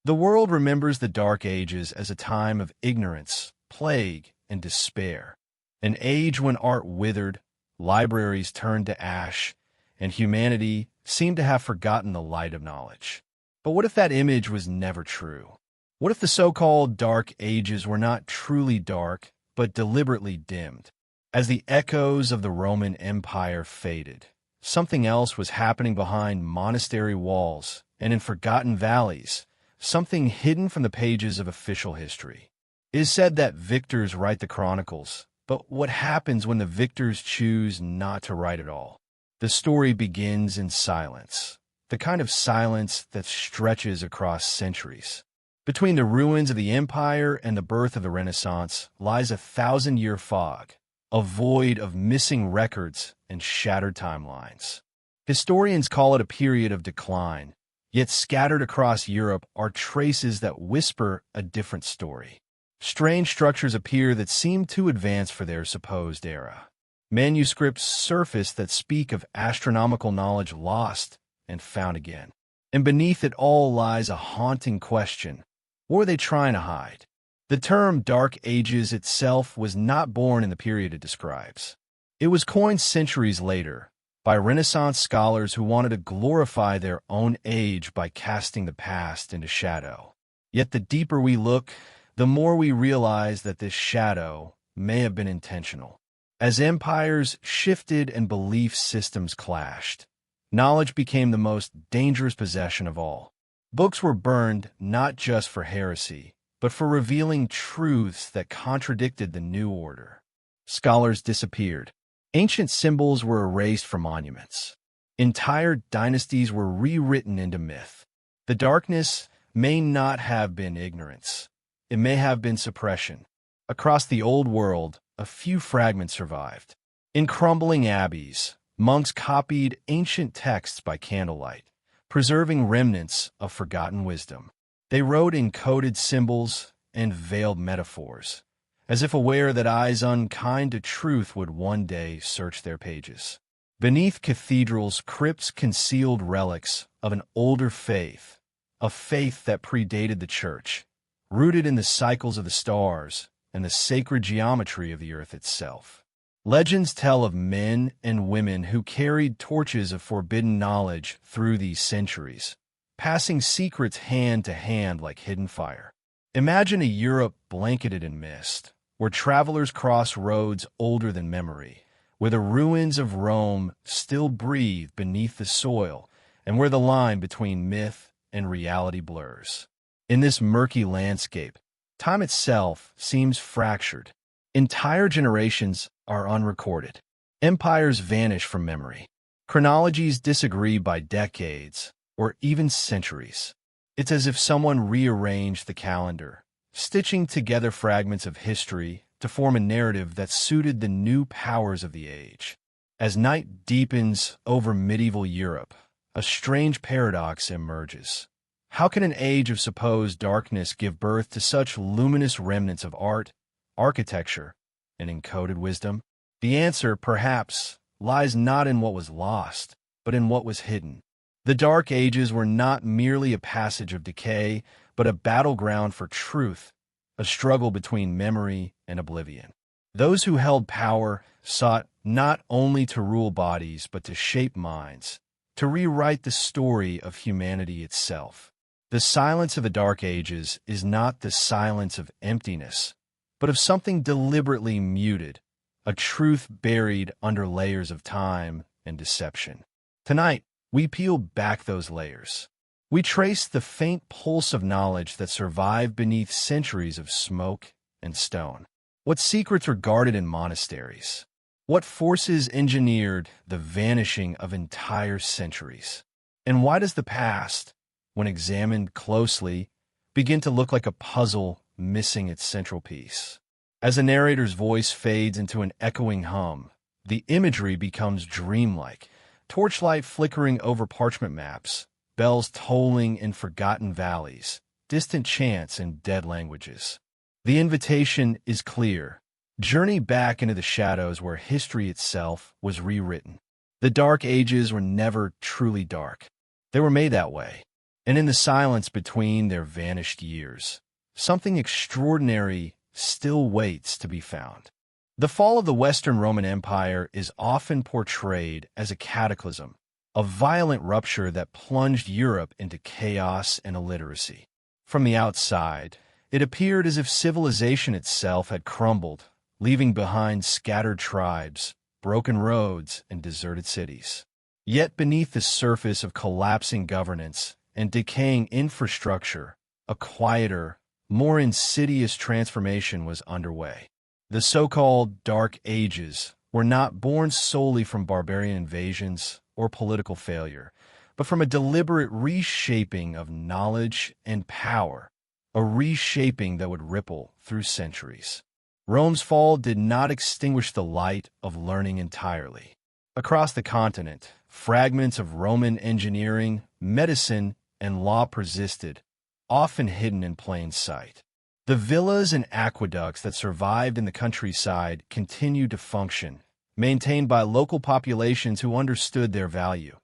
The world remembers the Dark Ages as a time of ignorance, plague, and despair. An age when art withered, libraries turned to ash, and humanity seemed to have forgotten the light of knowledge. But what if that image was never true? What if the so-called Dark Ages were not truly dark, but deliberately dimmed? As the echoes of the Roman Empire faded, something else was happening behind monastery walls and in forgotten valleys, something hidden from the pages of official history. It is said that victors write the chronicles, but what happens when the victors choose not to write at all? The story begins in silence, the kind of silence that stretches across centuries. Between the ruins of the empire and the birth of the Renaissance lies a thousand-year fog, a void of missing records and shattered timelines. Historians call it a period of decline, yet scattered across Europe are traces that whisper a different story. Strange structures appear that seem too advanced for their supposed era. Manuscripts surface that speak of astronomical knowledge lost and found again. And beneath it all lies a haunting question. What were they trying to hide? The term Dark Ages itself was not born in the period it describes. It was coined centuries later by Renaissance scholars who wanted to glorify their own age by casting the past into shadow. Yet the deeper we look, the more we realize that this shadow may have been intentional. As empires shifted and belief systems clashed, knowledge became the most dangerous possession of all. Books were burned not just for heresy, but for revealing truths that contradicted the new order. Scholars disappeared. Ancient symbols were erased from monuments. Entire dynasties were rewritten into myth. The darkness may not have been ignorance. It may have been suppression. Across the old world, a few fragments survived. In crumbling abbeys, monks copied ancient texts by candlelight, preserving remnants of forgotten wisdom. They wrote in coded symbols and veiled metaphors, as if aware that eyes unkind to truth would one day search their pages. Beneath cathedrals, crypts concealed relics of an older faith, a faith that predated the church, rooted in the cycles of the stars and the sacred geometry of the earth itself. Legends tell of men and women who carried torches of forbidden knowledge through these centuries, passing secrets hand to hand like hidden fire. Imagine a Europe blanketed in mist, where travelers cross roads older than memory, where the ruins of Rome still breathe beneath the soil, and where the line between myth and reality blurs. In this murky landscape, time itself seems fractured. Entire generations are unrecorded. Empires vanish from memory. Chronologies disagree by decades or even centuries. It's as if someone rearranged the calendar, stitching together fragments of history to form a narrative that suited the new powers of the age. As night deepens over medieval Europe, a strange paradox emerges. How can an age of supposed darkness give birth to such luminous remnants of art, architecture, and encoded wisdom? The answer, perhaps, lies not in what was lost, but in what was hidden. The Dark Ages were not merely a passage of decay, but a battleground for truth, a struggle between memory and oblivion. Those who held power sought not only to rule bodies, but to shape minds, to rewrite the story of humanity itself. The silence of the Dark Ages is not the silence of emptiness, but of something deliberately muted, a truth buried under layers of time and deception. Tonight, we peel back those layers. We trace the faint pulse of knowledge that survived beneath centuries of smoke and stone. What secrets were guarded in monasteries? What forces engineered the vanishing of entire centuries? And why does the past, when examined closely, begin to look like a puzzle missing its central piece? As the narrator's voice fades into an echoing hum, the imagery becomes dreamlike. Torchlight flickering over parchment maps, bells tolling in forgotten valleys, distant chants in dead languages. The invitation is clear. Journey back into the shadows where history itself was rewritten. The Dark Ages were never truly dark. They were made that way. And in the silence between their vanished years, something extraordinary still waits to be found. The fall of the Western Roman Empire is often portrayed as a cataclysm, a violent rupture that plunged Europe into chaos and illiteracy. From the outside, it appeared as if civilization itself had crumbled, leaving behind scattered tribes, broken roads, and deserted cities. Yet beneath the surface of collapsing governance and decaying infrastructure, a quieter, more insidious transformation was underway. The so-called Dark Ages were not born solely from barbarian invasions or political failure, but from a deliberate reshaping of knowledge and power, a reshaping that would ripple through centuries. Rome's fall did not extinguish the light of learning entirely. Across the continent, fragments of Roman engineering, medicine, and law persisted, often hidden in plain sight. The villas and aqueducts that survived in the countryside continued to function, maintained by local populations who understood their value,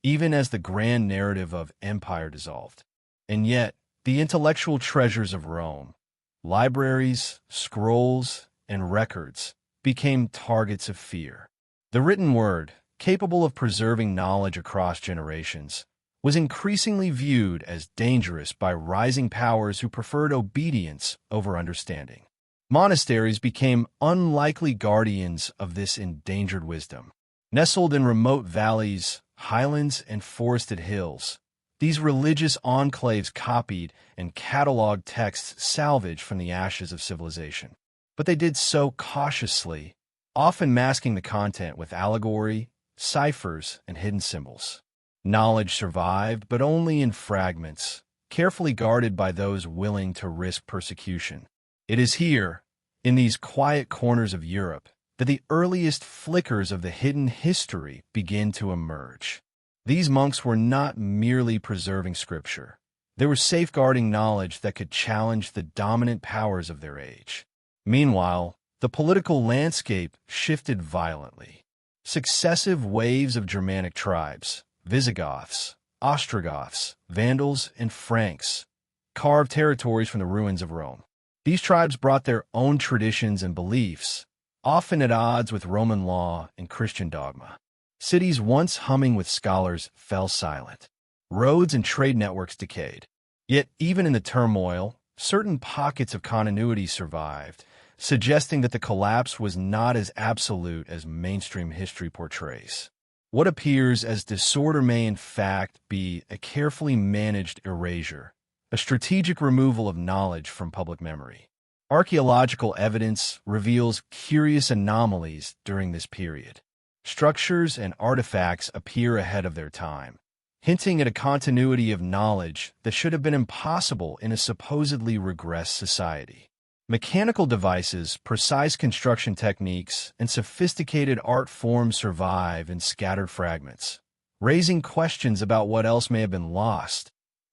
even as the grand narrative of empire dissolved. And yet, the intellectual treasures of Rome, libraries, scrolls, and records, became targets of fear. The written word, capable of preserving knowledge across generations, was increasingly viewed as dangerous by rising powers who preferred obedience over understanding. Monasteries became unlikely guardians of this endangered wisdom. Nestled in remote valleys, highlands, and forested hills, these religious enclaves copied and cataloged texts salvaged from the ashes of civilization. But they did so cautiously, often masking the content with allegory, ciphers, and hidden symbols. Knowledge survived, but only in fragments, carefully guarded by those willing to risk persecution. It is here, in these quiet corners of Europe, that the earliest flickers of the hidden history begin to emerge. These monks were not merely preserving scripture. They were safeguarding knowledge that could challenge the dominant powers of their age. Meanwhile, the political landscape shifted violently. Successive waves of Germanic tribes, Visigoths, Ostrogoths, Vandals, and Franks, carved territories from the ruins of Rome. These tribes brought their own traditions and beliefs, often at odds with Roman law and Christian dogma. Cities once humming with scholars fell silent. Roads and trade networks decayed. Yet even in the turmoil, certain pockets of continuity survived, suggesting that the collapse was not as absolute as mainstream history portrays. What appears as disorder may in fact be a carefully managed erasure, a strategic removal of knowledge from public memory. Archaeological evidence reveals curious anomalies during this period. Structures and artifacts appear ahead of their time, hinting at a continuity of knowledge that should have been impossible in a supposedly regressed society. Mechanical devices, precise construction techniques, and sophisticated art forms survive in scattered fragments, raising questions about what else may have been lost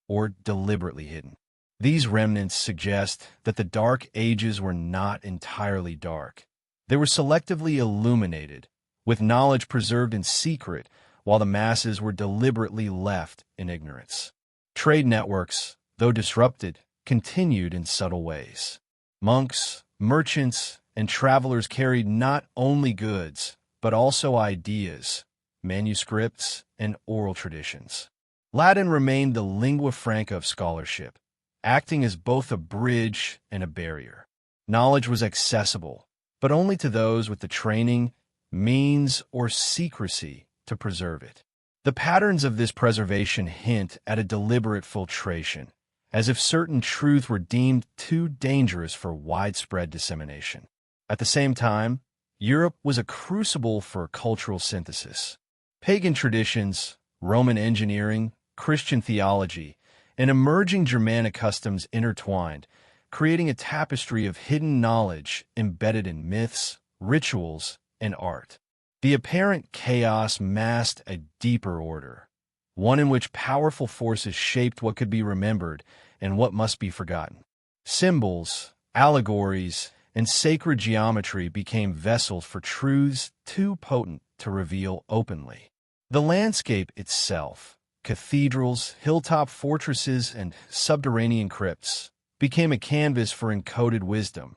or deliberately hidden. These remnants suggest that the Dark Ages were not entirely dark. They were selectively illuminated, with knowledge preserved in secret while the masses were deliberately left in ignorance. Trade networks, though disrupted, continued in subtle ways. Monks, merchants, and travelers carried not only goods, but also ideas, manuscripts, and oral traditions. Latin remained the lingua franca of scholarship, acting as both a bridge and a barrier. Knowledge was accessible, but only to those with the training, means, or secrecy to preserve it. The patterns of this preservation hint at a deliberate filtration, as if certain truths were deemed too dangerous for widespread dissemination. At the same time, Europe was a crucible for cultural synthesis. Pagan traditions, Roman engineering, Christian theology, and emerging Germanic customs intertwined, creating a tapestry of hidden knowledge embedded in myths, rituals, and art. The apparent chaos masked a deeper order, one in which powerful forces shaped what could be remembered and what must be forgotten. Symbols, allegories, and sacred geometry became vessels for truths too potent to reveal openly. The landscape itself, cathedrals, hilltop fortresses, and subterranean crypts became a canvas for encoded wisdom,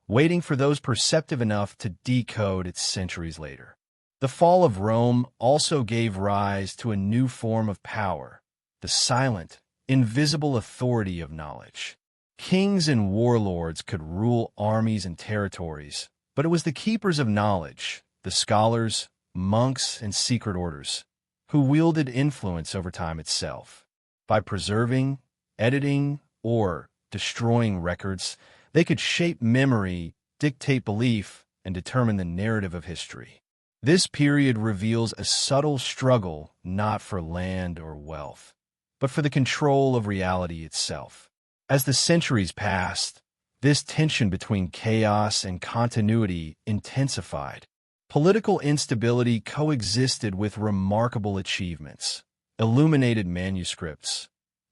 waiting for those perceptive enough to decode it centuries later. The fall of Rome also gave rise to a new form of power, the silent, invisible authority of knowledge. Kings and warlords could rule armies and territories, but it was the keepers of knowledge, the scholars, monks, and secret orders, who wielded influence over time itself. By preserving, editing, or destroying records, they could shape memory, dictate belief, and determine the narrative of history. This period reveals a subtle struggle not for land or wealth, but for the control of reality itself. As the centuries passed, this tension between chaos and continuity intensified. Political instability coexisted with remarkable achievements: illuminated manuscripts,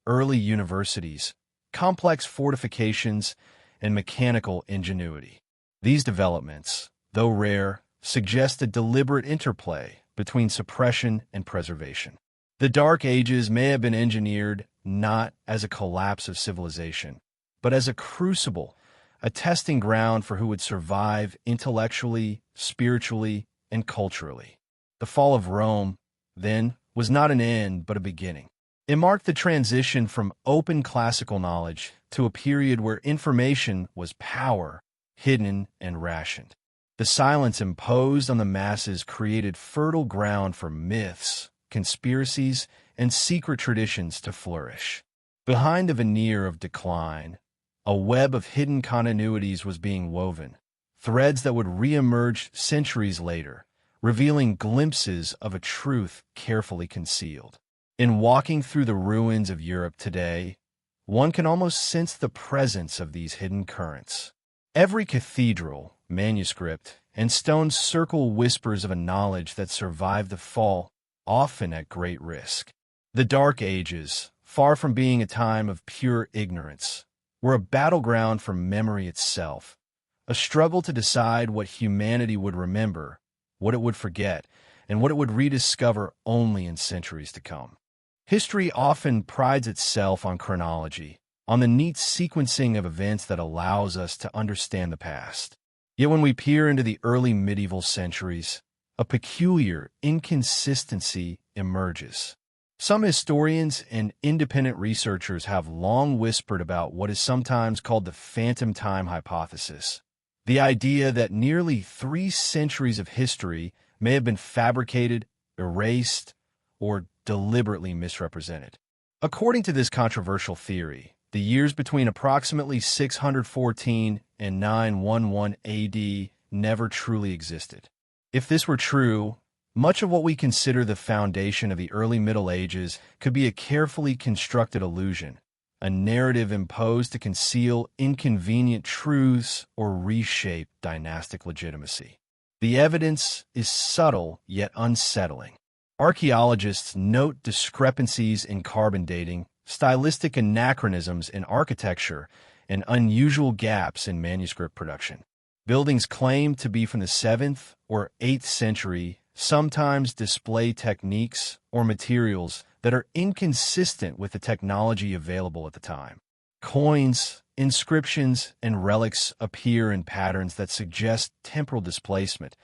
early universities, complex fortifications, and mechanical ingenuity. These developments, though rare, suggest a deliberate interplay between suppression and preservation. The Dark Ages may have been engineered not as a collapse of civilization, but as a crucible, a testing ground for who would survive intellectually, spiritually, and culturally. The fall of Rome, then, was not an end but a beginning. It marked the transition from open classical knowledge to a period where information was power, hidden and rationed. The silence imposed on the masses created fertile ground for myths, conspiracies, and secret traditions to flourish. Behind a veneer of decline, a web of hidden continuities was being woven, threads that would reemerge centuries later, revealing glimpses of a truth carefully concealed. In walking through the ruins of Europe today, one can almost sense the presence of these hidden currents. Every cathedral, manuscript, and stone circle whispers of a knowledge that survived the fall, often at great risk. The Dark Ages, far from being a time of pure ignorance, were a battleground for memory itself, a struggle to decide what humanity would remember, what it would forget, and what it would rediscover only in centuries to come. History often prides itself on chronology, on the neat sequencing of events that allows us to understand the past. Yet when we peer into the early medieval centuries, a peculiar inconsistency emerges. Some historians and independent researchers have long whispered about what is sometimes called the phantom time hypothesis, the idea that nearly 3 centuries of history may have been fabricated, erased, or deliberately misrepresented. According to this controversial theory, the years between approximately 614 and 911 AD never truly existed. If this were true, much of what we consider the foundation of the early Middle Ages could be a carefully constructed illusion, a narrative imposed to conceal inconvenient truths or reshape dynastic legitimacy. The evidence is subtle yet unsettling. Archaeologists note discrepancies in carbon dating, stylistic anachronisms in architecture, and unusual gaps in manuscript production. Buildings claimed to be from the 7th or 8th century sometimes display techniques or materials that are inconsistent with the technology available at the time. Coins, inscriptions, and relics appear in patterns that suggest temporal displacement,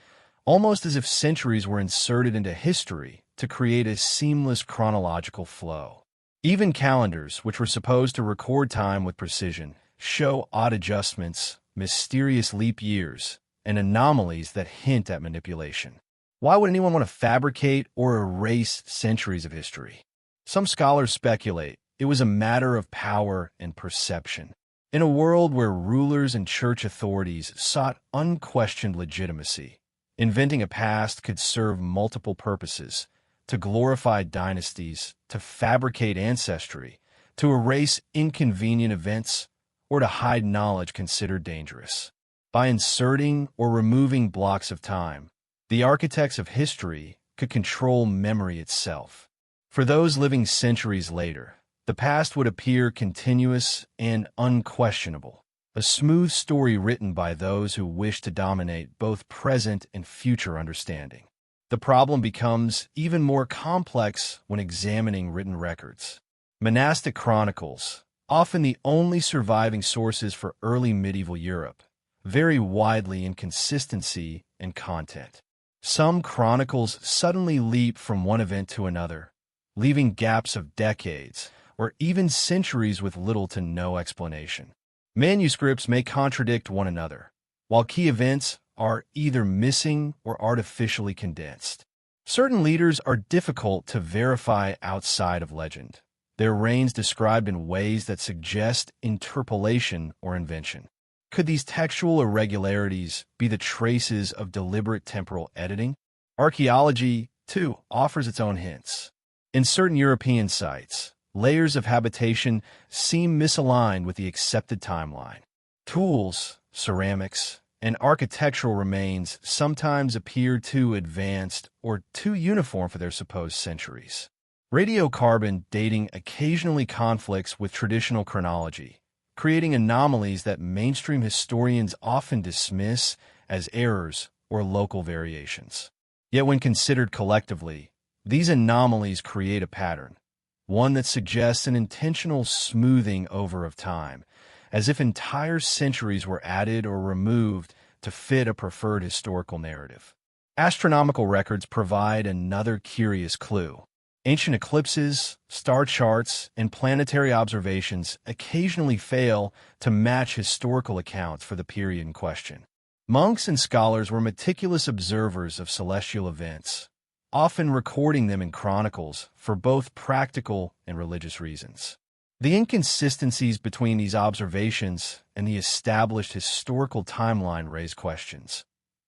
almost as if centuries were inserted into history to create a seamless chronological flow. Even calendars, which were supposed to record time with precision, show odd adjustments, mysterious leap years, and anomalies that hint at manipulation. Why would anyone want to fabricate or erase centuries of history? Some scholars speculate it was a matter of power and perception. In a world where rulers and church authorities sought unquestioned legitimacy, inventing a past could serve multiple purposes: to glorify dynasties, to fabricate ancestry, to erase inconvenient events, or to hide knowledge considered dangerous. By inserting or removing blocks of time, the architects of history could control memory itself. For those living centuries later, the past would appear continuous and unquestionable, a smooth story written by those who wish to dominate both present and future understanding. The problem becomes even more complex when examining written records. Monastic chronicles, often the only surviving sources for early medieval Europe, vary widely in consistency and content. Some chronicles suddenly leap from one event to another, leaving gaps of decades or even centuries with little to no explanation. Manuscripts may contradict one another, while key events are either missing or artificially condensed. Certain leaders are difficult to verify outside of legend, their reigns described in ways that suggest interpolation or invention. Could these textual irregularities be the traces of deliberate temporal editing? Archaeology, too, offers its own hints. In certain European sites, layers of habitation seem misaligned with the accepted timeline. Tools, ceramics, and architectural remains sometimes appear too advanced or too uniform for their supposed centuries. Radiocarbon dating occasionally conflicts with traditional chronology, creating anomalies that mainstream historians often dismiss as errors or local variations. Yet when considered collectively, these anomalies create a pattern, one that suggests an intentional smoothing over of time, as if entire centuries were added or removed to fit a preferred historical narrative. Astronomical records provide another curious clue. Ancient eclipses, star charts, and planetary observations occasionally fail to match historical accounts for the period in question. Monks and scholars were meticulous observers of celestial events, often recording them in chronicles for both practical and religious reasons. The inconsistencies between these observations and the established historical timeline raise questions.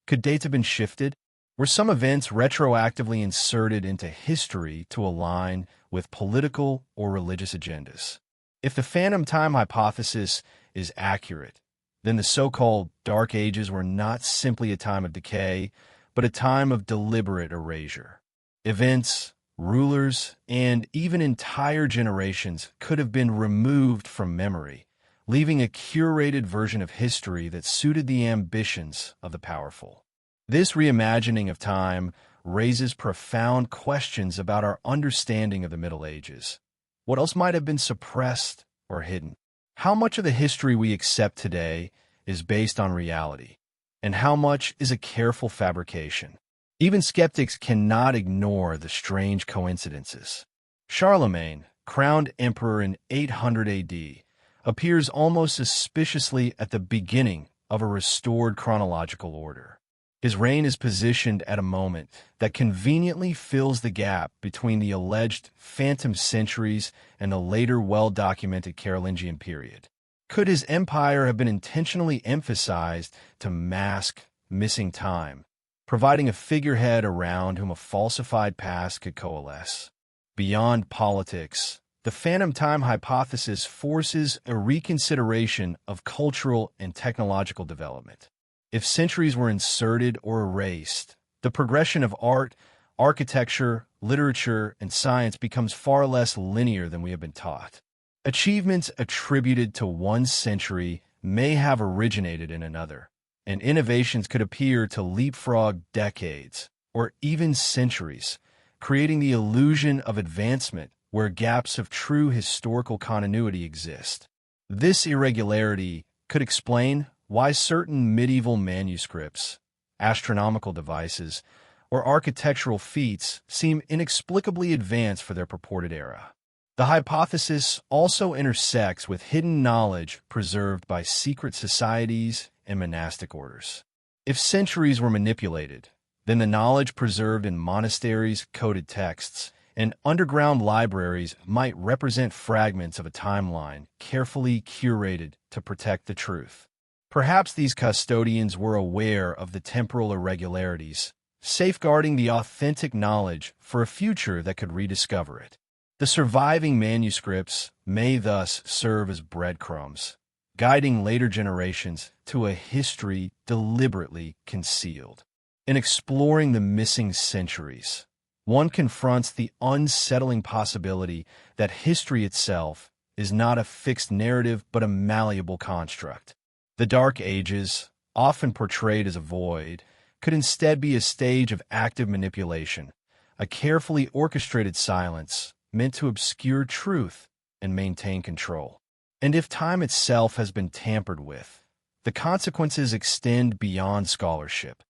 Could dates have been shifted? Were some events retroactively inserted into history to align with political or religious agendas? If the phantom time hypothesis is accurate, then the so-called Dark Ages were not simply a time of decay, but a time of deliberate erasure. Events, rulers, and even entire generations could have been removed from memory, leaving a curated version of history that suited the ambitions of the powerful. This reimagining of time raises profound questions about our understanding of the Middle Ages. What else might have been suppressed or hidden? How much of the history we accept today is based on reality, and how much is a careful fabrication? Even skeptics cannot ignore the strange coincidences. Charlemagne, crowned emperor in 800 AD, appears almost suspiciously at the beginning of a restored chronological order. His reign is positioned at a moment that conveniently fills the gap between the alleged phantom centuries and the later well-documented Carolingian period. Could his empire have been intentionally emphasized to mask missing time, providing a figurehead around whom a falsified past could coalesce? Beyond politics, the phantom time hypothesis forces a reconsideration of cultural and technological development. If centuries were inserted or erased, the progression of art, architecture, literature, and science becomes far less linear than we have been taught. Achievements attributed to one century may have originated in another, and innovations could appear to leapfrog decades or even centuries, creating the illusion of advancement where gaps of true historical continuity exist. This irregularity could explain why certain medieval manuscripts, astronomical devices, or architectural feats seem inexplicably advanced for their purported era. The hypothesis also intersects with hidden knowledge preserved by secret societies and monastic orders. If centuries were manipulated, then the knowledge preserved in monasteries, coded texts, and underground libraries might represent fragments of a timeline carefully curated to protect the truth. Perhaps these custodians were aware of the temporal irregularities, safeguarding the authentic knowledge for a future that could rediscover it. The surviving manuscripts may thus serve as breadcrumbs, guiding later generations to a history deliberately concealed. In exploring the missing centuries, one confronts the unsettling possibility that history itself is not a fixed narrative but a malleable construct. The Dark Ages, often portrayed as a void, could instead be a stage of active manipulation, a carefully orchestrated silence meant to obscure truth and maintain control. And if time itself has been tampered with, the consequences extend beyond scholarship.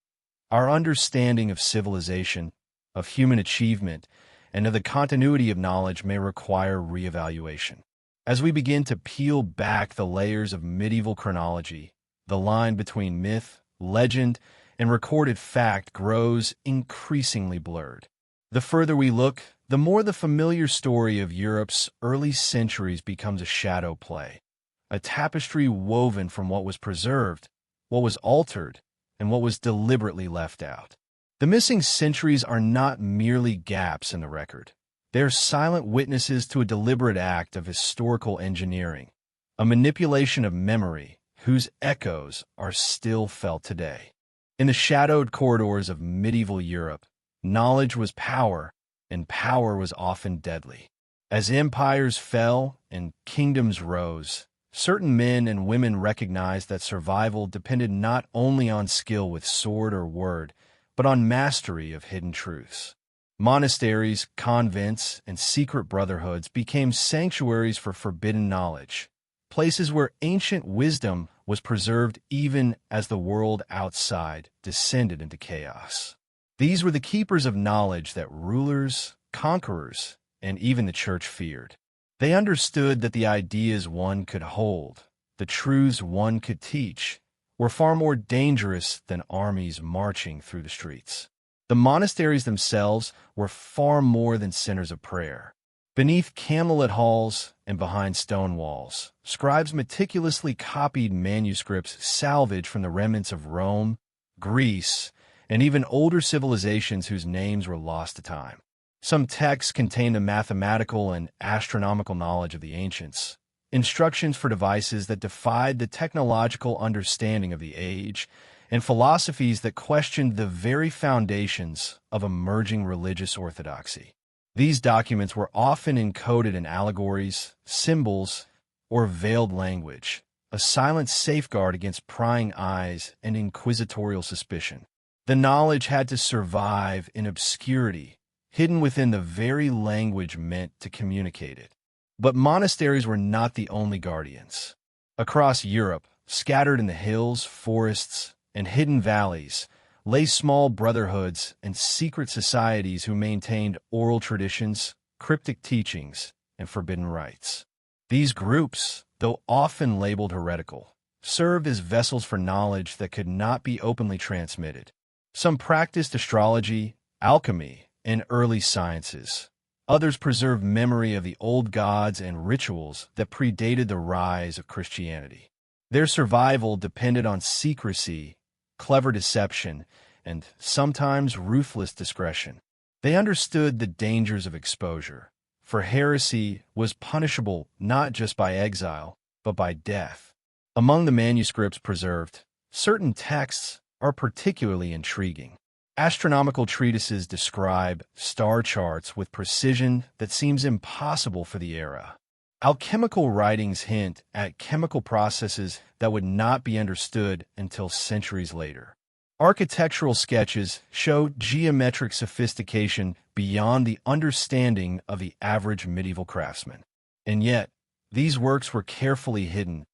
Our understanding of civilization, of human achievement, and of the continuity of knowledge may require reevaluation. As we begin to peel back the layers of medieval chronology, the line between myth, legend, and recorded fact grows increasingly blurred. The further we look, the more the familiar story of Europe's early centuries becomes a shadow play, a tapestry woven from what was preserved, what was altered, and what was deliberately left out. The missing centuries are not merely gaps in the record. They're silent witnesses to a deliberate act of historical engineering, a manipulation of memory whose echoes are still felt today. In the shadowed corridors of medieval Europe, knowledge was power, and power was often deadly. As empires fell and kingdoms rose, certain men and women recognized that survival depended not only on skill with sword or word, but on mastery of hidden truths. Monasteries, convents, and secret brotherhoods became sanctuaries for forbidden knowledge, places where ancient wisdom was preserved even as the world outside descended into chaos. These were the keepers of knowledge that rulers, conquerors, and even the church feared. They understood that the ideas one could hold, the truths one could teach, were far more dangerous than armies marching through the streets. The monasteries themselves were far more than centers of prayer. Beneath candlelit halls and behind stone walls, scribes meticulously copied manuscripts salvaged from the remnants of Rome, Greece, and even older civilizations whose names were lost to time. Some texts contained the mathematical and astronomical knowledge of the ancients, instructions for devices that defied the technological understanding of the age, and philosophies that questioned the very foundations of emerging religious orthodoxy. These documents were often encoded in allegories, symbols, or veiled language, a silent safeguard against prying eyes and inquisitorial suspicion. The knowledge had to survive in obscurity, hidden within the very language meant to communicate it. But monasteries were not the only guardians. Across Europe, scattered in the hills, forests, and hidden valleys, lay small brotherhoods and secret societies who maintained oral traditions, cryptic teachings, and forbidden rites. These groups, though often labeled heretical, served as vessels for knowledge that could not be openly transmitted. Some practiced astrology, alchemy, and early sciences. Others preserved memory of the old gods and rituals that predated the rise of Christianity. Their survival depended on secrecy, clever deception, and sometimes ruthless discretion. They understood the dangers of exposure, for heresy was punishable not just by exile, but by death. Among the manuscripts preserved, certain texts are particularly intriguing. Astronomical treatises describe star charts with precision that seems impossible for the era. Alchemical writings hint at chemical processes that would not be understood until centuries later. Architectural sketches show geometric sophistication beyond the understanding of the average medieval craftsman. And yet, these works were carefully hidden,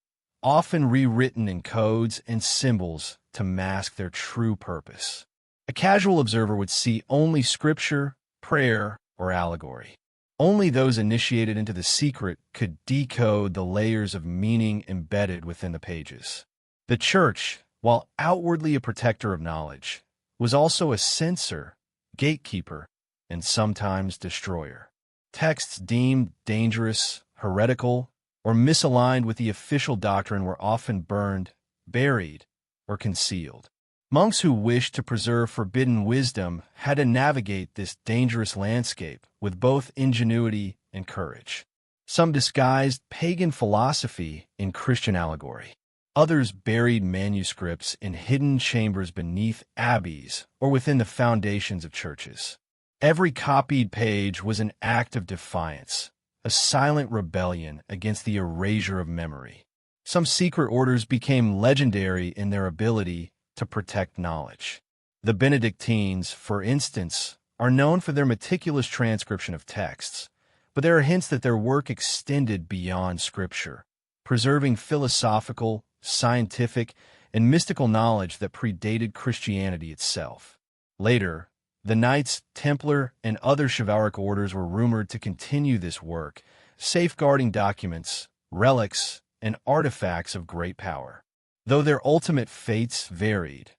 often rewritten in codes and symbols to mask their true purpose. A casual observer would see only scripture, prayer, or allegory. Only those initiated into the secret could decode the layers of meaning embedded within the pages. The Church, while outwardly a protector of knowledge, was also a censor, gatekeeper, and sometimes destroyer. Texts deemed dangerous, heretical, or misaligned with the official doctrine were often burned, buried, or concealed. Monks who wished to preserve forbidden wisdom had to navigate this dangerous landscape with both ingenuity and courage. Some disguised pagan philosophy in Christian allegory. Others buried manuscripts in hidden chambers beneath abbeys or within the foundations of churches. Every copied page was an act of defiance, a silent rebellion against the erasure of memory. Some secret orders became legendary in their ability to protect knowledge. The Benedictines, for instance, are known for their meticulous transcription of texts, but there are hints that their work extended beyond Scripture, preserving philosophical, scientific, and mystical knowledge that predated Christianity itself. Later, the Knights Templar and other chivalric orders were rumored to continue this work, safeguarding documents, relics, and artifacts of great power. Though their ultimate fates varied,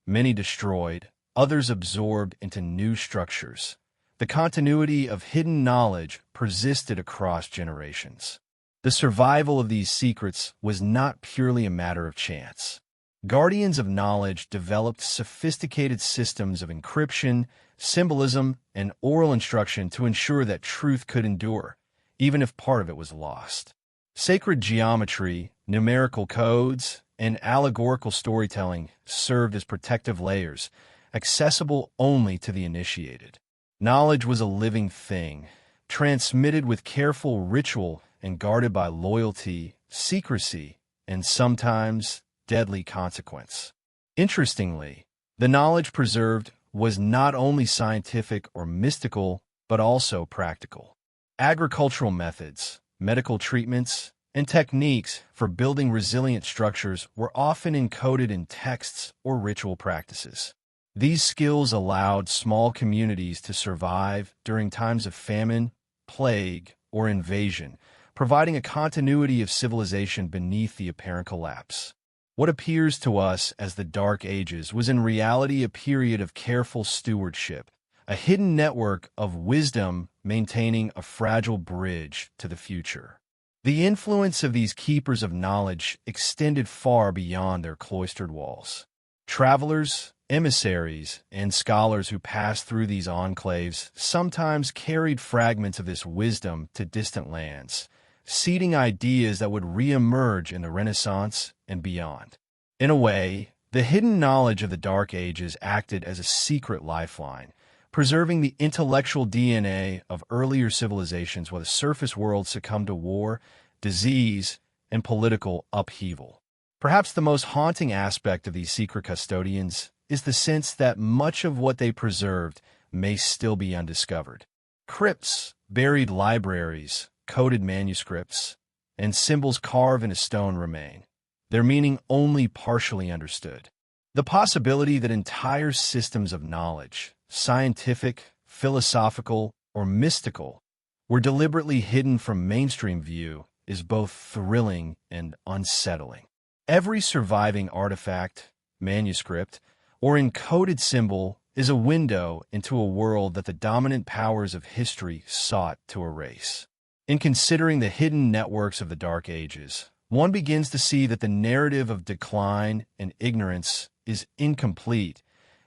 many destroyed, others absorbed into new structures, the continuity of hidden knowledge persisted across generations. The survival of these secrets was not purely a matter of chance. Guardians of knowledge developed sophisticated systems of encryption, symbolism, and oral instruction to ensure that truth could endure, even if part of it was lost. Sacred geometry, numerical codes, and allegorical storytelling served as protective layers, accessible only to the initiated. Knowledge was a living thing, transmitted with careful ritual and guarded by loyalty, secrecy, and sometimes deadly consequence. Interestingly, the knowledge preserved was not only scientific or mystical, but also practical. Agricultural methods, medical treatments, and techniques for building resilient structures were often encoded in texts or ritual practices. These skills allowed small communities to survive during times of famine, plague, or invasion, providing a continuity of civilization beneath the apparent collapse. What appears to us as the Dark Ages was in reality a period of careful stewardship, a hidden network of wisdom maintaining a fragile bridge to the future. The influence of these keepers of knowledge extended far beyond their cloistered walls. Travelers, emissaries, and scholars who passed through these enclaves sometimes carried fragments of this wisdom to distant lands, seeding ideas that would re-emerge in the Renaissance and beyond. In a way, the hidden knowledge of the Dark Ages acted as a secret lifeline, preserving the intellectual DNA of earlier civilizations while the surface world succumbed to war, disease, and political upheaval. Perhaps the most haunting aspect of these secret custodians is the sense that much of what they preserved may still be undiscovered. Crypts, buried libraries, coded manuscripts, and symbols carved in a stone remain, their meaning only partially understood. The possibility that entire systems of knowledge, scientific, philosophical, or mystical, were deliberately hidden from mainstream view is both thrilling and unsettling. Every surviving artifact, manuscript, or encoded symbol is a window into a world that the dominant powers of history sought to erase. In considering the hidden networks of the Dark Ages, one begins to see that the narrative of decline and ignorance is incomplete,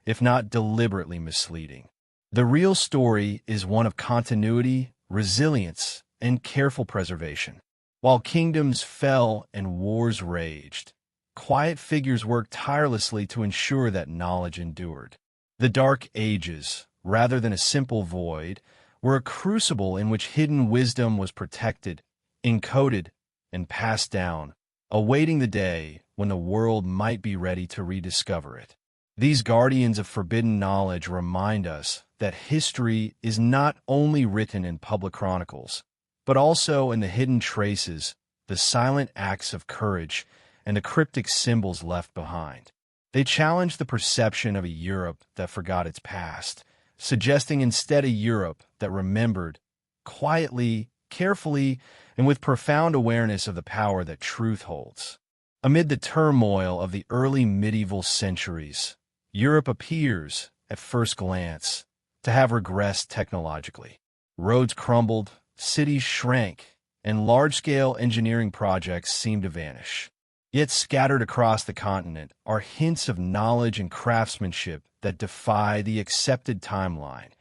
if not deliberately misleading. The real story is one of continuity, resilience, and careful preservation. While kingdoms fell and wars raged, quiet figures worked tirelessly to ensure that knowledge endured. The Dark Ages, rather than a simple void, were a crucible in which hidden wisdom was protected, encoded, and passed down, awaiting the day when the world might be ready to rediscover it. These guardians of forbidden knowledge remind us that history is not only written in public chronicles, but also in the hidden traces, the silent acts of courage, and the cryptic symbols left behind. They challenge the perception of a Europe that forgot its past, suggesting instead a Europe that remembered, quietly, carefully, and with profound awareness of the power that truth holds. Amid the turmoil of the early medieval centuries, Europe appears, at first glance, to have regressed technologically. Roads crumbled, cities shrank, and large-scale engineering projects seemed to vanish. Yet scattered across the continent are hints of knowledge and craftsmanship that defy the accepted timeline,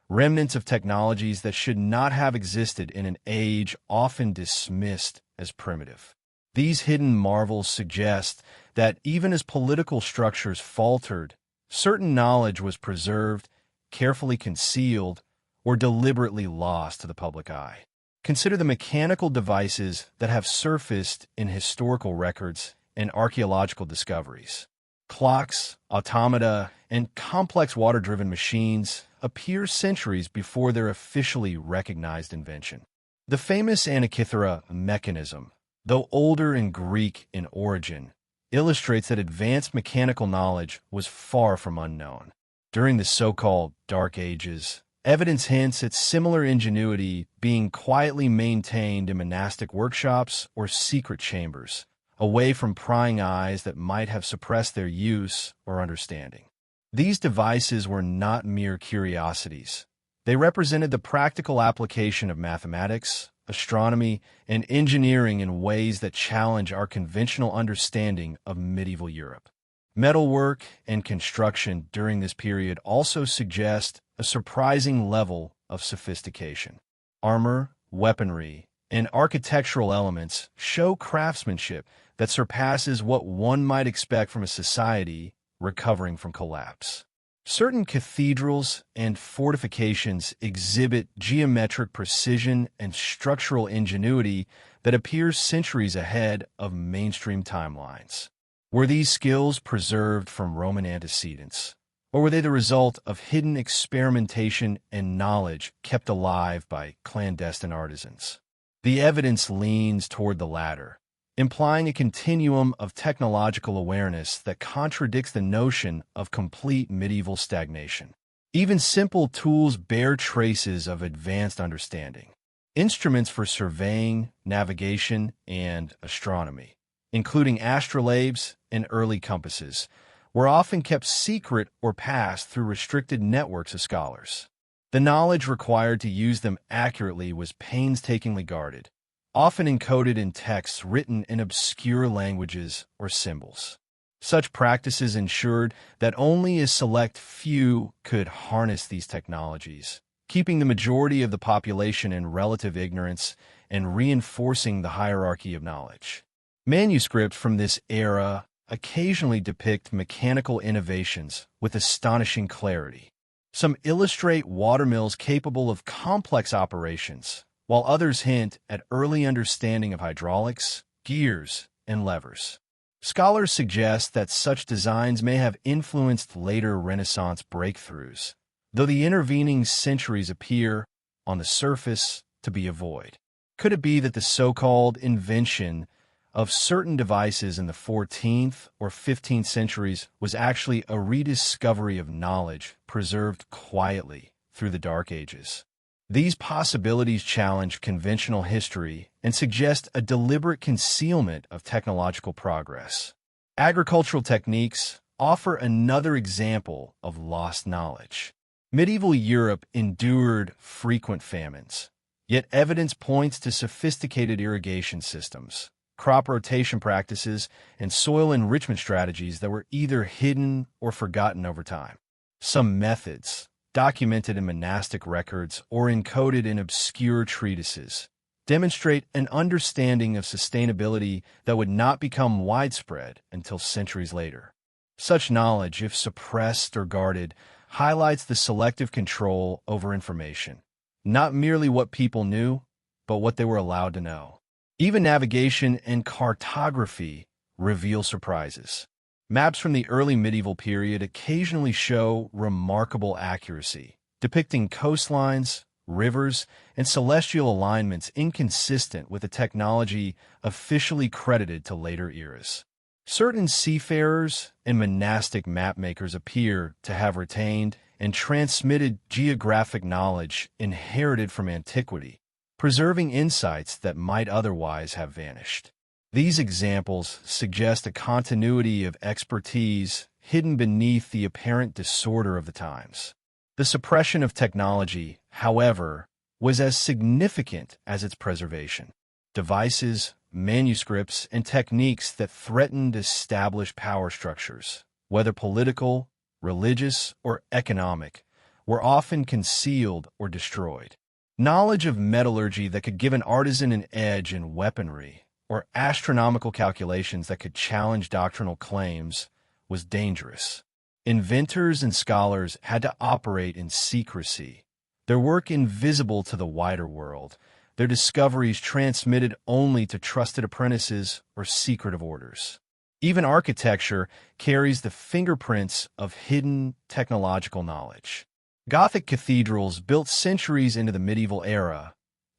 remnants of technologies that should not have existed in an age often dismissed as primitive. These hidden marvels suggest that even as political structures faltered, certain knowledge was preserved, carefully concealed, or deliberately lost to the public eye. Consider the mechanical devices that have surfaced in historical records and archaeological discoveries. Clocks, automata, and complex water-driven machines appear centuries before their officially recognized invention. The famous Antikythera mechanism, though older in Greek in origin, illustrates that advanced mechanical knowledge was far from unknown. During the so-called Dark Ages, evidence hints at similar ingenuity being quietly maintained in monastic workshops or secret chambers, away from prying eyes that might have suppressed their use or understanding. These devices were not mere curiosities. They represented the practical application of mathematics, astronomy, and engineering in ways that challenge our conventional understanding of medieval Europe. Metalwork and construction during this period also suggest a surprising level of sophistication. Armor, weaponry, and architectural elements show craftsmanship that surpasses what one might expect from a society recovering from collapse. Certain cathedrals and fortifications exhibit geometric precision and structural ingenuity that appears centuries ahead of mainstream timelines. Were these skills preserved from Roman antecedents, or were they the result of hidden experimentation and knowledge kept alive by clandestine artisans? The evidence leans toward the latter, implying a continuum of technological awareness that contradicts the notion of complete medieval stagnation. Even simple tools bear traces of advanced understanding. Instruments for surveying, navigation, and astronomy, including astrolabes and early compasses, were often kept secret or passed through restricted networks of scholars. The knowledge required to use them accurately was painstakingly guarded, often encoded in texts written in obscure languages or symbols. Such practices ensured that only a select few could harness these technologies, keeping the majority of the population in relative ignorance and reinforcing the hierarchy of knowledge. Manuscripts from this era occasionally depict mechanical innovations with astonishing clarity. Some illustrate watermills capable of complex operations, while others hint at early understanding of hydraulics, gears, and levers. Scholars suggest that such designs may have influenced later Renaissance breakthroughs, though the intervening centuries appear, on the surface, to be a void. Could it be that the so-called invention of certain devices in the 14th or 15th centuries was actually a rediscovery of knowledge preserved quietly through the Dark Ages? These possibilities challenge conventional history and suggest a deliberate concealment of technological progress. Agricultural techniques offer another example of lost knowledge. Medieval Europe endured frequent famines, yet evidence points to sophisticated irrigation systems, crop rotation practices, and soil enrichment strategies that were either hidden or forgotten over time. Some methods, documented in monastic records or encoded in obscure treatises, demonstrate an understanding of sustainability that would not become widespread until centuries later. Such knowledge, if suppressed or guarded, highlights the selective control over information, not merely what people knew, but what they were allowed to know. Even navigation and cartography reveal surprises. Maps from the early medieval period occasionally show remarkable accuracy, depicting coastlines, rivers, and celestial alignments inconsistent with the technology officially credited to later eras. Certain seafarers and monastic mapmakers appear to have retained and transmitted geographic knowledge inherited from antiquity, preserving insights that might otherwise have vanished. These examples suggest a continuity of expertise hidden beneath the apparent disorder of the times. The suppression of technology, however, was as significant as its preservation. Devices, manuscripts, and techniques that threatened established power structures, whether political, religious, or economic, were often concealed or destroyed. Knowledge of metallurgy that could give an artisan an edge in weaponry, or astronomical calculations that could challenge doctrinal claims, was dangerous. Inventors and scholars had to operate in secrecy, their work invisible to the wider world, their discoveries transmitted only to trusted apprentices or secretive orders. Even architecture carries the fingerprints of hidden technological knowledge. Gothic cathedrals built centuries into the medieval era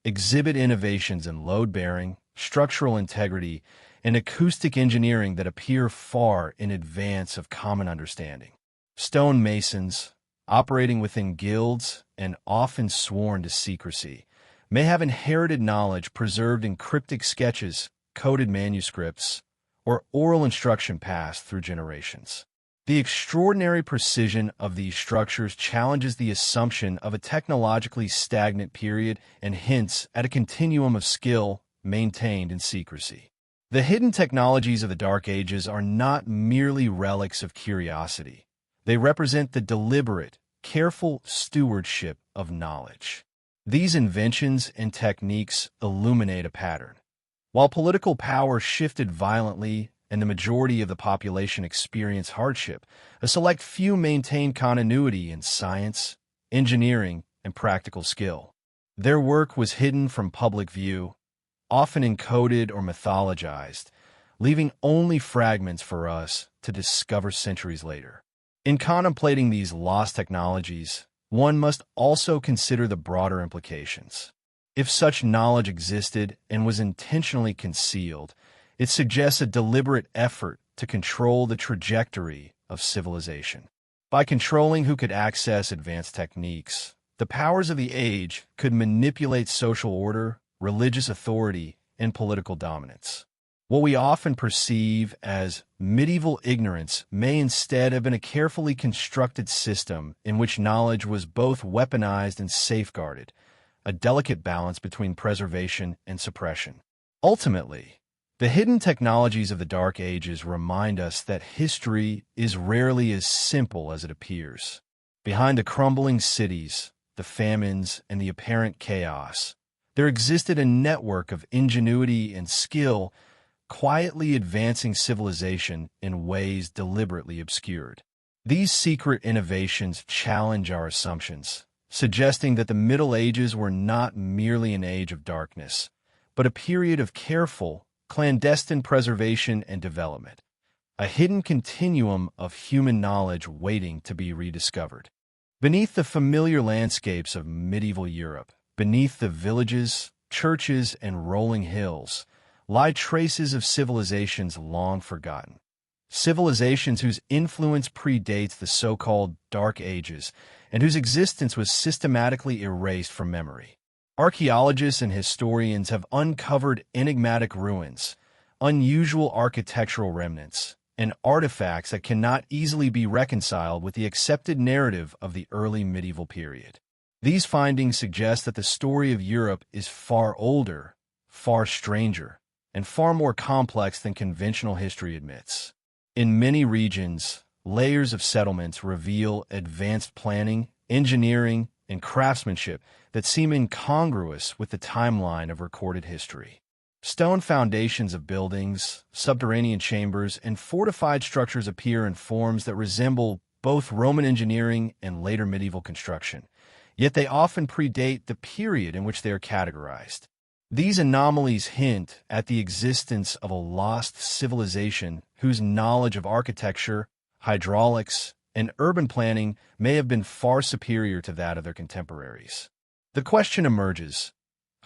exhibit innovations in load-bearing, structural integrity, and acoustic engineering that appear far in advance of common understanding. Stone masons, operating within guilds and often sworn to secrecy, may have inherited knowledge preserved in cryptic sketches, coded manuscripts, or oral instruction passed through generations. The extraordinary precision of these structures challenges the assumption of a technologically stagnant period and hints at a continuum of skill maintained in secrecy. The hidden technologies of the Dark Ages are not merely relics of curiosity. They represent the deliberate, careful stewardship of knowledge. These inventions and techniques illuminate a pattern. While political power shifted violently and the majority of the population experienced hardship, a select few maintained continuity in science, engineering, and practical skill. Their work was hidden from public view, often encoded or mythologized, leaving only fragments for us to discover centuries later. In contemplating these lost technologies, one must also consider the broader implications. If such knowledge existed and was intentionally concealed, it suggests a deliberate effort to control the trajectory of civilization. By controlling who could access advanced techniques, the powers of the age could manipulate social order, religious authority, and political dominance. What we often perceive as medieval ignorance may instead have been a carefully constructed system in which knowledge was both weaponized and safeguarded, a delicate balance between preservation and suppression. Ultimately, the hidden technologies of the Dark Ages remind us that history is rarely as simple as it appears. Behind the crumbling cities, the famines, and the apparent chaos, there existed a network of ingenuity and skill quietly advancing civilization in ways deliberately obscured. These secret innovations challenge our assumptions, suggesting that the Middle Ages were not merely an age of darkness, but a period of careful, clandestine preservation and development, a hidden continuum of human knowledge waiting to be rediscovered. Beneath the familiar landscapes of medieval Europe, beneath the villages, churches, and rolling hills, lie traces of civilizations long forgotten. Civilizations whose influence predates the so-called Dark Ages and whose existence was systematically erased from memory. Archaeologists and historians have uncovered enigmatic ruins, unusual architectural remnants, and artifacts that cannot easily be reconciled with the accepted narrative of the early medieval period. These findings suggest that the story of Europe is far older, far stranger, and far more complex than conventional history admits. In many regions, layers of settlements reveal advanced planning, engineering, and craftsmanship that seem incongruous with the timeline of recorded history. Stone foundations of buildings, subterranean chambers, and fortified structures appear in forms that resemble both Roman engineering and later medieval construction, yet they often predate the period in which they are categorized. These anomalies hint at the existence of a lost civilization whose knowledge of architecture, hydraulics, and urban planning may have been far superior to that of their contemporaries. The question emerges,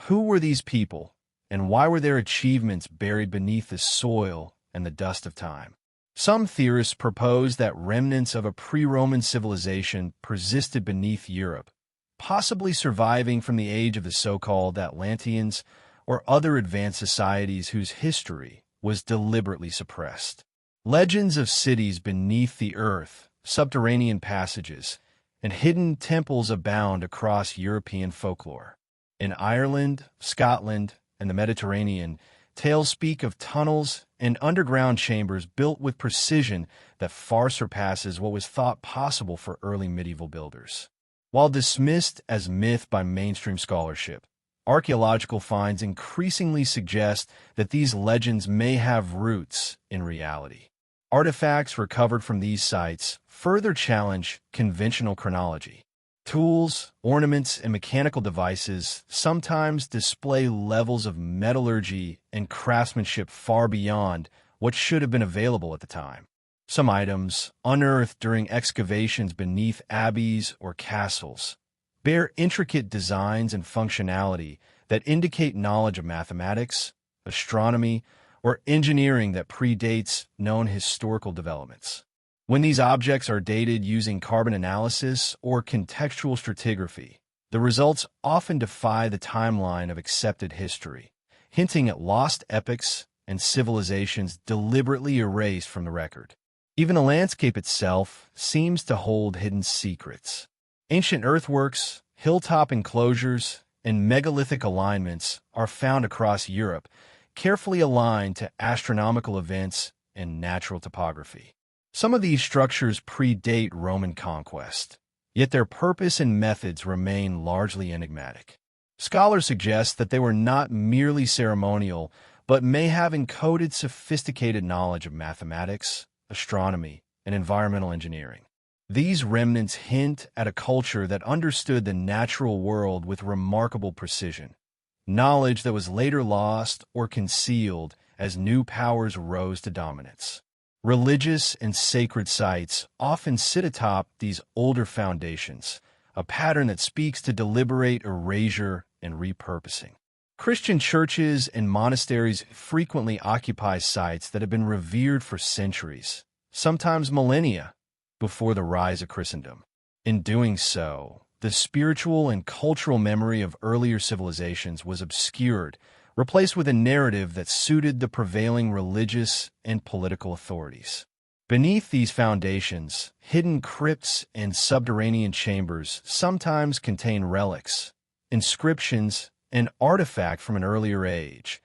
who were these people, and why were their achievements buried beneath the soil and the dust of time? Some theorists propose that remnants of a pre-Roman civilization persisted beneath Europe, possibly surviving from the age of the so-called Atlanteans or other advanced societies whose history was deliberately suppressed. Legends of cities beneath the earth, subterranean passages, and hidden temples abound across European folklore. In Ireland, Scotland, and the Mediterranean, tales speak of tunnels and underground chambers built with precision that far surpasses what was thought possible for early medieval builders. While dismissed as myth by mainstream scholarship, archaeological finds increasingly suggest that these legends may have roots in reality. Artifacts recovered from these sites further challenge conventional chronology. Tools, ornaments, and mechanical devices sometimes display levels of metallurgy and craftsmanship far beyond what should have been available at the time. Some items, unearthed during excavations beneath abbeys or castles, bear intricate designs and functionality that indicate knowledge of mathematics, astronomy, or engineering that predates known historical developments. When these objects are dated using carbon analysis or contextual stratigraphy, the results often defy the timeline of accepted history, hinting at lost epochs and civilizations deliberately erased from the record. Even the landscape itself seems to hold hidden secrets. Ancient earthworks, hilltop enclosures, and megalithic alignments are found across Europe, carefully aligned to astronomical events and natural topography. Some of these structures predate Roman conquest, yet their purpose and methods remain largely enigmatic. Scholars suggest that they were not merely ceremonial, but may have encoded sophisticated knowledge of mathematics, astronomy, and environmental engineering. These remnants hint at a culture that understood the natural world with remarkable precision, knowledge that was later lost or concealed as new powers rose to dominance. Religious and sacred sites often sit atop these older foundations, a pattern that speaks to deliberate erasure and repurposing. Christian churches and monasteries frequently occupy sites that have been revered for centuries, sometimes millennia, before the rise of Christendom. In doing so, the spiritual and cultural memory of earlier civilizations was obscured, replaced with a narrative that suited the prevailing religious and political authorities. Beneath these foundations, hidden crypts and subterranean chambers sometimes contain relics, inscriptions, and artifacts from an earlier age,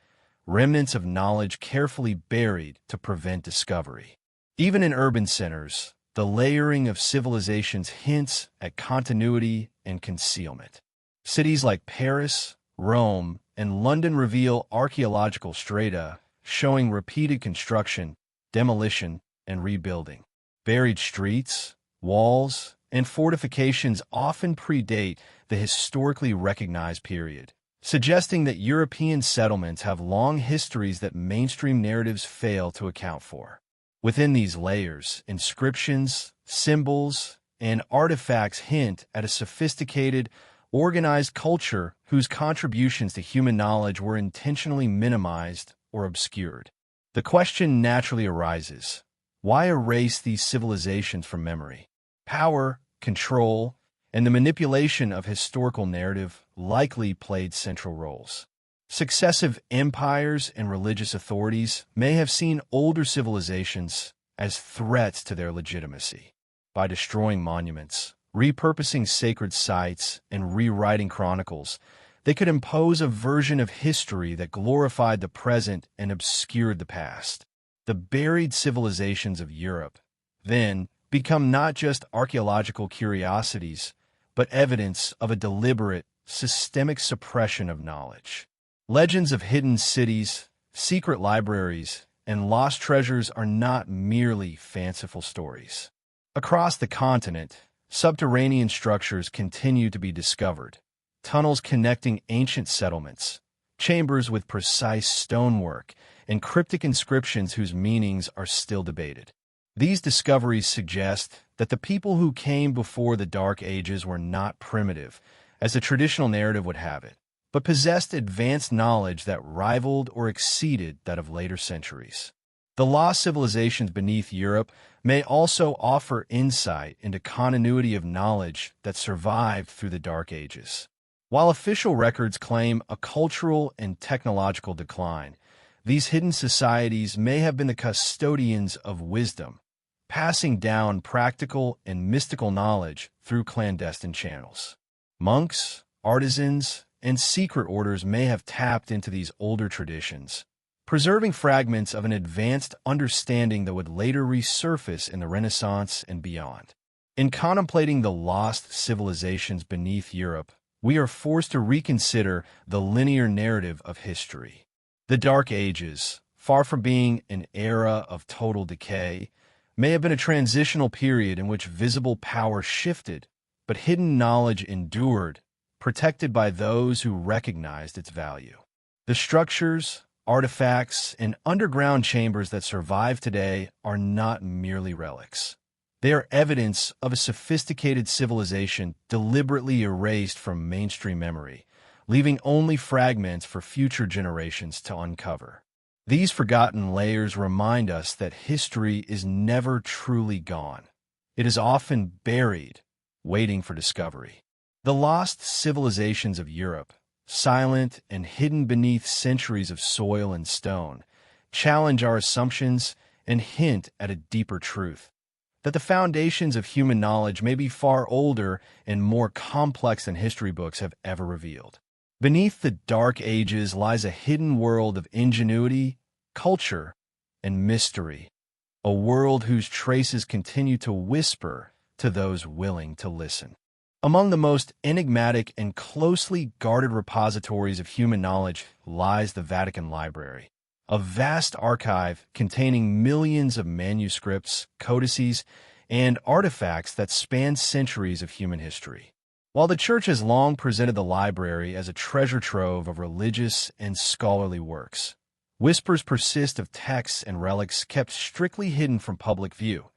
remnants of knowledge carefully buried to prevent discovery. Even in urban centers, the layering of civilizations hints at continuity and concealment. Cities like Paris, Rome, and London reveal archaeological strata showing repeated construction, demolition, and rebuilding. Buried streets, walls, and fortifications often predate the historically recognized period, suggesting that European settlements have long histories that mainstream narratives fail to account for. Within these layers, inscriptions, symbols, and artifacts hint at a sophisticated, organized culture whose contributions to human knowledge were intentionally minimized or obscured. The question naturally arises: why erase these civilizations from memory? Power, control, and the manipulation of historical narrative likely played central roles. Successive empires and religious authorities may have seen older civilizations as threats to their legitimacy. By destroying monuments, repurposing sacred sites, and rewriting chronicles, they could impose a version of history that glorified the present and obscured the past. The buried civilizations of Europe, then, become not just archaeological curiosities, but evidence of a deliberate, systemic suppression of knowledge. Legends of hidden cities, secret libraries, and lost treasures are not merely fanciful stories. Across the continent, subterranean structures continue to be discovered, tunnels connecting ancient settlements, chambers with precise stonework, and cryptic inscriptions whose meanings are still debated. These discoveries suggest that the people who came before the Dark Ages were not primitive, as the traditional narrative would have it, but possessed advanced knowledge that rivaled or exceeded that of later centuries. The lost civilizations beneath Europe may also offer insight into continuity of knowledge that survived through the Dark Ages. While official records claim a cultural and technological decline, these hidden societies may have been the custodians of wisdom, passing down practical and mystical knowledge through clandestine channels. Monks, artisans, and secret orders may have tapped into these older traditions, preserving fragments of an advanced understanding that would later resurface in the Renaissance and beyond. In contemplating the lost civilizations beneath Europe, we are forced to reconsider the linear narrative of history. The Dark Ages, far from being an era of total decay, may have been a transitional period in which visible power shifted, but hidden knowledge endured, protected by those who recognized its value. The structures, artifacts, and underground chambers that survive today are not merely relics. They are evidence of a sophisticated civilization deliberately erased from mainstream memory, leaving only fragments for future generations to uncover. These forgotten layers remind us that history is never truly gone. It is often buried, waiting for discovery. The lost civilizations of Europe, silent and hidden beneath centuries of soil and stone, challenge our assumptions and hint at a deeper truth: that the foundations of human knowledge may be far older and more complex than history books have ever revealed. Beneath the Dark Ages lies a hidden world of ingenuity, culture, and mystery, a world whose traces continue to whisper to those willing to listen. Among the most enigmatic and closely guarded repositories of human knowledge lies the Vatican Library, a vast archive containing millions of manuscripts, codices, and artifacts that span centuries of human history. While the Church has long presented the library as a treasure trove of religious and scholarly works, whispers persist of texts and relics kept strictly hidden from public view,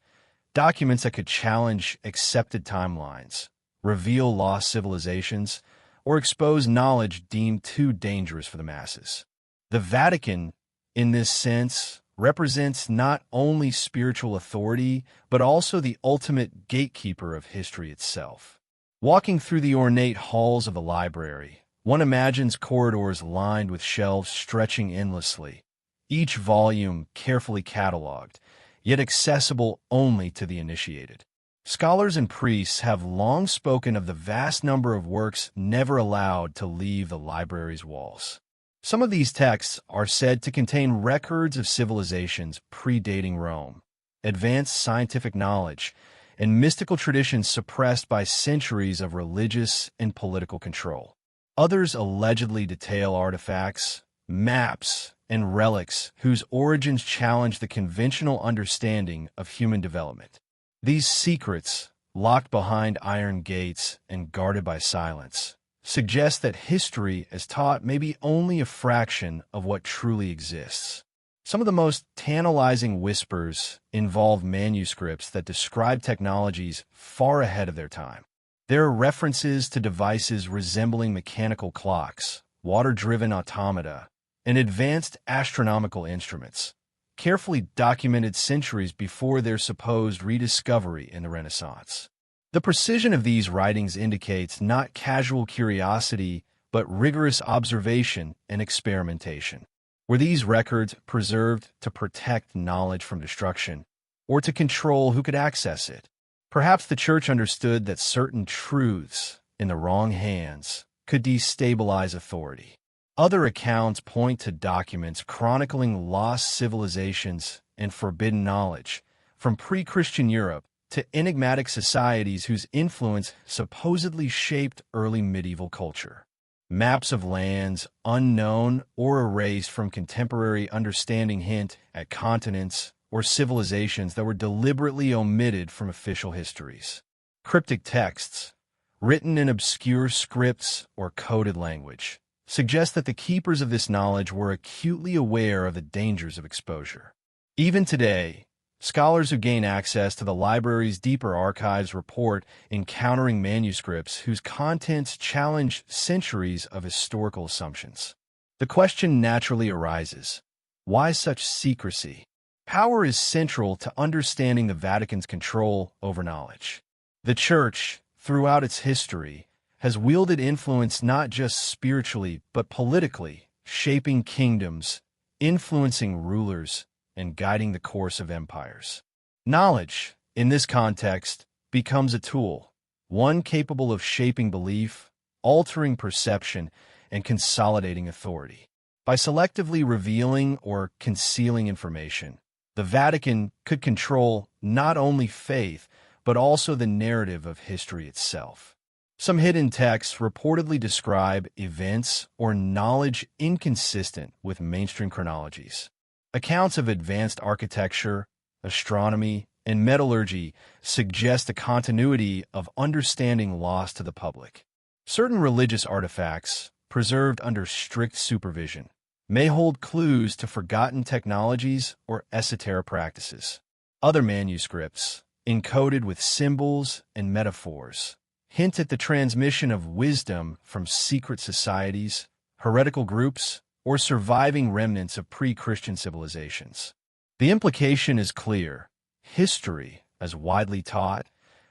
documents that could challenge accepted timelines, reveal lost civilizations, or expose knowledge deemed too dangerous for the masses. The Vatican, in this sense, represents not only spiritual authority, but also the ultimate gatekeeper of history itself. Walking through the ornate halls of the library, one imagines corridors lined with shelves stretching endlessly, each volume carefully cataloged, yet accessible only to the initiated. Scholars and priests have long spoken of the vast number of works never allowed to leave the library's walls. Some of these texts are said to contain records of civilizations predating Rome, advanced scientific knowledge, and mystical traditions suppressed by centuries of religious and political control. Others allegedly detail artifacts, maps, and relics whose origins challenge the conventional understanding of human development. These secrets, locked behind iron gates and guarded by silence, suggest that history as taught may be only a fraction of what truly exists. Some of the most tantalizing whispers involve manuscripts that describe technologies far ahead of their time. There are references to devices resembling mechanical clocks, water-driven automata, and advanced astronomical instruments, carefully documented centuries before their supposed rediscovery in the Renaissance. The precision of these writings indicates not casual curiosity, but rigorous observation and experimentation. Were these records preserved to protect knowledge from destruction, or to control who could access it? Perhaps the Church understood that certain truths, in the wrong hands, could destabilize authority. Other accounts point to documents chronicling lost civilizations and forbidden knowledge, from pre-Christian Europe to enigmatic societies whose influence supposedly shaped early medieval culture. Maps of lands unknown or erased from contemporary understanding hint at continents or civilizations that were deliberately omitted from official histories. Cryptic texts, written in obscure scripts or coded language, suggest that the keepers of this knowledge were acutely aware of the dangers of exposure. Even today, scholars who gain access to the library's deeper archives report encountering manuscripts whose contents challenge centuries of historical assumptions. The question naturally arises: why such secrecy? Power is central to understanding the Vatican's control over knowledge. The Church, throughout its history, has wielded influence not just spiritually but politically, shaping kingdoms, influencing rulers, and guiding the course of empires. Knowledge, in this context, becomes a tool, one capable of shaping belief, altering perception, and consolidating authority. By selectively revealing or concealing information, the Vatican could control not only faith, but also the narrative of history itself. Some hidden texts reportedly describe events or knowledge inconsistent with mainstream chronologies. Accounts of advanced architecture, astronomy, and metallurgy suggest a continuity of understanding lost to the public. Certain religious artifacts, preserved under strict supervision, may hold clues to forgotten technologies or esoteric practices. Other manuscripts, encoded with symbols and metaphors, hint at the transmission of wisdom from secret societies, heretical groups, or surviving remnants of pre-Christian civilizations. The implication is clear. History, as widely taught,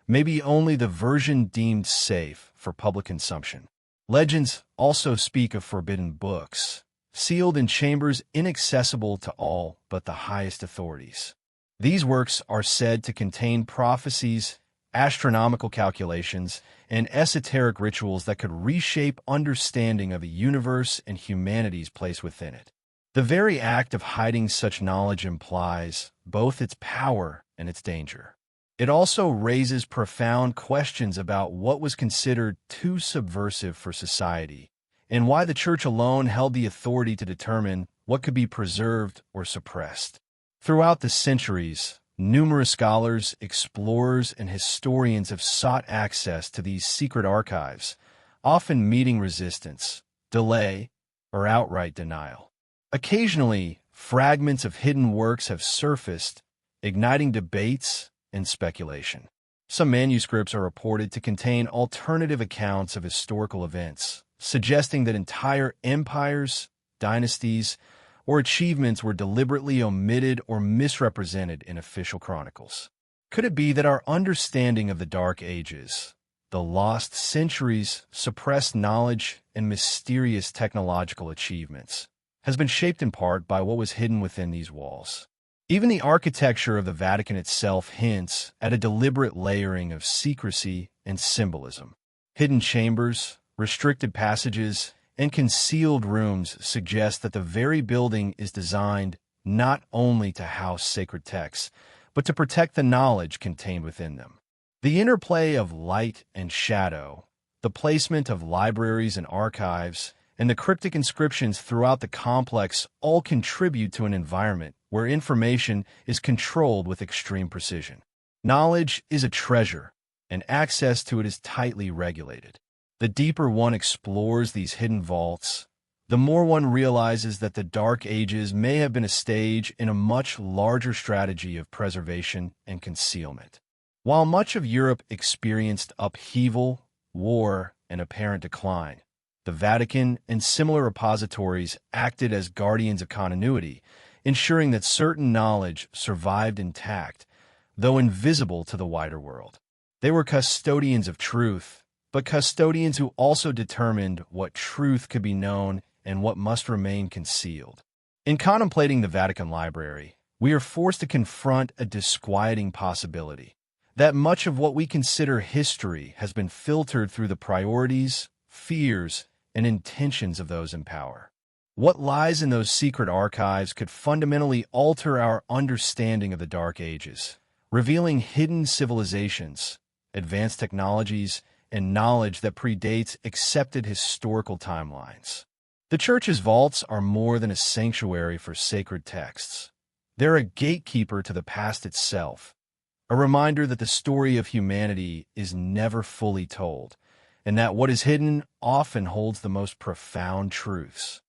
may be only the version deemed safe for public consumption. Legends also speak of forbidden books, sealed in chambers inaccessible to all but the highest authorities. These works are said to contain prophecies, astronomical calculations, and esoteric rituals that could reshape understanding of a universe and humanity's place within it. The very act of hiding such knowledge implies both its power and its danger. It also raises profound questions about what was considered too subversive for society, and why the Church alone held the authority to determine what could be preserved or suppressed. Throughout the centuries, numerous scholars, explorers, and historians have sought access to these secret archives, often meeting resistance, delay, or outright denial. Occasionally, fragments of hidden works have surfaced, igniting debates and speculation. Some manuscripts are reported to contain alternative accounts of historical events, suggesting that entire empires, dynasties, or achievements were deliberately omitted or misrepresented in official chronicles. Could it be that our understanding of the Dark Ages, the lost centuries, suppressed knowledge, and mysterious technological achievements, has been shaped in part by what was hidden within these walls? Even the architecture of the Vatican itself hints at a deliberate layering of secrecy and symbolism. Hidden chambers, restricted passages, and concealed rooms suggest that the very building is designed not only to house sacred texts, but to protect the knowledge contained within them. The interplay of light and shadow, the placement of libraries and archives, and the cryptic inscriptions throughout the complex all contribute to an environment where information is controlled with extreme precision. Knowledge is a treasure, and access to it is tightly regulated. The deeper one explores these hidden vaults, the more one realizes that the Dark Ages may have been a stage in a much larger strategy of preservation and concealment. While much of Europe experienced upheaval, war, and apparent decline, the Vatican and similar repositories acted as guardians of continuity, ensuring that certain knowledge survived intact, though invisible to the wider world. They were custodians of truth, but custodians who also determined what truth could be known and what must remain concealed. In contemplating the Vatican Library, we are forced to confront a disquieting possibility that much of what we consider history has been filtered through the priorities, fears, and intentions of those in power. What lies in those secret archives could fundamentally alter our understanding of the Dark Ages, revealing hidden civilizations, advanced technologies, and knowledge that predates accepted historical timelines. The Church's vaults are more than a sanctuary for sacred texts. They're a gatekeeper to the past itself, a reminder that the story of humanity is never fully told, and that what is hidden often holds the most profound truths.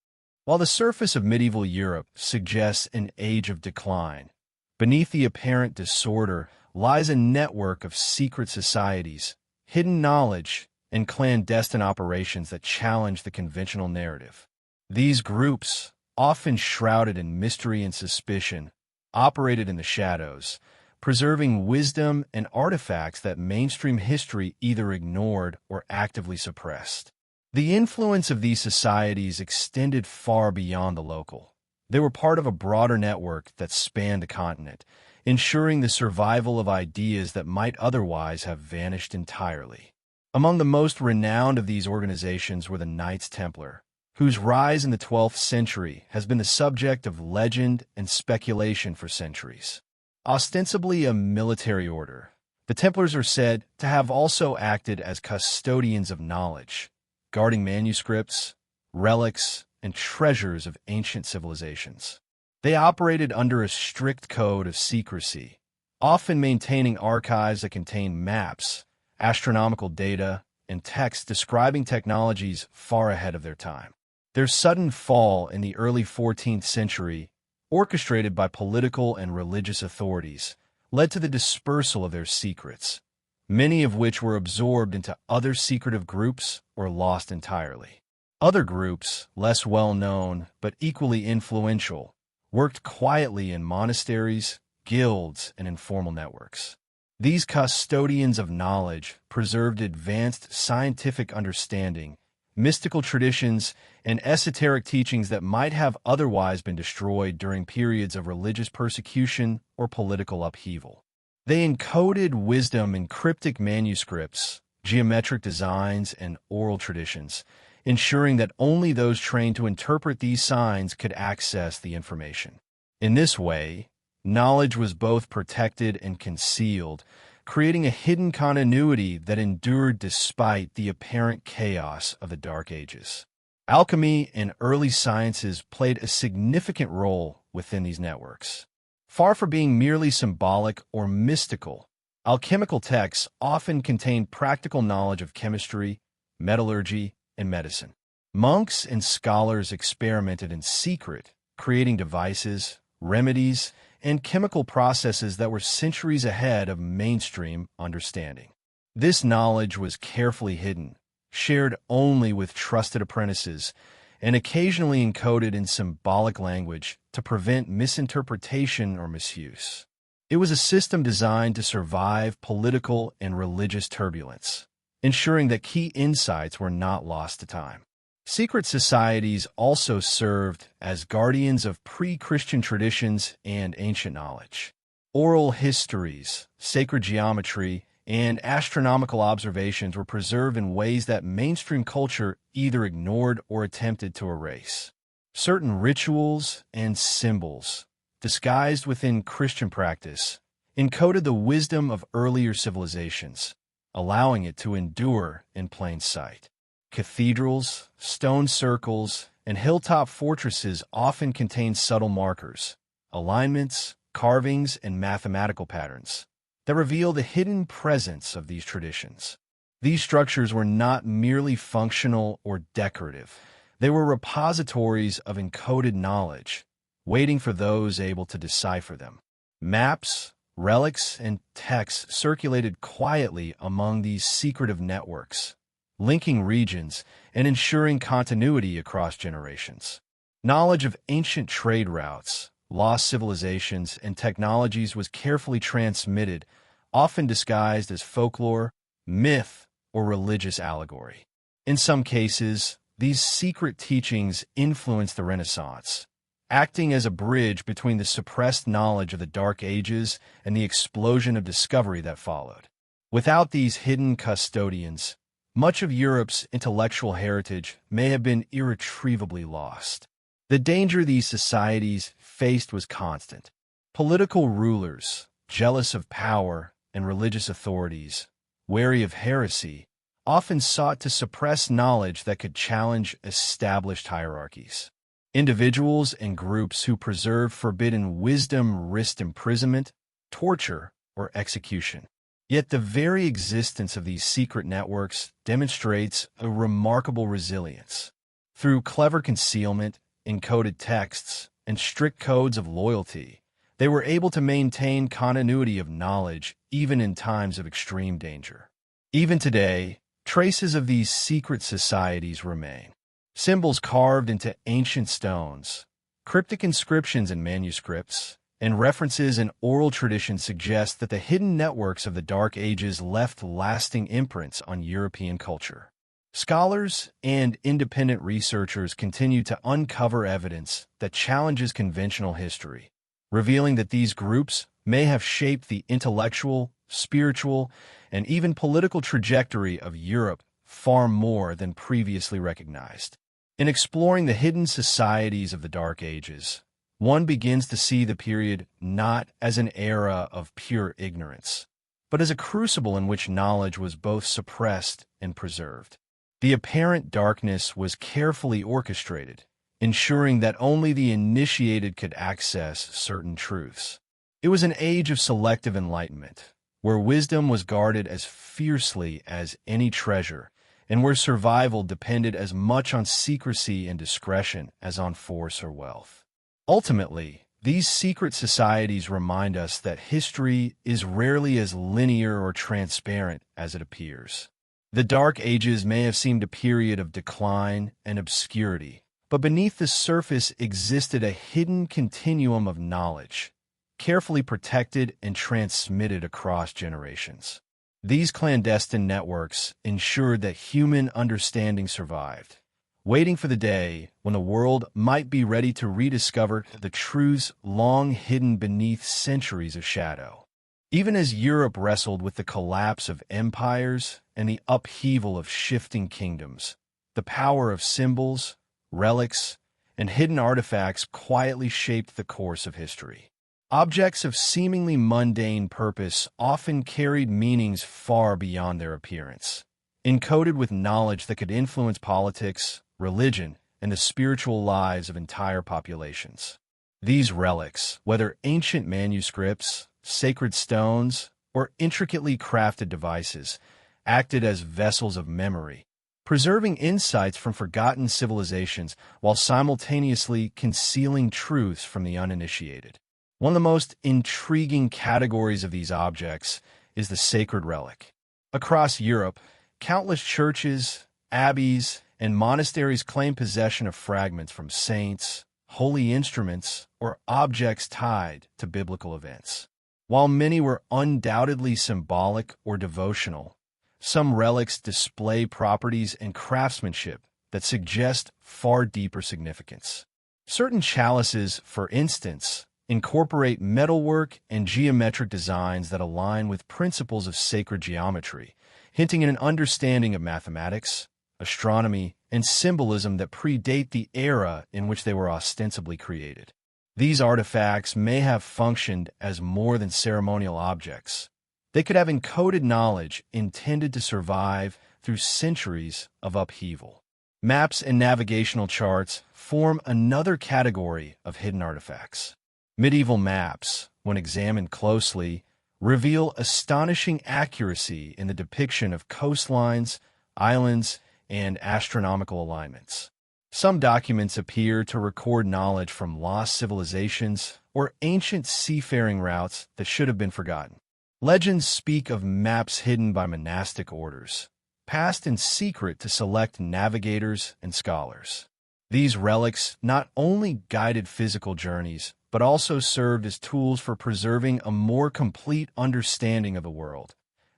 While the surface of medieval Europe suggests an age of decline, beneath the apparent disorder lies a network of secret societies, hidden knowledge, and clandestine operations that challenge the conventional narrative. These groups, often shrouded in mystery and suspicion, operated in the shadows, preserving wisdom and artifacts that mainstream history either ignored or actively suppressed. The influence of these societies extended far beyond the local. They were part of a broader network that spanned the continent, ensuring the survival of ideas that might otherwise have vanished entirely. Among the most renowned of these organizations were the Knights Templar, whose rise in the 12th century has been the subject of legend and speculation for centuries. Ostensibly a military order, the Templars are said to have also acted as custodians of knowledge, guarding manuscripts, relics, and treasures of ancient civilizations. They operated under a strict code of secrecy, often maintaining archives that contain maps, astronomical data, and texts describing technologies far ahead of their time. Their sudden fall in the early 14th century, orchestrated by political and religious authorities, led to the dispersal of their secrets, many of which were absorbed into other secretive groups or lost entirely. Other groups, less well-known but equally influential, worked quietly in monasteries, guilds, and informal networks. These custodians of knowledge preserved advanced scientific understanding, mystical traditions, and esoteric teachings that might have otherwise been destroyed during periods of religious persecution or political upheaval. They encoded wisdom in cryptic manuscripts, geometric designs, and oral traditions, ensuring that only those trained to interpret these signs could access the information. In this way, knowledge was both protected and concealed, creating a hidden continuity that endured despite the apparent chaos of the Dark Ages. Alchemy and early sciences played a significant role within these networks. Far from being merely symbolic or mystical, alchemical texts often contained practical knowledge of chemistry, metallurgy, and medicine. Monks and scholars experimented in secret, creating devices, remedies, and chemical processes that were centuries ahead of mainstream understanding. This knowledge was carefully hidden, shared only with trusted apprentices, and occasionally encoded in symbolic language to prevent misinterpretation or misuse. It was a system designed to survive political and religious turbulence, ensuring that key insights were not lost to time. Secret societies also served as guardians of pre-Christian traditions and ancient knowledge. Oral histories, sacred geometry, and astronomical observations were preserved in ways that mainstream culture either ignored or attempted to erase. Certain rituals and symbols, disguised within Christian practice, encoded the wisdom of earlier civilizations, allowing it to endure in plain sight. Cathedrals, stone circles, and hilltop fortresses often contain subtle markers, alignments, carvings, and mathematical patterns that reveal the hidden presence of these traditions. These structures were not merely functional or decorative. They were repositories of encoded knowledge, waiting for those able to decipher them. Maps, relics, and texts circulated quietly among these secretive networks, linking regions and ensuring continuity across generations. Knowledge of ancient trade routes, lost civilizations, and technologies was carefully transmitted, often disguised as folklore, myth, or religious allegory. In some cases, these secret teachings influenced the Renaissance, acting as a bridge between the suppressed knowledge of the Dark Ages and the explosion of discovery that followed. Without these hidden custodians, much of Europe's intellectual heritage may have been irretrievably lost. The danger these societies faced was constant. Political rulers, jealous of power, and religious authorities, wary of heresy, often sought to suppress knowledge that could challenge established hierarchies. Individuals and groups who preserved forbidden wisdom risked imprisonment, torture, or execution. Yet the very existence of these secret networks demonstrates a remarkable resilience. Through clever concealment, encoded texts, and strict codes of loyalty, they were able to maintain continuity of knowledge even in times of extreme danger. Even today, traces of these secret societies remain. Symbols carved into ancient stones, cryptic inscriptions in manuscripts, and references in oral tradition suggest that the hidden networks of the Dark Ages left lasting imprints on European culture. Scholars and independent researchers continue to uncover evidence that challenges conventional history, revealing that these groups may have shaped the intellectual, spiritual, and even political trajectory of Europe far more than previously recognized. In exploring the hidden societies of the Dark Ages, one begins to see the period not as an era of pure ignorance, but as a crucible in which knowledge was both suppressed and preserved. The apparent darkness was carefully orchestrated, ensuring that only the initiated could access certain truths. It was an age of selective enlightenment, where wisdom was guarded as fiercely as any treasure, and where survival depended as much on secrecy and discretion as on force or wealth. Ultimately, these secret societies remind us that history is rarely as linear or transparent as it appears. The Dark Ages may have seemed a period of decline and obscurity, but beneath the surface existed a hidden continuum of knowledge, carefully protected and transmitted across generations. These clandestine networks ensured that human understanding survived, waiting for the day when the world might be ready to rediscover the truths long hidden beneath centuries of shadow. Even as Europe wrestled with the collapse of empires and the upheaval of shifting kingdoms, the power of symbols, relics, and hidden artifacts quietly shaped the course of history. Objects of seemingly mundane purpose often carried meanings far beyond their appearance, encoded with knowledge that could influence politics, religion, and the spiritual lives of entire populations. These relics, whether ancient manuscripts, sacred stones, or intricately crafted devices, acted as vessels of memory, preserving insights from forgotten civilizations while simultaneously concealing truths from the uninitiated. One of the most intriguing categories of these objects is the sacred relic. Across Europe, countless churches, abbeys, and monasteries claim possession of fragments from saints, holy instruments, or objects tied to biblical events. While many were undoubtedly symbolic or devotional, some relics display properties and craftsmanship that suggest far deeper significance. Certain chalices, for instance, incorporate metalwork and geometric designs that align with principles of sacred geometry, hinting at an understanding of mathematics, astronomy, and symbolism that predate the era in which they were ostensibly created. These artifacts may have functioned as more than ceremonial objects. They could have encoded knowledge intended to survive through centuries of upheaval. Maps and navigational charts form another category of hidden artifacts. Medieval maps, when examined closely, reveal astonishing accuracy in the depiction of coastlines, islands, and astronomical alignments. Some documents appear to record knowledge from lost civilizations or ancient seafaring routes that should have been forgotten. Legends speak of maps hidden by monastic orders, passed in secret to select navigators and scholars. These relics not only guided physical journeys, but also served as tools for preserving a more complete understanding of the world,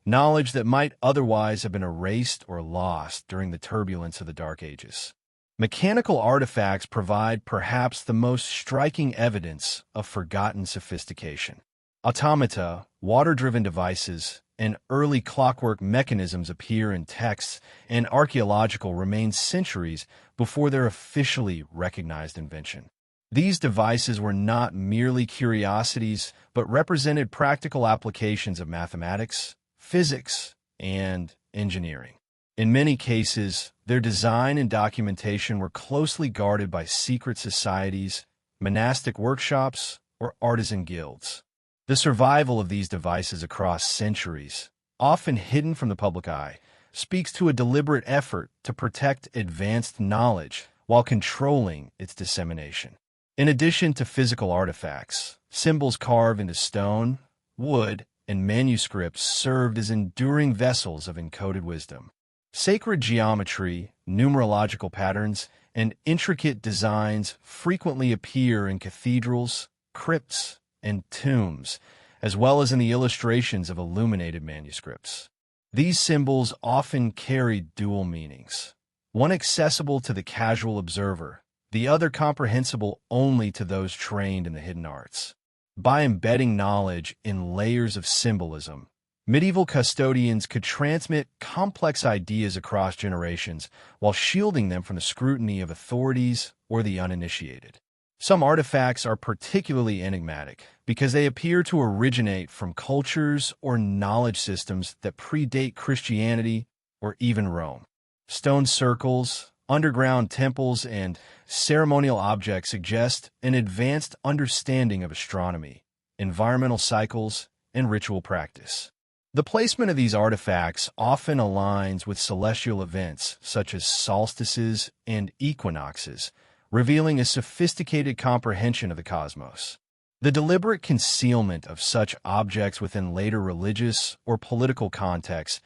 knowledge that might otherwise have been erased or lost during the turbulence of the Dark Ages. Mechanical artifacts provide perhaps the most striking evidence of forgotten sophistication. Automata, water-driven devices, and early clockwork mechanisms appear in texts and archaeological remains centuries before their officially recognized invention. These devices were not merely curiosities, but represented practical applications of mathematics, physics, and engineering. In many cases, their design and documentation were closely guarded by secret societies, monastic workshops, or artisan guilds. The survival of these devices across centuries, often hidden from the public eye, speaks to a deliberate effort to protect advanced knowledge while controlling its dissemination. In addition to physical artifacts, symbols carved into stone, wood, and manuscripts served as enduring vessels of encoded wisdom. Sacred geometry, numerological patterns, and intricate designs frequently appear in cathedrals, crypts, and tombs, as well as in the illustrations of illuminated manuscripts. These symbols often carry dual meanings, one accessible to the casual observer, the other comprehensible only to those trained in the hidden arts. By embedding knowledge in layers of symbolism, medieval custodians could transmit complex ideas across generations while shielding them from the scrutiny of authorities or the uninitiated. Some artifacts are particularly enigmatic because they appear to originate from cultures or knowledge systems that predate Christianity or even Rome. Stone circles, underground temples, and ceremonial objects suggest an advanced understanding of astronomy, environmental cycles, and ritual practice. The placement of these artifacts often aligns with celestial events such as solstices and equinoxes, revealing a sophisticated comprehension of the cosmos. The deliberate concealment of such objects within later religious or political contexts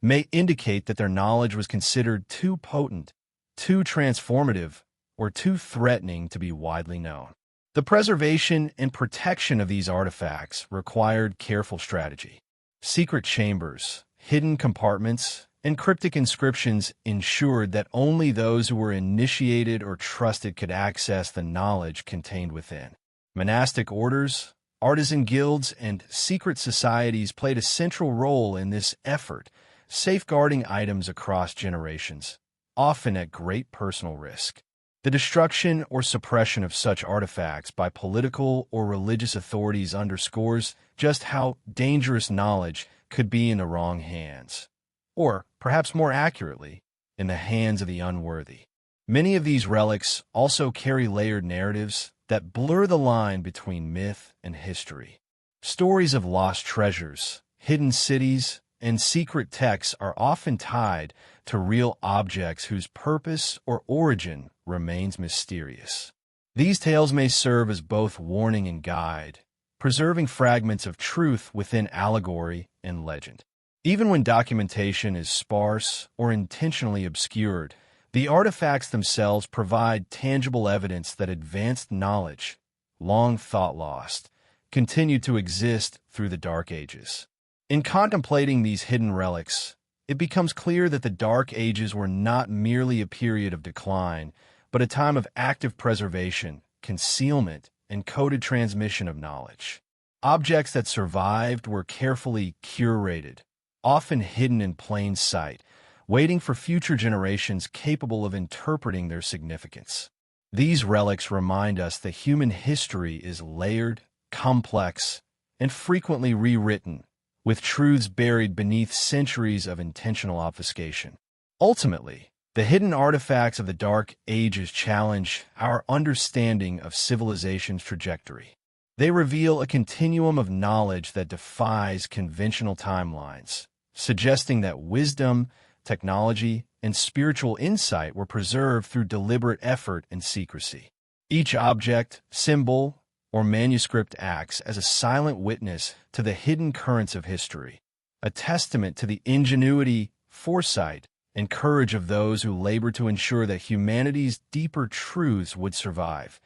may indicate that their knowledge was considered too potent, too transformative, or too threatening to be widely known. The preservation and protection of these artifacts required careful strategy. Secret chambers, hidden compartments, and cryptic inscriptions ensured that only those who were initiated or trusted could access the knowledge contained within. Monastic orders, artisan guilds, and secret societies played a central role in this effort, safeguarding items across generations, often at great personal risk. The destruction or suppression of such artifacts by political or religious authorities underscores just how dangerous knowledge could be in the wrong hands, or, perhaps more accurately, in the hands of the unworthy. Many of these relics also carry layered narratives that blur the line between myth and history. Stories of lost treasures, hidden cities, and secret texts are often tied to real objects whose purpose or origin remains mysterious. These tales may serve as both warning and guide, preserving fragments of truth within allegory and legend. Even when documentation is sparse or intentionally obscured, the artifacts themselves provide tangible evidence that advanced knowledge, long thought lost, continued to exist through the Dark Ages. In contemplating these hidden relics, it becomes clear that the Dark Ages were not merely a period of decline, but a time of active preservation, concealment, and coded transmission of knowledge. Objects that survived were carefully curated, often hidden in plain sight, waiting for future generations capable of interpreting their significance. These relics remind us that human history is layered, complex, and frequently rewritten, with truths buried beneath centuries of intentional obfuscation. Ultimately, the hidden artifacts of the Dark Ages challenge our understanding of civilization's trajectory. They reveal a continuum of knowledge that defies conventional timelines, suggesting that wisdom, technology, and spiritual insight were preserved through deliberate effort and secrecy. Each object, symbol, or manuscript acts as a silent witness to the hidden currents of history, a testament to the ingenuity, foresight, and courage of those who labored to ensure that humanity's deeper truths would survive,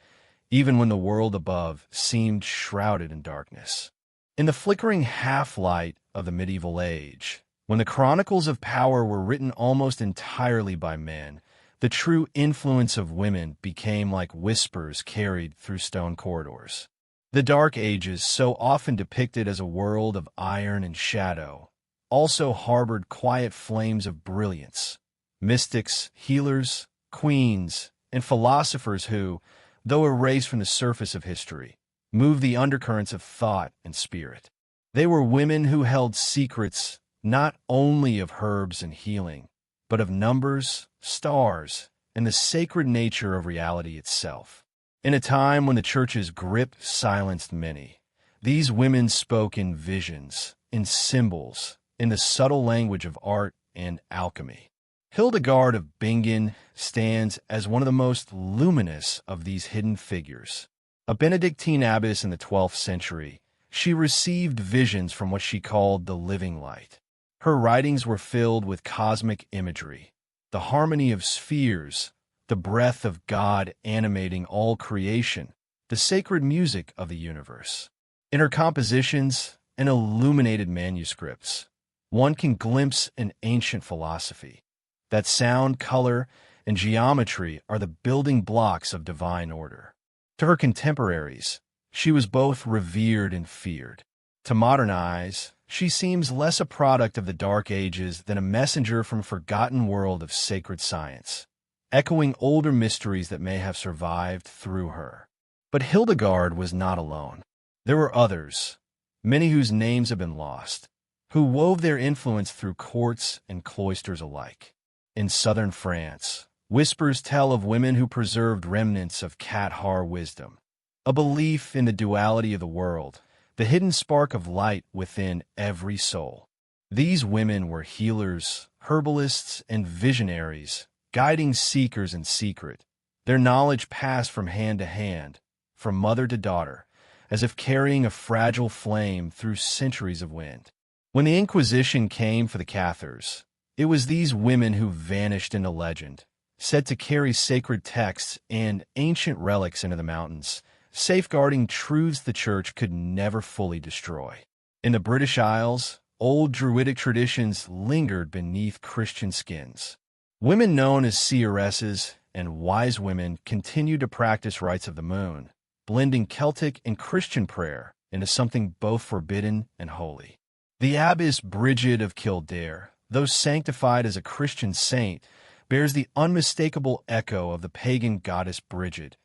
even when the world above seemed shrouded in darkness. In the flickering half-light of the medieval age, when the chronicles of power were written almost entirely by men, the true influence of women became like whispers carried through stone corridors. The Dark Ages, so often depicted as a world of iron and shadow, also harbored quiet flames of brilliance, mystics, healers, queens, and philosophers who, though erased from the surface of history, moved the undercurrents of thought and spirit. They were women who held secrets not only of herbs and healing, but of numbers, stars, and the sacred nature of reality itself. In a time when the Church's grip silenced many, these women spoke in visions, in symbols, in the subtle language of art and alchemy. Hildegard of Bingen stands as one of the most luminous of these hidden figures. A Benedictine abbess in the 12th century, she received visions from what she called the living light. Her writings were filled with cosmic imagery, the harmony of spheres, the breath of God animating all creation, the sacred music of the universe. In her compositions and illuminated manuscripts, one can glimpse an ancient philosophy, that sound, color, and geometry are the building blocks of divine order. To her contemporaries, she was both revered and feared. To modern eyes, she seems less a product of the Dark Ages than a messenger from a forgotten world of sacred science, echoing older mysteries that may have survived through her. But Hildegard was not alone. There were others, many whose names have been lost, who wove their influence through courts and cloisters alike. In southern France, whispers tell of women who preserved remnants of Cathar wisdom, a belief in the duality of the world, the hidden spark of light within every soul. These women were healers, herbalists, and visionaries, guiding seekers in secret. Their knowledge passed from hand to hand, from mother to daughter, as if carrying a fragile flame through centuries of wind. When the Inquisition came for the Cathars, it was these women who vanished into legend, said to carry sacred texts and ancient relics into the mountains, safeguarding truths the Church could never fully destroy. In the British Isles, old Druidic traditions lingered beneath Christian skins. Women known as seeresses and wise women continued to practice rites of the moon, blending Celtic and Christian prayer into something both forbidden and holy. The Abbess Bridget of Kildare, though sanctified as a Christian saint, bears the unmistakable echo of the pagan goddess Bridget,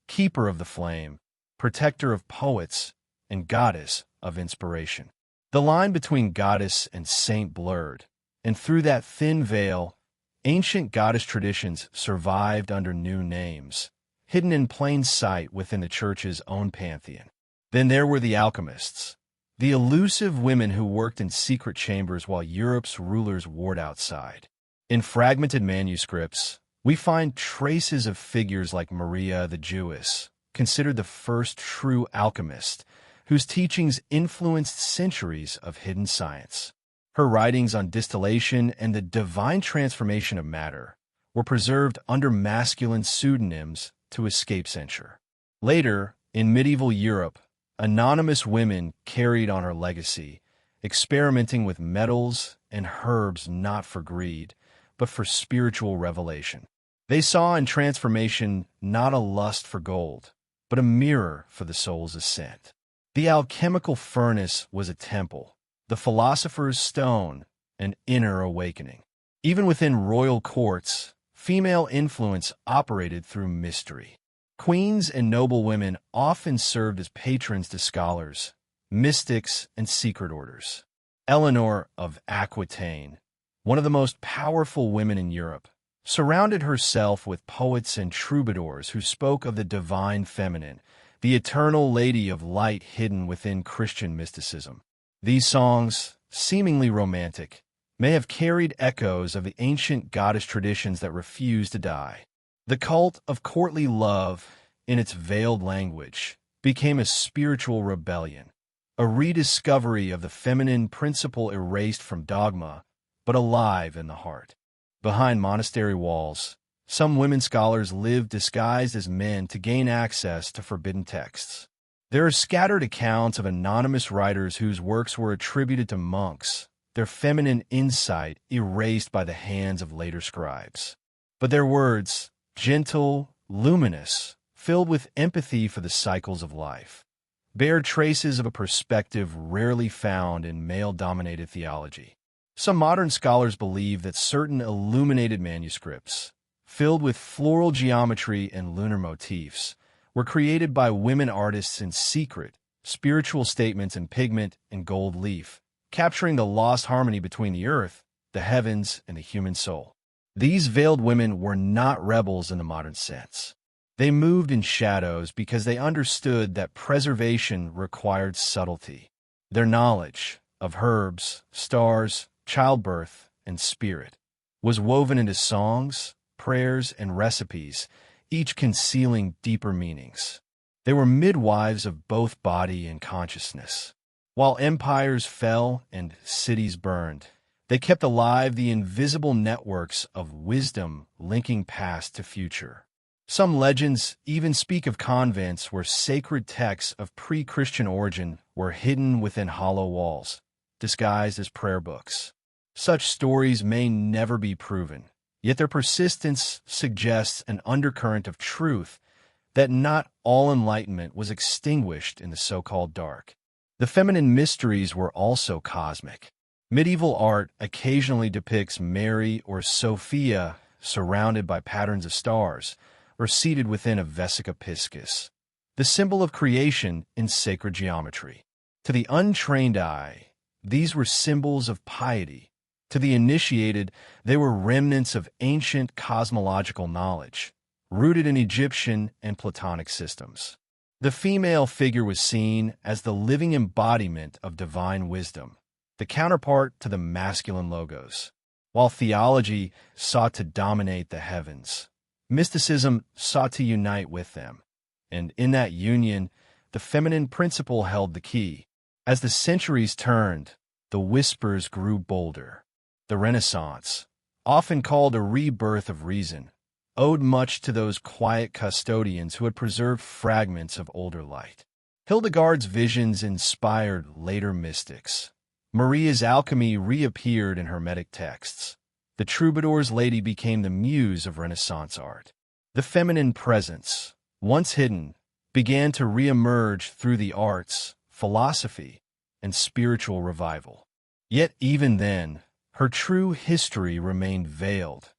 keeper of the flame, protector of poets, and goddess of inspiration. The line between goddess and saint blurred, and through that thin veil, ancient goddess traditions survived under new names, hidden in plain sight within the Church's own pantheon. Then there were the alchemists, the elusive women who worked in secret chambers while Europe's rulers warred outside. In fragmented manuscripts, we find traces of figures like Maria the Jewess, considered the first true alchemist, whose teachings influenced centuries of hidden science. Her writings on distillation and the divine transformation of matter were preserved under masculine pseudonyms to escape censure. Later, in medieval Europe, anonymous women carried on her legacy, experimenting with metals and herbs not for greed, but for spiritual revelation. They saw in transformation not a lust for gold, but a mirror for the soul's ascent. The alchemical furnace was a temple, the philosopher's stone, an inner awakening. Even within royal courts, female influence operated through mystery. Queens and noble women often served as patrons to scholars, mystics, and secret orders. Eleanor of Aquitaine, one of the most powerful women in Europe, surrounded herself with poets and troubadours who spoke of the divine feminine, the eternal lady of light hidden within Christian mysticism. These songs, seemingly romantic, may have carried echoes of the ancient goddess traditions that refused to die. The cult of courtly love, in its veiled language, became a spiritual rebellion, a rediscovery of the feminine principle erased from dogma, but alive in the heart. Behind monastery walls, some women scholars lived disguised as men to gain access to forbidden texts. There are scattered accounts of anonymous writers whose works were attributed to monks, their feminine insight erased by the hands of later scribes. But their words, gentle, luminous, filled with empathy for the cycles of life, bear traces of a perspective rarely found in male-dominated theology. Some modern scholars believe that certain illuminated manuscripts, filled with floral geometry and lunar motifs, were created by women artists in secret, spiritual statements in pigment and gold leaf, capturing the lost harmony between the earth, the heavens, and the human soul. These veiled women were not rebels in the modern sense. They moved in shadows because they understood that preservation required subtlety. Their knowledge of herbs, stars, childbirth, and spirit was woven into songs, prayers, and recipes, each concealing deeper meanings. They were midwives of both body and consciousness. While empires fell and cities burned, they kept alive the invisible networks of wisdom linking past to future. Some legends even speak of convents where sacred texts of pre-Christian origin were hidden within hollow walls, disguised as prayer books. Such stories may never be proven, yet their persistence suggests an undercurrent of truth that not all enlightenment was extinguished in the so-called dark. The feminine mysteries were also cosmic. Medieval art occasionally depicts Mary or Sophia surrounded by patterns of stars, or seated within a vesica piscis, the symbol of creation in sacred geometry. To the untrained eye, these were symbols of piety. To the initiated, they were remnants of ancient cosmological knowledge, rooted in Egyptian and Platonic systems. The female figure was seen as the living embodiment of divine wisdom, the counterpart to the masculine logos. While theology sought to dominate the heavens, mysticism sought to unite with them. And in that union, the feminine principle held the key. As the centuries turned, the whispers grew bolder. The Renaissance, often called a rebirth of reason, owed much to those quiet custodians who had preserved fragments of older light. Hildegard's visions inspired later mystics. Maria's alchemy reappeared in Hermetic texts. The troubadour's lady became the muse of Renaissance art. The feminine presence, once hidden, began to reemerge through the arts, philosophy, and spiritual revival. Yet even then, her true history remained veiled,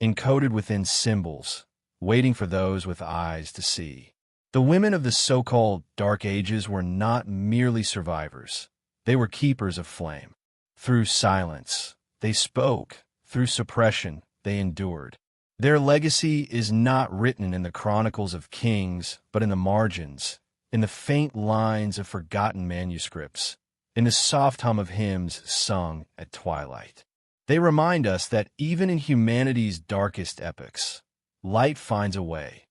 encoded within symbols, waiting for those with eyes to see. The women of the so-called Dark Ages were not merely survivors. They were keepers of flame. Through silence, they spoke. Through suppression, they endured. Their legacy is not written in the chronicles of kings, but in the margins, in the faint lines of forgotten manuscripts, in the soft hum of hymns sung at twilight. They remind us that even in humanity's darkest epochs, light finds a way,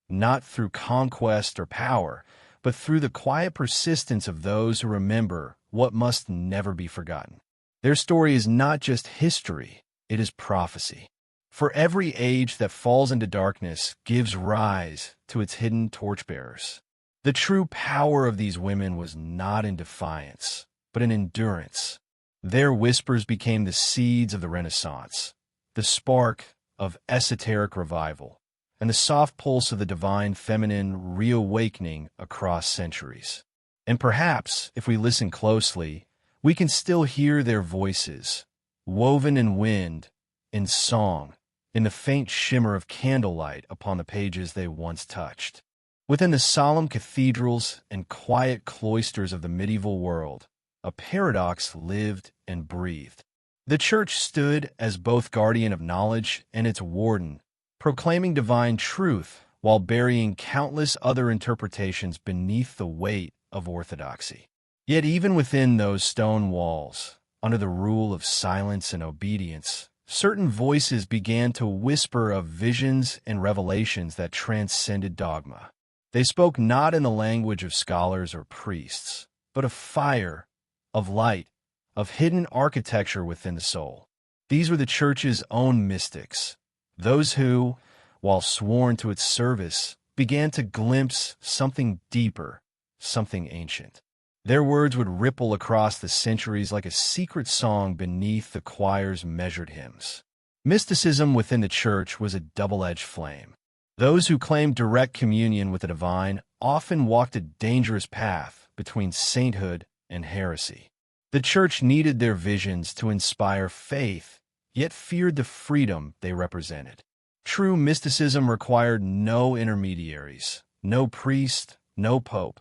not through conquest or power, but through the quiet persistence of those who remember what must never be forgotten. Their story is not just history, it is prophecy. For every age that falls into darkness gives rise to its hidden torchbearers. The true power of these women was not in defiance, but in endurance. Their whispers became the seeds of the Renaissance, the spark of esoteric revival, and the soft pulse of the divine feminine reawakening across centuries. And perhaps, if we listen closely, we can still hear their voices, woven in wind, in song, in the faint shimmer of candlelight upon the pages they once touched. Within the solemn cathedrals and quiet cloisters of the medieval world, a paradox lived and breathed. The Church stood as both guardian of knowledge and its warden, proclaiming divine truth while burying countless other interpretations beneath the weight of orthodoxy. Yet even within those stone walls, under the rule of silence and obedience, certain voices began to whisper of visions and revelations that transcended dogma. They spoke not in the language of scholars or priests, but of fire, of light, of hidden architecture within the soul. These were the Church's own mystics, those who, while sworn to its service, began to glimpse something deeper, something ancient. Their words would ripple across the centuries like a secret song beneath the choir's measured hymns. Mysticism within the Church was a double-edged flame. Those who claimed direct communion with the divine often walked a dangerous path between sainthood and heresy. The Church needed their visions to inspire faith, yet feared the freedom they represented. True mysticism required no intermediaries, no priest, no pope,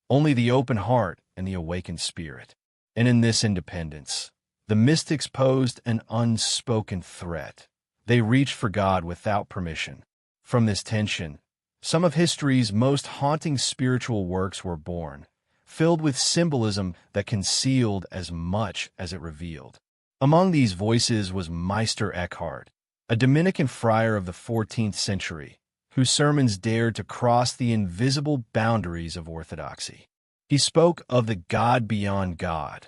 only the open heart and the awakened spirit. And in this independence, the mystics posed an unspoken threat. They reached for God without permission. From this tension, some of history's most haunting spiritual works were born, filled with symbolism that concealed as much as it revealed. Among these voices was Meister Eckhart, a Dominican friar of the 14th century, whose sermons dared to cross the invisible boundaries of orthodoxy. He spoke of the God beyond God,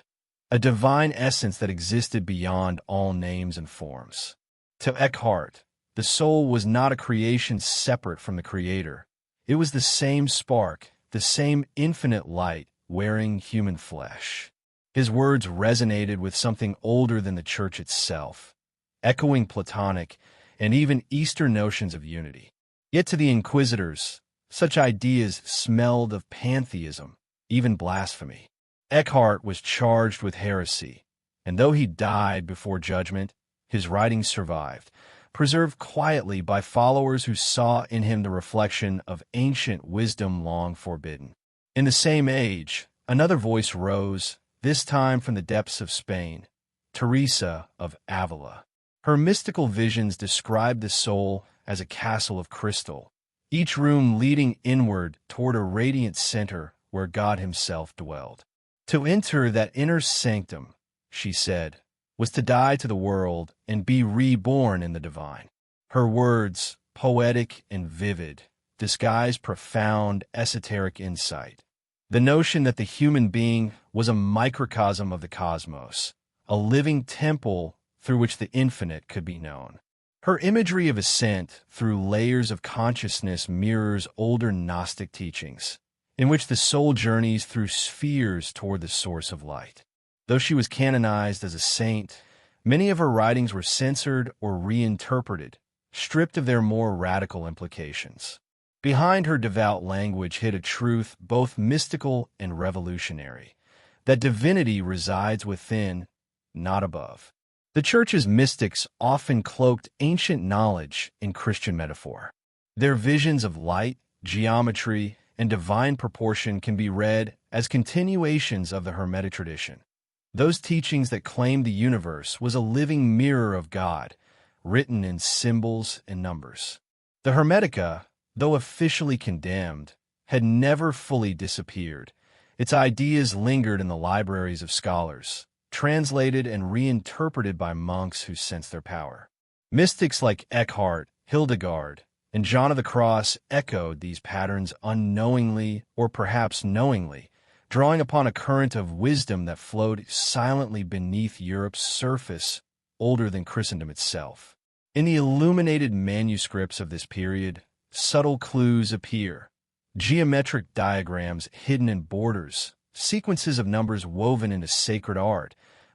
a divine essence that existed beyond all names and forms. To Eckhart, the soul was not a creation separate from the Creator. It was the same spark, the same infinite light wearing human flesh. His words resonated with something older than the Church itself, echoing Platonic and even Eastern notions of unity. Yet to the inquisitors, such ideas smelled of pantheism, even blasphemy. Eckhart was charged with heresy, and though he died before judgment, his writings survived, preserved quietly by followers who saw in him the reflection of ancient wisdom long forbidden. In the same age, another voice rose, this time from the depths of Spain, Teresa of Avila. Her mystical visions described the soul as a castle of crystal, each room leading inward toward a radiant center where God himself dwelled. To enter that inner sanctum, she said, was to die to the world and be reborn in the divine. Her words, poetic and vivid, disguised profound esoteric insight. The notion that the human being was a microcosm of the cosmos, a living temple through which the infinite could be known. Her imagery of ascent through layers of consciousness mirrors older Gnostic teachings, in which the soul journeys through spheres toward the source of light. Though she was canonized as a saint, many of her writings were censored or reinterpreted, stripped of their more radical implications. Behind her devout language hid a truth both mystical and revolutionary, that divinity resides within, not above. The Church's mystics often cloaked ancient knowledge in Christian metaphor. Their visions of light, geometry, and divine proportion can be read as continuations of the Hermetic tradition. Those teachings that claimed the universe was a living mirror of God, written in symbols and numbers. The Hermetica, though officially condemned, had never fully disappeared. Its ideas lingered in the libraries of scholars, translated and reinterpreted by monks who sensed their power. Mystics like Eckhart, Hildegard, and John of the Cross echoed these patterns unknowingly or perhaps knowingly, drawing upon a current of wisdom that flowed silently beneath Europe's surface, older than Christendom itself. In the illuminated manuscripts of this period, subtle clues appear. Geometric diagrams hidden in borders, sequences of numbers woven into sacred art,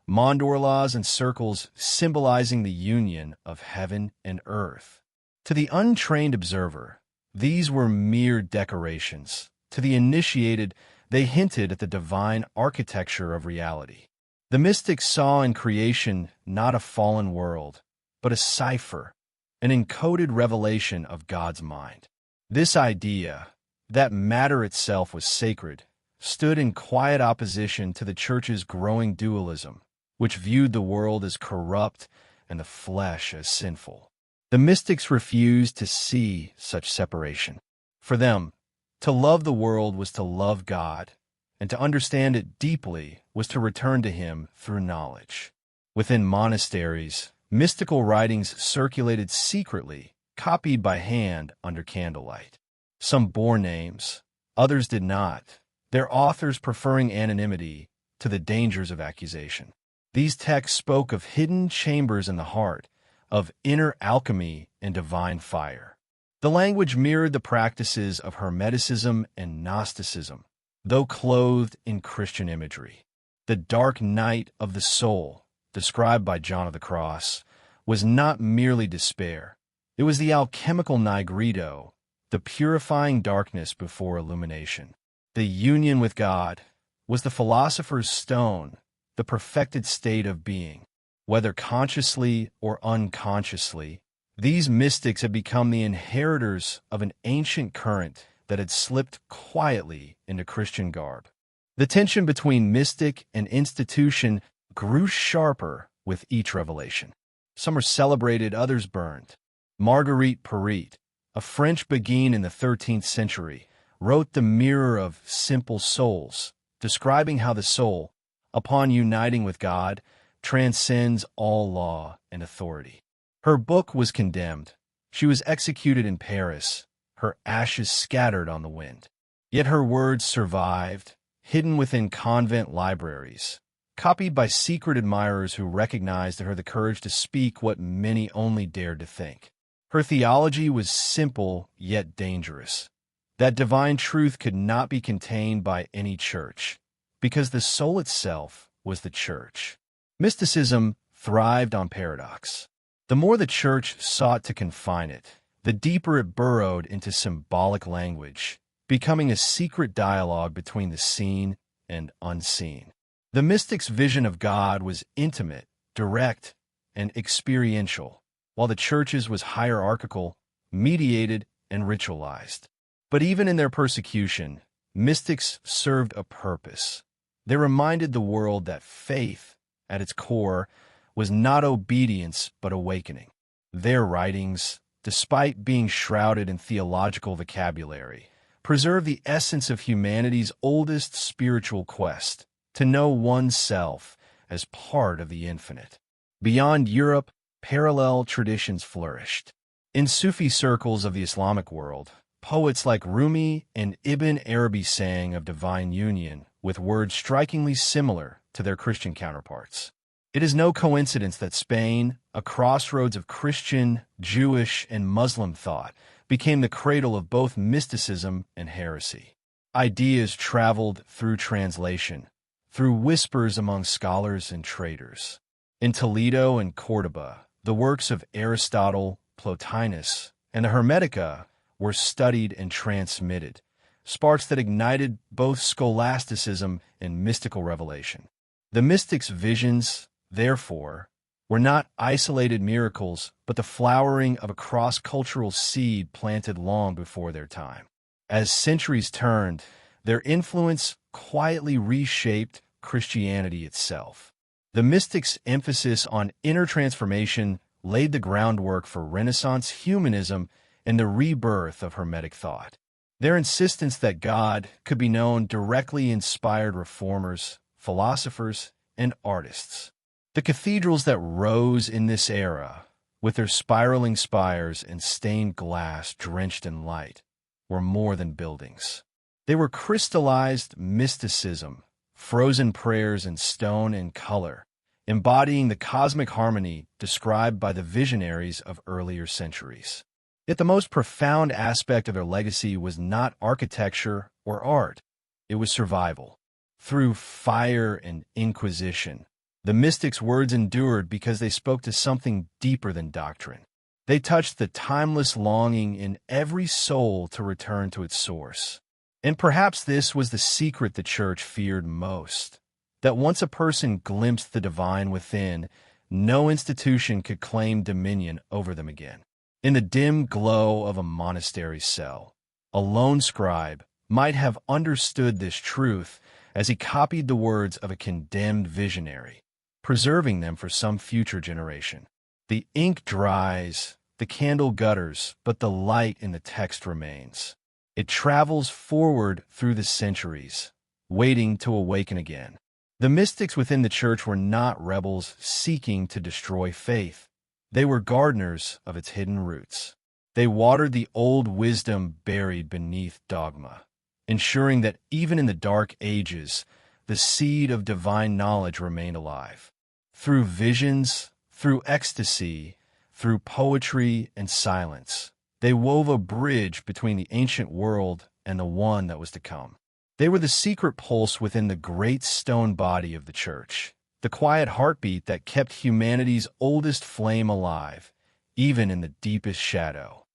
mandorlas and circles symbolizing the union of heaven and earth. To the untrained observer, these were mere decorations. To the initiated, they hinted at the divine architecture of reality. The mystics saw in creation not a fallen world, but a cipher, an encoded revelation of God's mind. This idea, that matter itself was sacred, stood in quiet opposition to the Church's growing dualism, which viewed the world as corrupt and the flesh as sinful. The mystics refused to see such separation. For them, to love the world was to love God, and to understand it deeply was to return to Him through knowledge. Within monasteries, mystical writings circulated secretly, copied by hand under candlelight. Some bore names, others did not, their authors preferring anonymity to the dangers of accusation. These texts spoke of hidden chambers in the heart, of inner alchemy and divine fire. The language mirrored the practices of Hermeticism and Gnosticism, though clothed in Christian imagery. The dark night of the soul, described by John of the Cross, was not merely despair. It was the alchemical nigredo, the purifying darkness before illumination. The union with God was the philosopher's stone, the perfected state of being. Whether consciously or unconsciously, these mystics had become the inheritors of an ancient current that had slipped quietly into Christian garb. The tension between mystic and institution grew sharper with each revelation. Some were celebrated, others burned. Marguerite Porete, a French beguine in the 13th century, wrote The Mirror of Simple Souls, describing how the soul, upon uniting with God, transcends all law and authority. Her book was condemned. She was executed in Paris, her ashes scattered on the wind. Yet her words survived, hidden within convent libraries, copied by secret admirers who recognized in her the courage to speak what many only dared to think. Her theology was simple yet dangerous. That divine truth could not be contained by any church, because the soul itself was the church. Mysticism thrived on paradox. The more the Church sought to confine it, the deeper it burrowed into symbolic language, becoming a secret dialogue between the seen and unseen. The mystic's vision of God was intimate, direct, and experiential, while the Church's was hierarchical, mediated, and ritualized. But even in their persecution, mystics served a purpose. They reminded the world that faith, at its core, was not obedience but awakening. Their writings, despite being shrouded in theological vocabulary, preserve the essence of humanity's oldest spiritual quest, to know oneself as part of the infinite. Beyond Europe, parallel traditions flourished. In Sufi circles of the Islamic world, poets like Rumi and Ibn Arabi sang of divine union with words strikingly similar to their Christian counterparts. It is no coincidence that Spain, a crossroads of Christian, Jewish, and Muslim thought, became the cradle of both mysticism and heresy. Ideas traveled through translation, through whispers among scholars and traders. In Toledo and Córdoba, the works of Aristotle, Plotinus, and the Hermetica were studied and transmitted, sparks that ignited both scholasticism and mystical revelation. The mystics' visions, therefore, were not isolated miracles, but the flowering of a cross-cultural seed planted long before their time. As centuries turned, their influence quietly reshaped Christianity itself. The mystics' emphasis on inner transformation laid the groundwork for Renaissance humanism and the rebirth of Hermetic thought. Their insistence that God could be known directly inspired reformers, philosophers, and artists. The cathedrals that rose in this era, with their spiraling spires and stained glass drenched in light, were more than buildings. They were crystallized mysticism, frozen prayers in stone and color, embodying the cosmic harmony described by the visionaries of earlier centuries. Yet the most profound aspect of their legacy was not architecture or art, it was survival. Through fire and inquisition, the mystics' words endured because they spoke to something deeper than doctrine. They touched the timeless longing in every soul to return to its source. And perhaps this was the secret the Church feared most, that once a person glimpsed the divine within, no institution could claim dominion over them again. In the dim glow of a monastery cell, a lone scribe might have understood this truth as he copied the words of a condemned visionary, preserving them for some future generation. The ink dries, the candle gutters, but the light in the text remains. It travels forward through the centuries, waiting to awaken again. The mystics within the Church were not rebels seeking to destroy faith. They were gardeners of its hidden roots. They watered the old wisdom buried beneath dogma, ensuring that even in the dark ages, the seed of divine knowledge remained alive. Through visions, through ecstasy, through poetry and silence, they wove a bridge between the ancient world and the one that was to come. They were the secret pulse within the great stone body of the Church, the quiet heartbeat that kept humanity's oldest flame alive, even in the deepest shadow.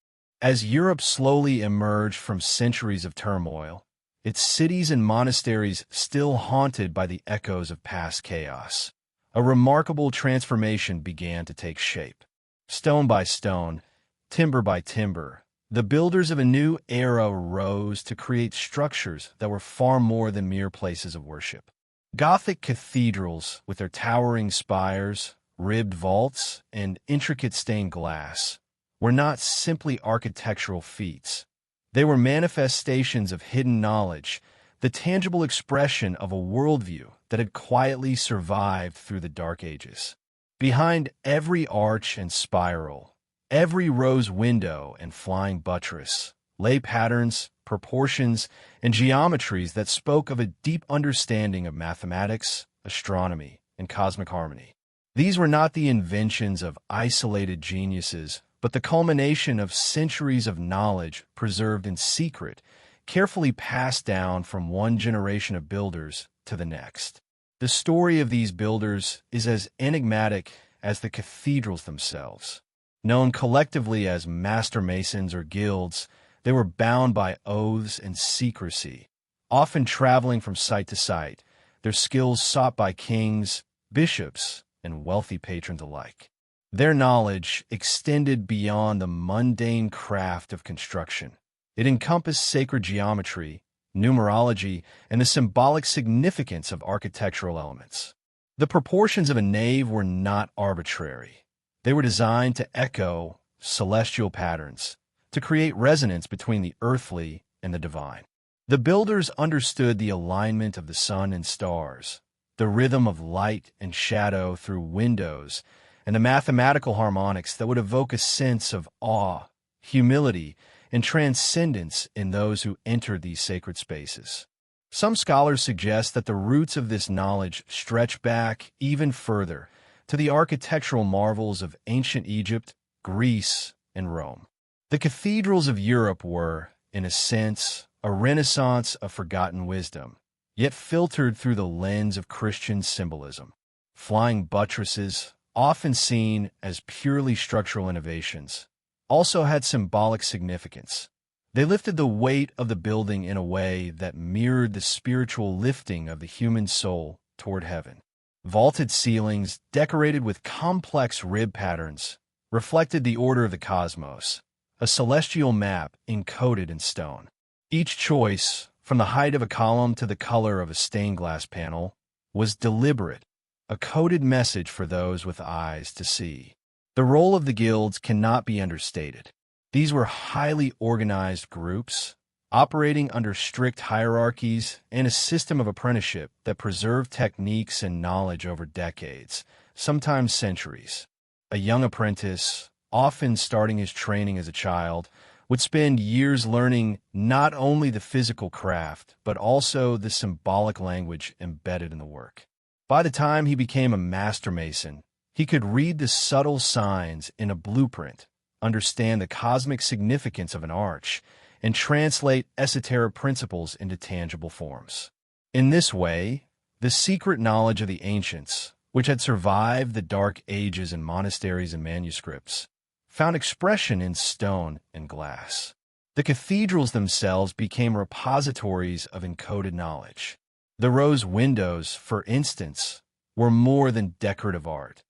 As Europe slowly emerged from centuries of turmoil, its cities and monasteries still haunted by the echoes of past chaos, a remarkable transformation began to take shape. Stone by stone, timber by timber, the builders of a new era rose to create structures that were far more than mere places of worship. Gothic cathedrals, with their towering spires, ribbed vaults, and intricate stained glass, were not simply architectural feats. They were manifestations of hidden knowledge, the tangible expression of a worldview that had quietly survived through the Dark Ages. Behind every arch and spiral, every rose window and flying buttress, lay patterns, proportions, and geometries that spoke of a deep understanding of mathematics, astronomy, and cosmic harmony. These were not the inventions of isolated geniuses, but the culmination of centuries of knowledge preserved in secret, carefully passed down from one generation of builders to the next. The story of these builders is as enigmatic as the cathedrals themselves. Known collectively as master masons or guilds, they were bound by oaths and secrecy, often traveling from site to site, their skills sought by kings, bishops, and wealthy patrons alike. Their knowledge extended beyond the mundane craft of construction. It encompassed sacred geometry, numerology, and the symbolic significance of architectural elements. The proportions of a nave were not arbitrary. They were designed to echo celestial patterns, to create resonance between the earthly and the divine. The builders understood the alignment of the sun and stars, the rhythm of light and shadow through windows, and the mathematical harmonics that would evoke a sense of awe, humility, and transcendence in those who entered these sacred spaces. Some scholars suggest that the roots of this knowledge stretch back even further to the architectural marvels of ancient Egypt, Greece, and Rome. The cathedrals of Europe were, in a sense, a renaissance of forgotten wisdom, yet filtered through the lens of Christian symbolism. Flying buttresses, often seen as purely structural innovations, also had symbolic significance. They lifted the weight of the building in a way that mirrored the spiritual lifting of the human soul toward heaven. Vaulted ceilings, decorated with complex rib patterns, reflected the order of the cosmos, a celestial map encoded in stone. Each choice, from the height of a column to the color of a stained glass panel, was deliberate, a coded message for those with eyes to see. The role of the guilds cannot be understated. These were highly organized groups, operating under strict hierarchies and a system of apprenticeship that preserved techniques and knowledge over decades, sometimes centuries. A young apprentice, often starting his training as a child, would spend years learning not only the physical craft, but also the symbolic language embedded in the work. By the time he became a master mason, he could read the subtle signs in a blueprint, understand the cosmic significance of an arch, and translate esoteric principles into tangible forms. In this way, the secret knowledge of the ancients, which had survived the dark ages in monasteries and manuscripts, found expression in stone and glass. The cathedrals themselves became repositories of encoded knowledge. The rose windows, for instance, were more than decorative art.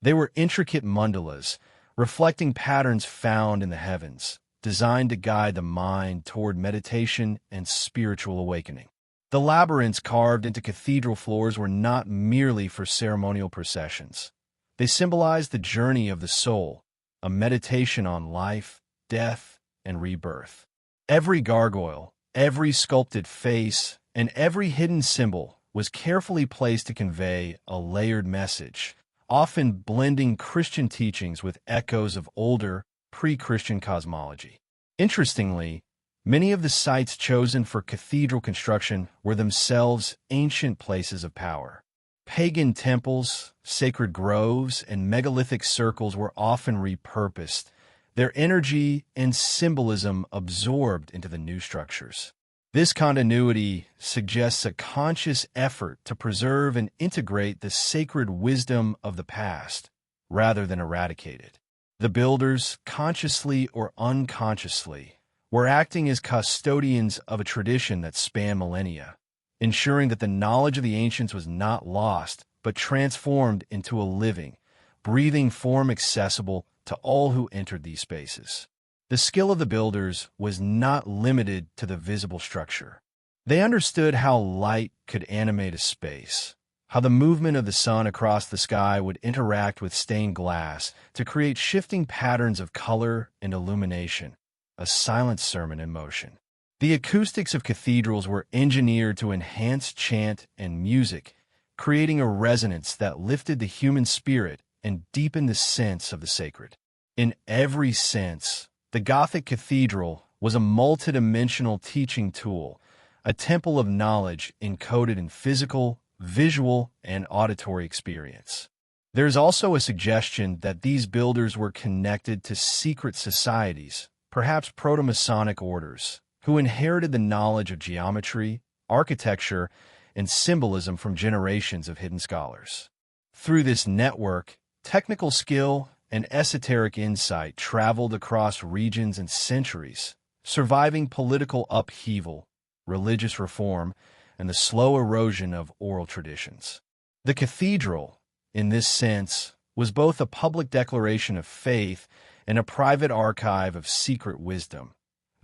They were intricate mandalas, reflecting patterns found in the heavens, designed to guide the mind toward meditation and spiritual awakening. The labyrinths carved into cathedral floors were not merely for ceremonial processions. They symbolized the journey of the soul, a meditation on life, death, and rebirth. Every gargoyle, every sculpted face, and every hidden symbol was carefully placed to convey a layered message, often blending Christian teachings with echoes of older, pre-Christian cosmology. Interestingly, many of the sites chosen for cathedral construction were themselves ancient places of power. Pagan temples, sacred groves, and megalithic circles were often repurposed, their energy and symbolism absorbed into the new structures. This continuity suggests a conscious effort to preserve and integrate the sacred wisdom of the past, rather than eradicate it. The builders, consciously or unconsciously, were acting as custodians of a tradition that spanned millennia, ensuring that the knowledge of the ancients was not lost, but transformed into a living, breathing form accessible to all who entered these spaces. The skill of the builders was not limited to the visible structure. They understood how light could animate a space, how the movement of the sun across the sky would interact with stained glass to create shifting patterns of color and illumination, a silent sermon in motion. The acoustics of cathedrals were engineered to enhance chant and music, creating a resonance that lifted the human spirit and deepened the sense of the sacred. In every sense, the Gothic cathedral was a multidimensional teaching tool, a temple of knowledge encoded in physical, visual, and auditory experience. There is also a suggestion that these builders were connected to secret societies, perhaps proto-Masonic orders, who inherited the knowledge of geometry, architecture, and symbolism from generations of hidden scholars. Through this network, technical skill and esoteric insight traveled across regions and centuries, surviving political upheaval, religious reform, and the slow erosion of oral traditions. The cathedral, in this sense, was both a public declaration of faith and a private archive of secret wisdom,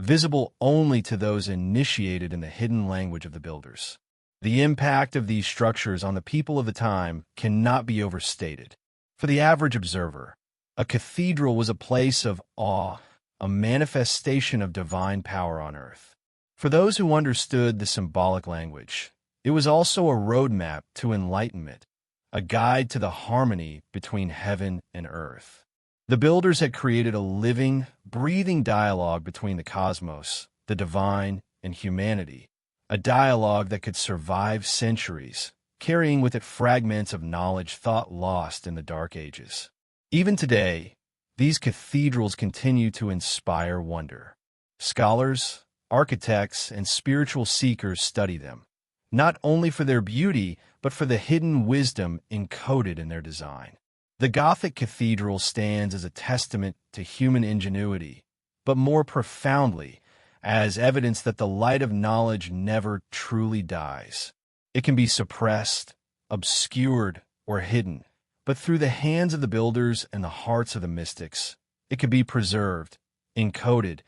visible only to those initiated in the hidden language of the builders. The impact of these structures on the people of the time cannot be overstated. For the average observer, a cathedral was a place of awe, a manifestation of divine power on earth. For those who understood the symbolic language, It was also a roadmap to enlightenment, a guide to the harmony between heaven and earth. The builders had created a living, breathing dialogue between the cosmos, the divine, and humanity, a dialogue that could survive centuries, carrying with it fragments of knowledge thought lost in the Dark Ages. Even today, these cathedrals continue to inspire wonder. Scholars, architects, and spiritual seekers study them, not only for their beauty, but for the hidden wisdom encoded in their design. The Gothic cathedral stands as a testament to human ingenuity, but more profoundly, as evidence that the light of knowledge never truly dies. It can be suppressed, obscured, or hidden, but through the hands of the builders and the hearts of the mystics, it can be preserved, encoded,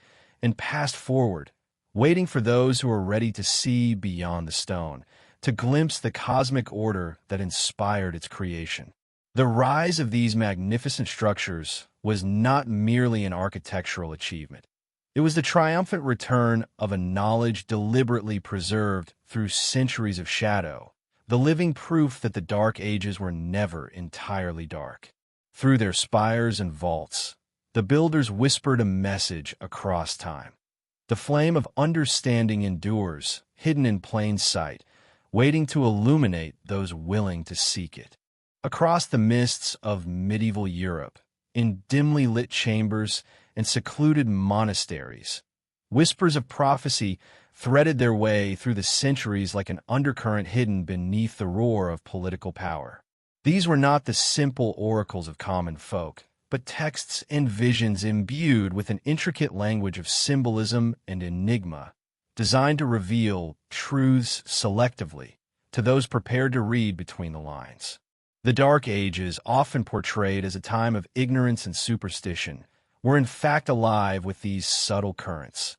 and passed forward, waiting for those who are ready to see beyond the stone, to glimpse the cosmic order that inspired its creation. The rise of these magnificent structures was not merely an architectural achievement. It was the triumphant return of a knowledge deliberately preserved through centuries of shadow, the living proof that the Dark Ages were never entirely dark. Through their spires and vaults, the builders whispered a message across time. The flame of understanding endures, hidden in plain sight, waiting to illuminate those willing to seek it. Across the mists of medieval Europe, in dimly lit chambers and secluded monasteries, whispers of prophecy threaded their way through the centuries like an undercurrent hidden beneath the roar of political power. These were not the simple oracles of common folk, but texts and visions imbued with an intricate language of symbolism and enigma, designed to reveal truths selectively to those prepared to read between the lines. The Dark Ages, often portrayed as a time of ignorance and superstition, were in fact alive with these subtle currents.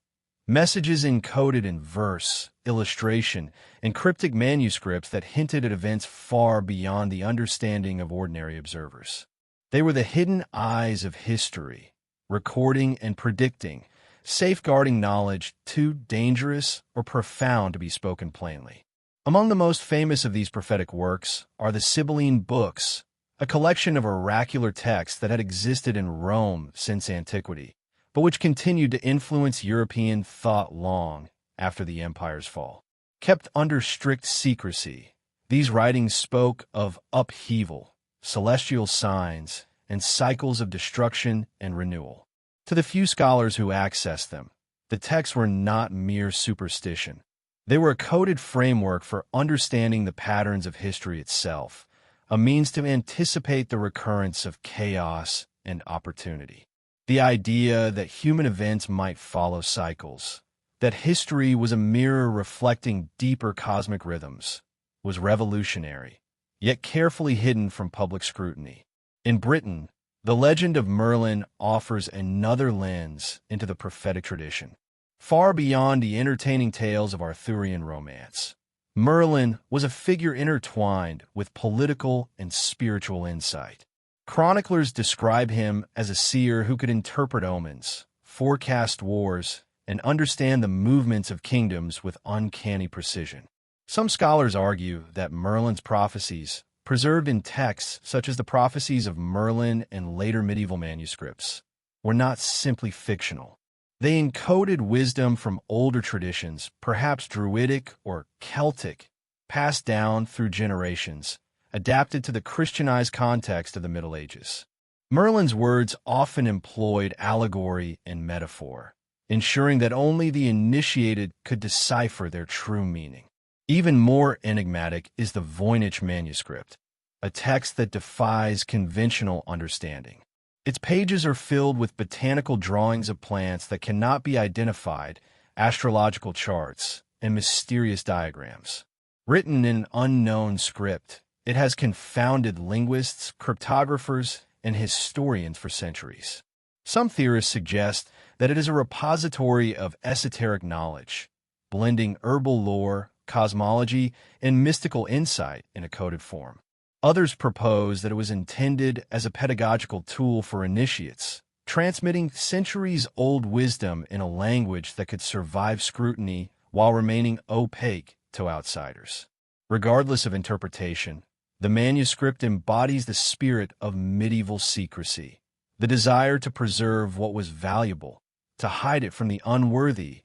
Messages encoded in verse, illustration, and cryptic manuscripts that hinted at events far beyond the understanding of ordinary observers. They were the hidden eyes of history, recording and predicting, safeguarding knowledge too dangerous or profound to be spoken plainly. Among the most famous of these prophetic works are the Sibylline books, a collection of oracular texts that had existed in Rome since antiquity, but which continued to influence European thought long after the empire's fall. Kept under strict secrecy, these writings spoke of upheaval, celestial signs, and cycles of destruction and renewal. To the few scholars who accessed them, the texts were not mere superstition. They were a coded framework for understanding the patterns of history itself, a means to anticipate the recurrence of chaos and opportunity. The idea that human events might follow cycles, that history was a mirror reflecting deeper cosmic rhythms, was revolutionary, yet carefully hidden from public scrutiny. In Britain, the legend of Merlin offers another lens into the prophetic tradition. Far beyond the entertaining tales of Arthurian romance, Merlin was a figure intertwined with political and spiritual insight. Chroniclers describe him as a seer who could interpret omens, forecast wars, and understand the movements of kingdoms with uncanny precision. Some scholars argue that Merlin's prophecies, preserved in texts such as the prophecies of Merlin and later medieval manuscripts, were not simply fictional. They encoded wisdom from older traditions, perhaps Druidic or Celtic, passed down through generations, adapted to the Christianized context of the Middle Ages. Merlin's words often employed allegory and metaphor, ensuring that only the initiated could decipher their true meaning. Even more enigmatic is the Voynich manuscript, a text that defies conventional understanding. Its pages are filled with botanical drawings of plants that cannot be identified, astrological charts, and mysterious diagrams. Written in an unknown script, it has confounded linguists, cryptographers, and historians for centuries. Some theorists suggest that it is a repository of esoteric knowledge, blending herbal lore, cosmology, and mystical insight in a coded form. Others propose that it was intended as a pedagogical tool for initiates, transmitting centuries-old wisdom in a language that could survive scrutiny while remaining opaque to outsiders. Regardless of interpretation, the manuscript embodies the spirit of medieval secrecy, the desire to preserve what was valuable, to hide it from the unworthy,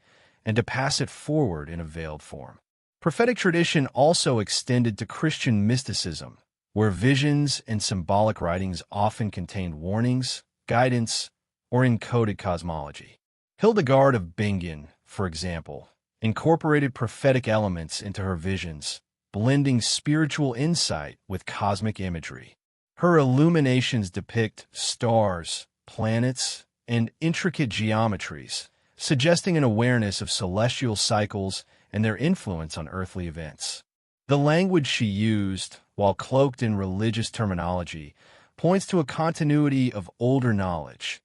and to pass it forward in a veiled form. Prophetic tradition also extended to Christian mysticism, where visions and symbolic writings often contained warnings, guidance, or encoded cosmology. Hildegard of Bingen, for example, incorporated prophetic elements into her visions, blending spiritual insight with cosmic imagery. Her illuminations depict stars, planets, and intricate geometries, suggesting an awareness of celestial cycles and their influence on earthly events. The language she used, while cloaked in religious terminology, points to a continuity of older knowledge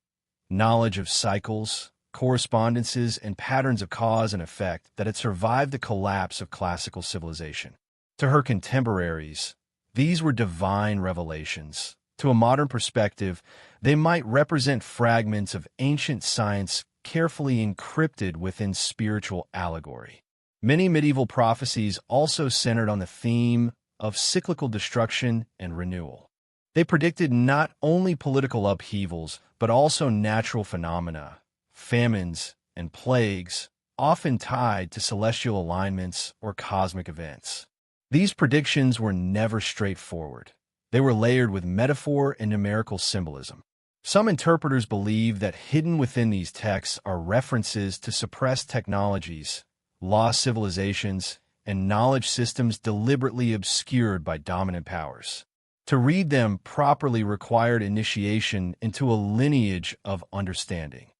of cycles, correspondences, and patterns of cause and effect that had survived the collapse of classical civilization. To her contemporaries, these were divine revelations. To a modern perspective, they might represent fragments of ancient science carefully encrypted within spiritual allegory. Many medieval prophecies also centered on the theme of cyclical destruction and renewal. They predicted not only political upheavals, but also natural phenomena, famines, and plagues, often tied to celestial alignments or cosmic events. These predictions were never straightforward. They were layered with metaphor and numerical symbolism. Some interpreters believe that hidden within these texts are references to suppressed technologies, lost civilizations, and knowledge systems deliberately obscured by dominant powers. To read them properly required initiation into a lineage of understanding,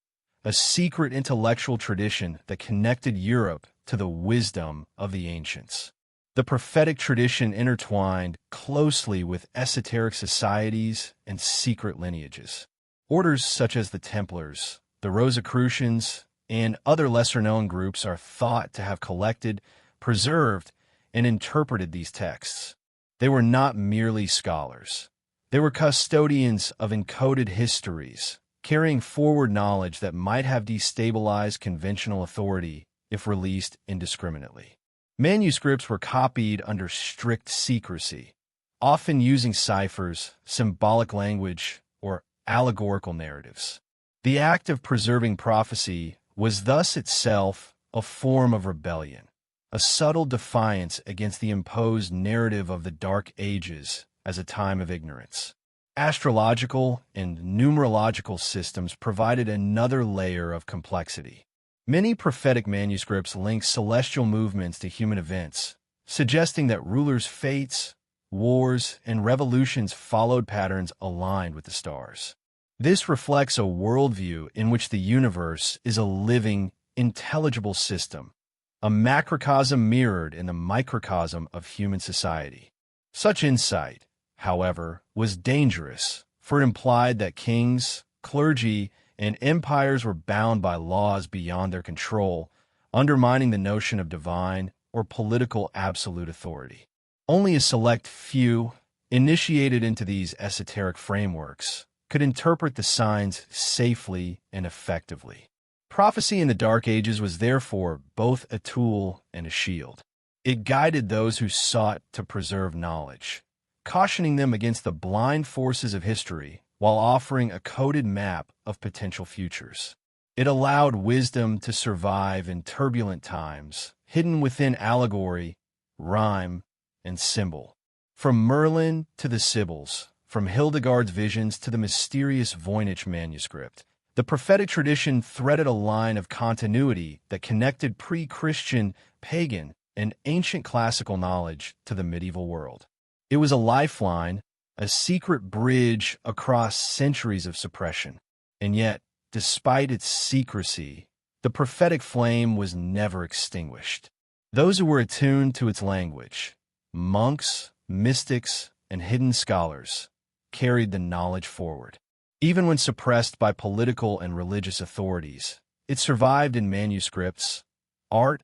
a secret intellectual tradition that connected Europe to the wisdom of the ancients. The prophetic tradition intertwined closely with esoteric societies and secret lineages. Orders such as the Templars, the Rosicrucians, and other lesser-known groups are thought to have collected, preserved, and interpreted these texts. They were not merely scholars. They were custodians of encoded histories, carrying forward knowledge that might have destabilized conventional authority if released indiscriminately. Manuscripts were copied under strict secrecy, often using ciphers, symbolic language, or allegorical narratives. The act of preserving prophecy was thus itself a form of rebellion, a subtle defiance against the imposed narrative of the Dark Ages as a time of ignorance. Astrological and numerological systems provided another layer of complexity. Many prophetic manuscripts link celestial movements to human events, suggesting that rulers' fates, wars, and revolutions followed patterns aligned with the stars. This reflects a worldview in which the universe is a living, intelligible system, a macrocosm mirrored in the microcosm of human society. Such insight, however, was dangerous, for it implied that kings, clergy, and empires were bound by laws beyond their control, undermining the notion of divine or political absolute authority. Only a select few, initiated into these esoteric frameworks, could interpret the signs safely and effectively. Prophecy in the Dark Ages was therefore both a tool and a shield. It guided those who sought to preserve knowledge, cautioning them against the blind forces of history while offering a coded map of potential futures. It allowed wisdom to survive in turbulent times, hidden within allegory, rhyme, and symbol. From Merlin to the Sibyls, from Hildegard's visions to the mysterious Voynich manuscript, the prophetic tradition threaded a line of continuity that connected pre-Christian, pagan, and ancient classical knowledge to the medieval world. It was a lifeline, a secret bridge across centuries of suppression. And yet, despite its secrecy, the prophetic flame was never extinguished. Those who were attuned to its language, monks, mystics, and hidden scholars, carried the knowledge forward. Even when suppressed by political and religious authorities, it survived in manuscripts, art,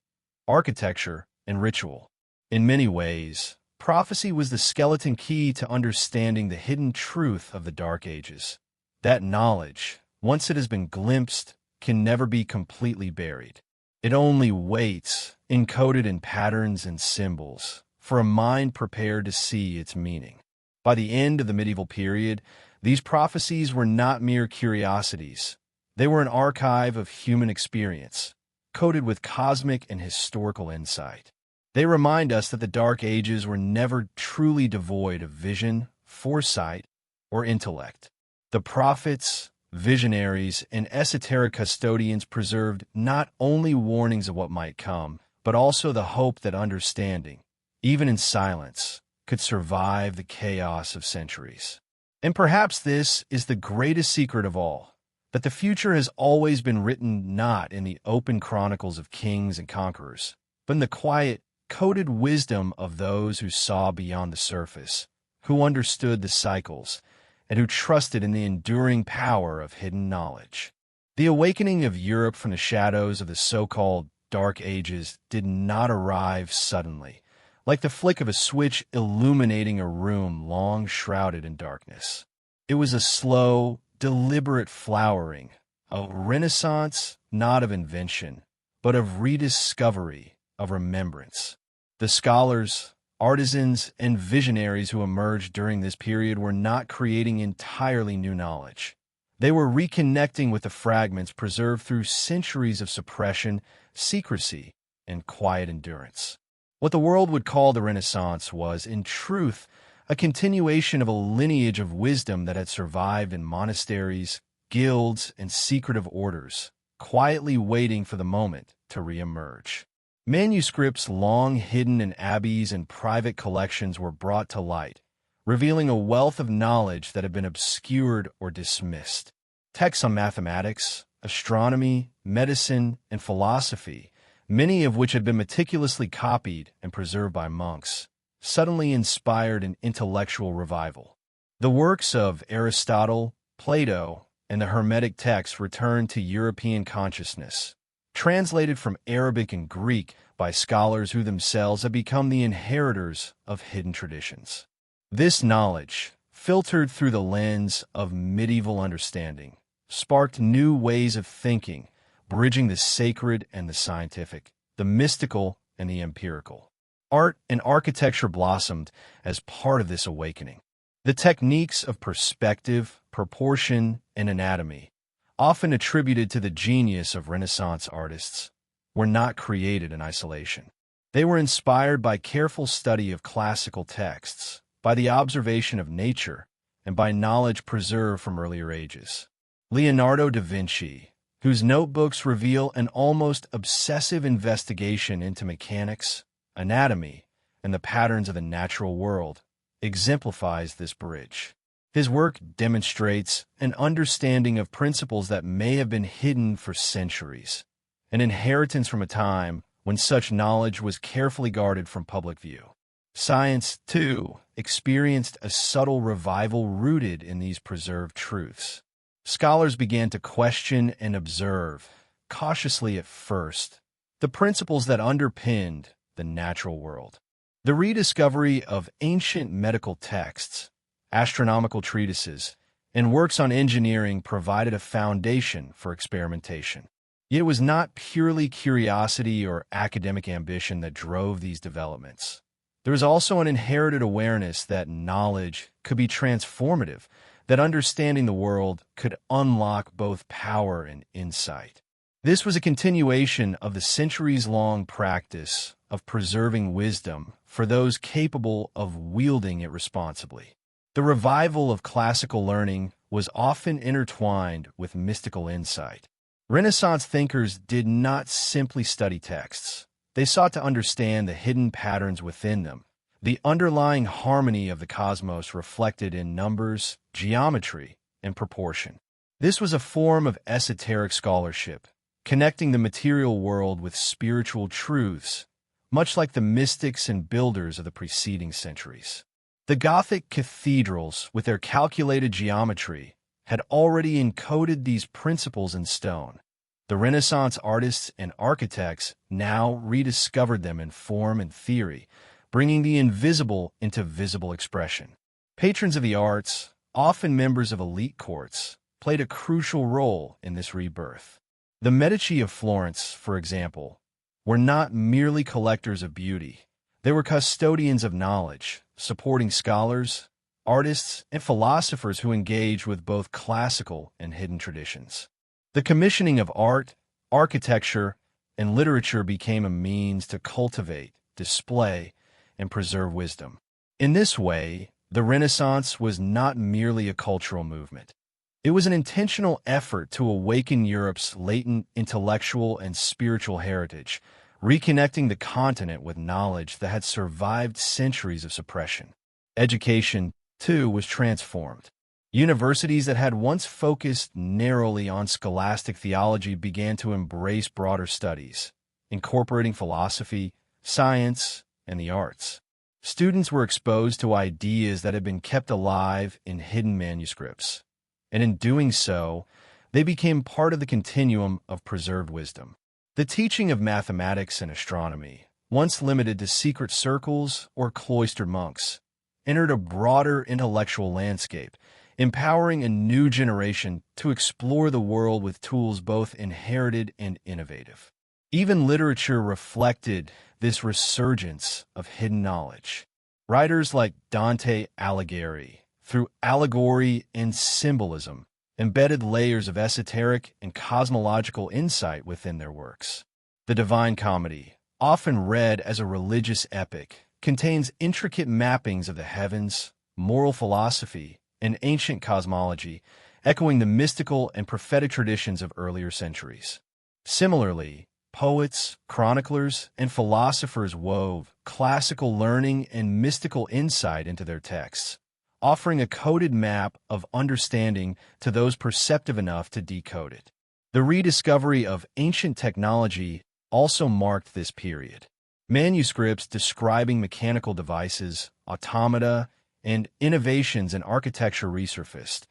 architecture, and ritual. In many ways, prophecy was the skeleton key to understanding the hidden truth of the Dark Ages. That knowledge, once it has been glimpsed, can never be completely buried. It only waits, encoded in patterns and symbols, for a mind prepared to see its meaning. By the end of the medieval period, these prophecies were not mere curiosities. They were an archive of human experience, coated with cosmic and historical insight. They remind us that the Dark Ages were never truly devoid of vision, foresight, or intellect. The prophets, visionaries, and esoteric custodians preserved not only warnings of what might come, but also the hope that understanding, even in silence, could survive the chaos of centuries. And perhaps this is the greatest secret of all, that the future has always been written not in the open chronicles of kings and conquerors, but in the quiet, coded wisdom of those who saw beyond the surface, who understood the cycles, and who trusted in the enduring power of hidden knowledge. The awakening of Europe from the shadows of the so-called Dark Ages did not arrive suddenly, like the flick of a switch illuminating a room long shrouded in darkness. It was a slow, deliberate flowering, a renaissance not of invention, but of rediscovery, of remembrance. The scholars, artisans, and visionaries who emerged during this period were not creating entirely new knowledge. They were reconnecting with the fragments preserved through centuries of suppression, secrecy, and quiet endurance. What the world would call the Renaissance was, in truth, a continuation of a lineage of wisdom that had survived in monasteries, guilds, and secretive orders, quietly waiting for the moment to reemerge. Manuscripts long hidden in abbeys and private collections were brought to light, revealing a wealth of knowledge that had been obscured or dismissed. Texts on mathematics, astronomy, medicine, and philosophy, many of which had been meticulously copied and preserved by monks, suddenly inspired an intellectual revival. The works of Aristotle, Plato, and the Hermetic texts returned to European consciousness, translated from Arabic and Greek by scholars who themselves have become the inheritors of hidden traditions. This knowledge, filtered through the lens of medieval understanding, sparked new ways of thinking, bridging the sacred and the scientific, the mystical and the empirical. Art and architecture blossomed as part of this awakening. The techniques of perspective, proportion, and anatomy, often attributed to the genius of Renaissance artists, were not created in isolation. They were inspired by careful study of classical texts, by the observation of nature, and by knowledge preserved from earlier ages. Leonardo da Vinci, whose notebooks reveal an almost obsessive investigation into mechanics, anatomy, and the patterns of the natural world, exemplifies this bridge. His work demonstrates an understanding of principles that may have been hidden for centuries, an inheritance from a time when such knowledge was carefully guarded from public view. Science, too, experienced a subtle revival rooted in these preserved truths. Scholars began to question and observe, cautiously at first, the principles that underpinned the natural world. The rediscovery of ancient medical texts, astronomical treatises, and works on engineering provided a foundation for experimentation. Yet it was not purely curiosity or academic ambition that drove these developments. There was also an inherited awareness that knowledge could be transformative, that understanding the world could unlock both power and insight. This was a continuation of the centuries-long practice of preserving wisdom for those capable of wielding it responsibly. The revival of classical learning was often intertwined with mystical insight. Renaissance thinkers did not simply study texts. They sought to understand the hidden patterns within them, the underlying harmony of the cosmos reflected in numbers, geometry, and proportion. This was a form of esoteric scholarship, connecting the material world with spiritual truths, much like the mystics and builders of the preceding centuries. The Gothic cathedrals, with their calculated geometry, had already encoded these principles in stone. The Renaissance artists and architects now rediscovered them in form and theory, bringing the invisible into visible expression. Patrons of the arts, often members of elite courts, played a crucial role in this rebirth. The Medici of Florence, for example, were not merely collectors of beauty. They were custodians of knowledge, supporting scholars, artists, and philosophers who engaged with both classical and hidden traditions. The commissioning of art, architecture, and literature became a means to cultivate, display, and preserve wisdom. In this way, the Renaissance was not merely a cultural movement. It was an intentional effort to awaken Europe's latent intellectual and spiritual heritage, reconnecting the continent with knowledge that had survived centuries of suppression. Education, too, was transformed. Universities that had once focused narrowly on scholastic theology began to embrace broader studies, incorporating philosophy, science, and the arts. Students were exposed to ideas that had been kept alive in hidden manuscripts, and in doing so, they became part of the continuum of preserved wisdom. The teaching of mathematics and astronomy, once limited to secret circles or cloistered monks, entered a broader intellectual landscape, empowering a new generation to explore the world with tools both inherited and innovative. Even literature reflected this resurgence of hidden knowledge. Writers like Dante Alighieri, through allegory and symbolism, embedded layers of esoteric and cosmological insight within their works. The Divine Comedy, often read as a religious epic, contains intricate mappings of the heavens, moral philosophy, and ancient cosmology, echoing the mystical and prophetic traditions of earlier centuries. Similarly, poets, chroniclers, and philosophers wove classical learning and mystical insight into their texts, offering a coded map of understanding to those perceptive enough to decode it. The rediscovery of ancient technology also marked this period. Manuscripts describing mechanical devices, automata, and innovations in architecture resurfaced,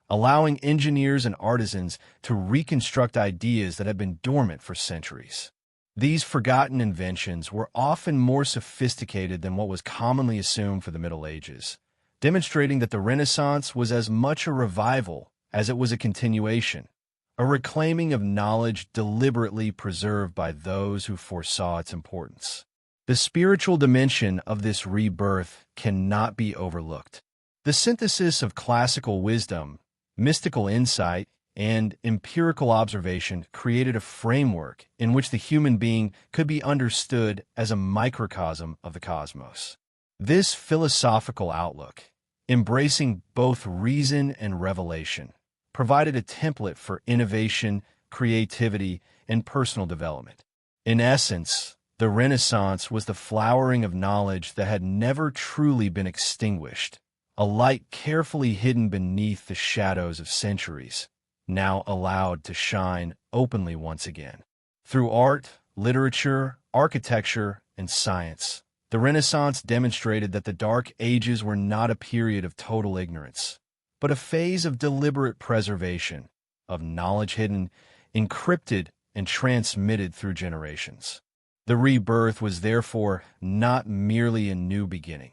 allowing engineers and artisans to reconstruct ideas that had been dormant for centuries. These forgotten inventions were often more sophisticated than what was commonly assumed for the Middle Ages, demonstrating that the Renaissance was as much a revival as it was a continuation, a reclaiming of knowledge deliberately preserved by those who foresaw its importance. The spiritual dimension of this rebirth cannot be overlooked. The synthesis of classical wisdom, mystical insight, and empirical observation created a framework in which the human being could be understood as a microcosm of the cosmos. This philosophical outlook, embracing both reason and revelation, provided a template for innovation, creativity, and personal development. In essence, the Renaissance was the flowering of knowledge that had never truly been extinguished, a light carefully hidden beneath the shadows of centuries, now allowed to shine openly once again. Through art, literature, architecture, and science, the Renaissance demonstrated that the Dark Ages were not a period of total ignorance, but a phase of deliberate preservation, of knowledge hidden, encrypted, and transmitted through generations. The rebirth was therefore not merely a new beginning.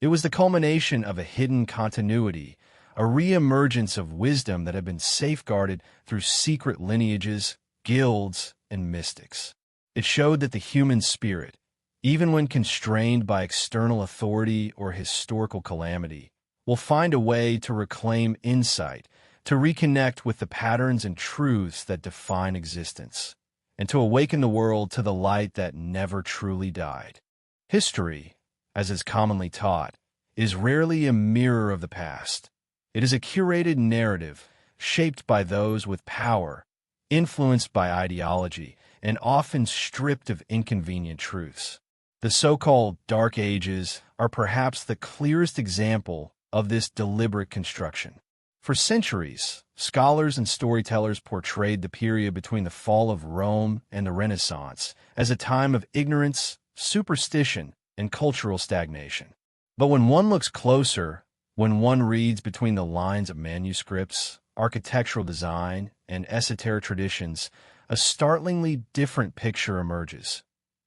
It was the culmination of a hidden continuity, a reemergence of wisdom that had been safeguarded through secret lineages, guilds, and mystics. It showed that the human spirit, even when constrained by external authority or historical calamity, will find a way to reclaim insight, to reconnect with the patterns and truths that define existence, and to awaken the world to the light that never truly died. History, as is commonly taught, is rarely a mirror of the past. It is a curated narrative shaped by those with power, influenced by ideology, and often stripped of inconvenient truths. The so-called Dark Ages are perhaps the clearest example of this deliberate construction. For centuries, scholars and storytellers portrayed the period between the fall of Rome and the Renaissance as a time of ignorance, superstition, and cultural stagnation. But when one looks closer, when one reads between the lines of manuscripts, architectural design, and esoteric traditions, a startlingly different picture emerges.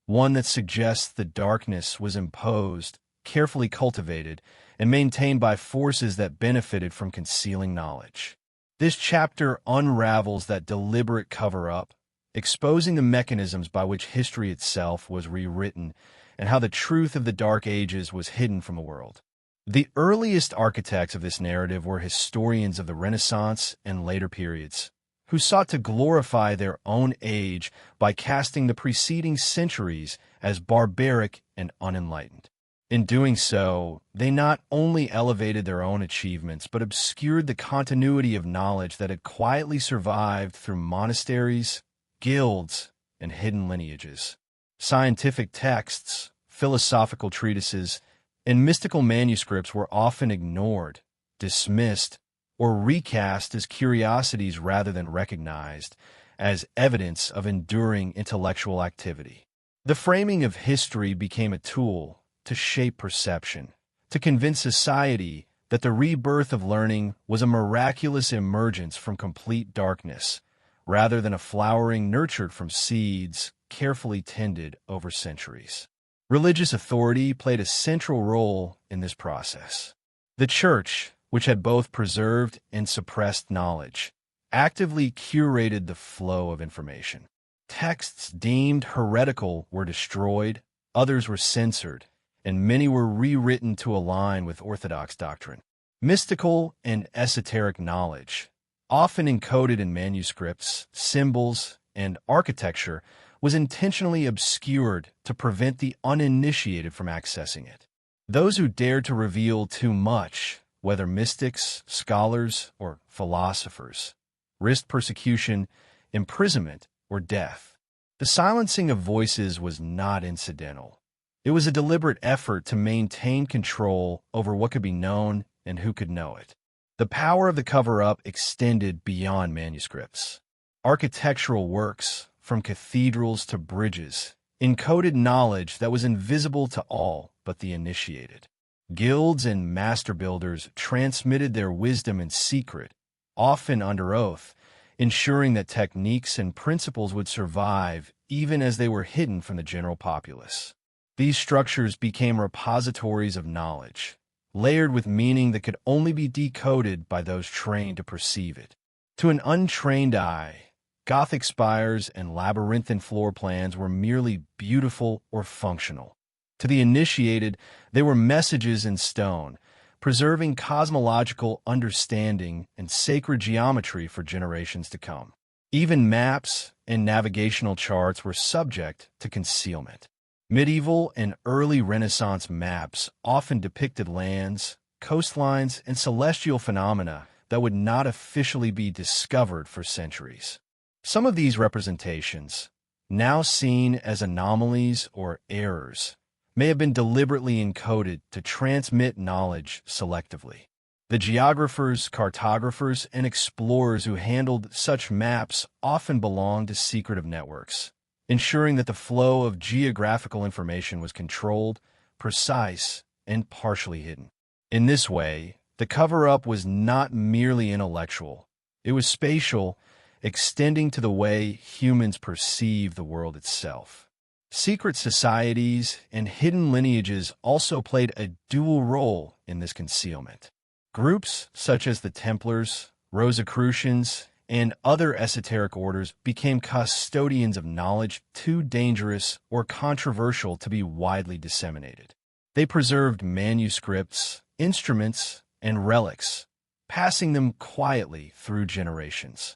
One that suggests the darkness was imposed, carefully cultivated, and maintained by forces that benefited from concealing knowledge. This chapter unravels that deliberate cover-up, exposing the mechanisms by which history itself was rewritten and how the truth of the Dark Ages was hidden from the world. The earliest architects of this narrative were historians of the Renaissance and later periods, who sought to glorify their own age by casting the preceding centuries as barbaric and unenlightened. In doing so, they not only elevated their own achievements, but obscured the continuity of knowledge that had quietly survived through monasteries, guilds, and hidden lineages. Scientific texts, philosophical treatises, and mystical manuscripts were often ignored, dismissed, or recast as curiosities rather than recognized as evidence of enduring intellectual activity. The framing of history became a tool to shape perception, to convince society that the rebirth of learning was a miraculous emergence from complete darkness, rather than a flowering nurtured from seeds carefully tended over centuries. Religious authority played a central role in this process. The Church, which had both preserved and suppressed knowledge, actively curated the flow of information. Texts deemed heretical were destroyed, others were censored, and many were rewritten to align with orthodox doctrine. Mystical and esoteric knowledge, often encoded in manuscripts, symbols, and architecture, was intentionally obscured to prevent the uninitiated from accessing it. Those who dared to reveal too much, whether mystics, scholars, or philosophers, risked persecution, imprisonment, or death. The silencing of voices was not incidental. It was a deliberate effort to maintain control over what could be known and who could know it. The power of the cover-up extended beyond manuscripts. Architectural works, from cathedrals to bridges, encoded knowledge that was invisible to all but the initiated. Guilds and master builders transmitted their wisdom in secret, often under oath, ensuring that techniques and principles would survive even as they were hidden from the general populace. These structures became repositories of knowledge, layered with meaning that could only be decoded by those trained to perceive it. To an untrained eye, Gothic spires and labyrinthine floor plans were merely beautiful or functional. To the initiated, they were messages in stone, preserving cosmological understanding and sacred geometry for generations to come. Even maps and navigational charts were subject to concealment. Medieval and early Renaissance maps often depicted lands, coastlines, and celestial phenomena that would not officially be discovered for centuries. Some of these representations, now seen as anomalies or errors, may have been deliberately encoded to transmit knowledge selectively. The geographers, cartographers, and explorers who handled such maps often belonged to secretive networks, ensuring that the flow of geographical information was controlled, precise, and partially hidden. In this way, the cover-up was not merely intellectual. It was spatial, extending to the way humans perceive the world itself. Secret societies and hidden lineages also played a dual role in this concealment. Groups such as the Templars, Rosicrucians, and other esoteric orders became custodians of knowledge too dangerous or controversial to be widely disseminated. They preserved manuscripts, instruments, and relics, passing them quietly through generations.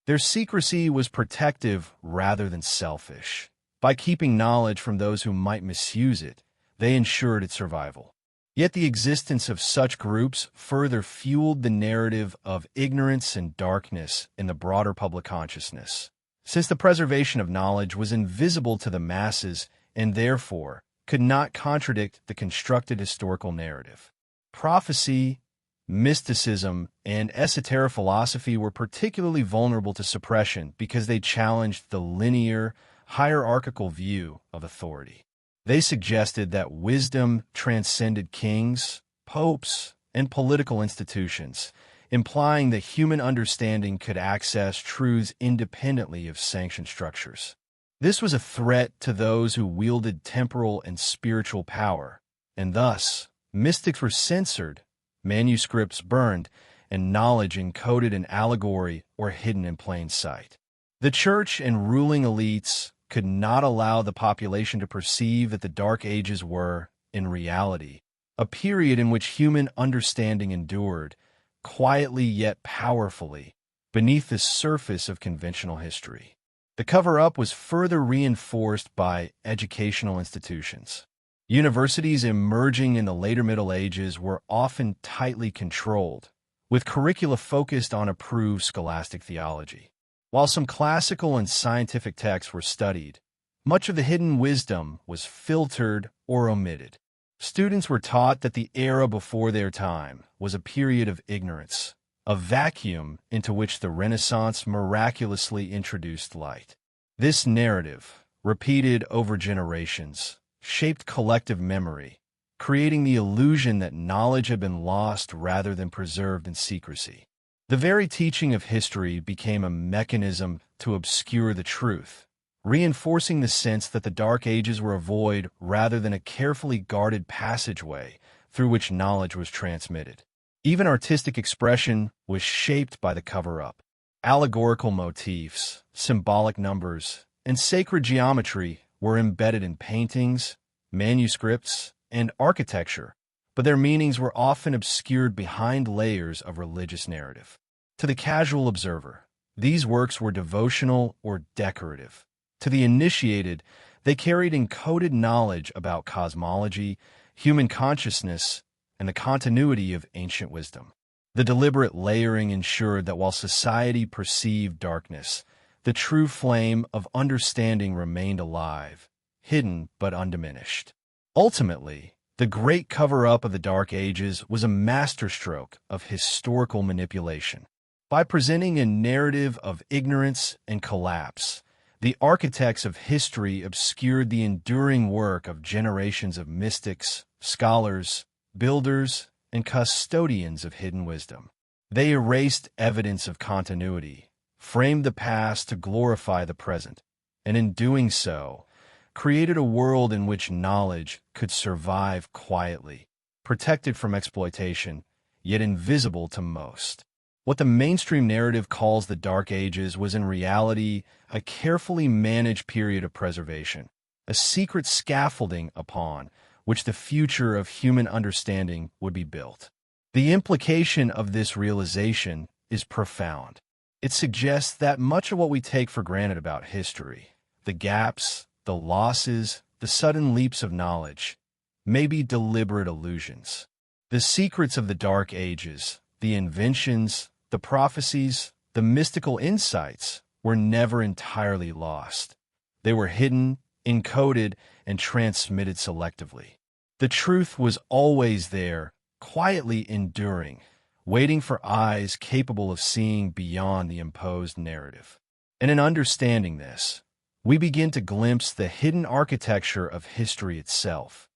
Their secrecy was protective rather than selfish. By keeping knowledge from those who might misuse it, they ensured its survival. Yet the existence of such groups further fueled the narrative of ignorance and darkness in the broader public consciousness, since the preservation of knowledge was invisible to the masses and therefore could not contradict the constructed historical narrative. Prophecy, mysticism, and esoteric philosophy were particularly vulnerable to suppression because they challenged the linear, hierarchical view of authority. They suggested that wisdom transcended kings, popes, and political institutions, implying that human understanding could access truths independently of sanctioned structures. This was a threat to those who wielded temporal and spiritual power, and thus, mystics were censored, manuscripts burned, and knowledge encoded in allegory or hidden in plain sight. The church and ruling elites, could not allow the population to perceive that the Dark Ages were, in reality, a period in which human understanding endured, quietly yet powerfully, beneath the surface of conventional history. The cover-up was further reinforced by educational institutions. Universities emerging in the later Middle Ages were often tightly controlled, with curricula focused on approved scholastic theology. While some classical and scientific texts were studied, much of the hidden wisdom was filtered or omitted. Students were taught that the era before their time was a period of ignorance, a vacuum into which the Renaissance miraculously introduced light. This narrative, repeated over generations, shaped collective memory, creating the illusion that knowledge had been lost rather than preserved in secrecy. The very teaching of history became a mechanism to obscure the truth, reinforcing the sense that the Dark Ages were a void rather than a carefully guarded passageway through which knowledge was transmitted. Even artistic expression was shaped by the cover-up. Allegorical motifs, symbolic numbers, and sacred geometry were embedded in paintings, manuscripts, and architecture, but their meanings were often obscured behind layers of religious narrative. To the casual observer, these works were devotional or decorative. To the initiated, they carried encoded knowledge about cosmology, human consciousness, and the continuity of ancient wisdom. The deliberate layering ensured that while society perceived darkness, the true flame of understanding remained alive, hidden but undiminished. Ultimately, the great cover-up of the Dark Ages was a masterstroke of historical manipulation. By presenting a narrative of ignorance and collapse, the architects of history obscured the enduring work of generations of mystics, scholars, builders, and custodians of hidden wisdom. They erased evidence of continuity, framed the past to glorify the present, and in doing so, created a world in which knowledge could survive quietly, protected from exploitation, yet invisible to most. What the mainstream narrative calls the Dark Ages was in reality a carefully managed period of preservation, a secret scaffolding upon which the future of human understanding would be built. The implication of this realization is profound. It suggests that much of what we take for granted about history, the gaps, the losses, the sudden leaps of knowledge, may be deliberate illusions. The secrets of the Dark Ages, the inventions, the prophecies, the mystical insights were never entirely lost. They were hidden, encoded, and transmitted selectively. The truth was always there, quietly enduring, waiting for eyes capable of seeing beyond the imposed narrative. And in understanding this, we begin to glimpse the hidden architecture of history itself,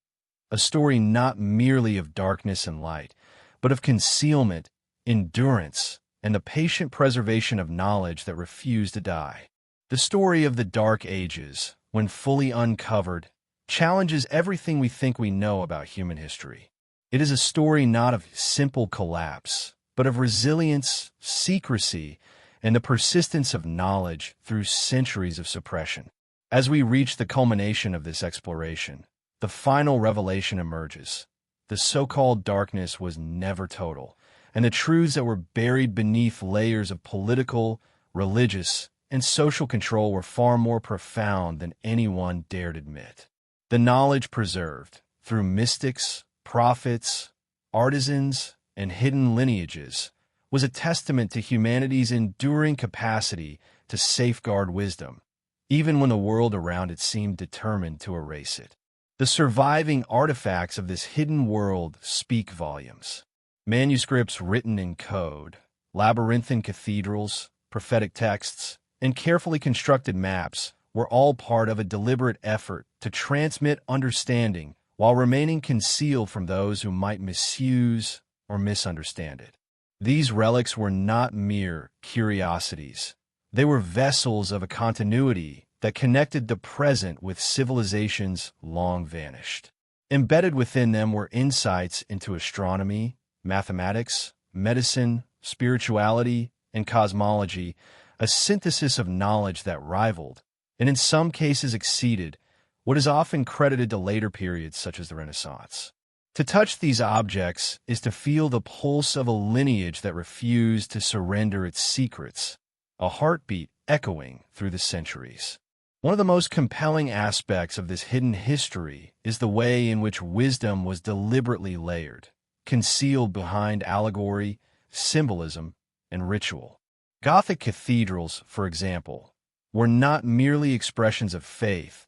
a story not merely of darkness and light, but of concealment, endurance, and the patient preservation of knowledge that refused to die. The story of the Dark Ages, when fully uncovered, challenges everything we think we know about human history. It is a story not of simple collapse, but of resilience, secrecy, and the persistence of knowledge through centuries of suppression. As we reach the culmination of this exploration, the final revelation emerges. The so-called darkness was never total, and the truths that were buried beneath layers of political, religious, and social control were far more profound than anyone dared admit. The knowledge preserved, through mystics, prophets, artisans, and hidden lineages, was a testament to humanity's enduring capacity to safeguard wisdom, even when the world around it seemed determined to erase it. The surviving artifacts of this hidden world speak volumes. Manuscripts written in code, labyrinthine cathedrals, prophetic texts, and carefully constructed maps were all part of a deliberate effort to transmit understanding while remaining concealed from those who might misuse or misunderstand it. These relics were not mere curiosities. They were vessels of a continuity that connected the present with civilizations long vanished. Embedded within them were insights into astronomy, mathematics, medicine, spirituality, and cosmology, a synthesis of knowledge that rivaled, and in some cases exceeded what is often credited to later periods such as the Renaissance. To touch these objects is to feel the pulse of a lineage that refused to surrender its secrets, a heartbeat echoing through the centuries. One of the most compelling aspects of this hidden history is the way in which wisdom was deliberately layered, concealed behind allegory, symbolism, and ritual. Gothic cathedrals, for example, were not merely expressions of faith,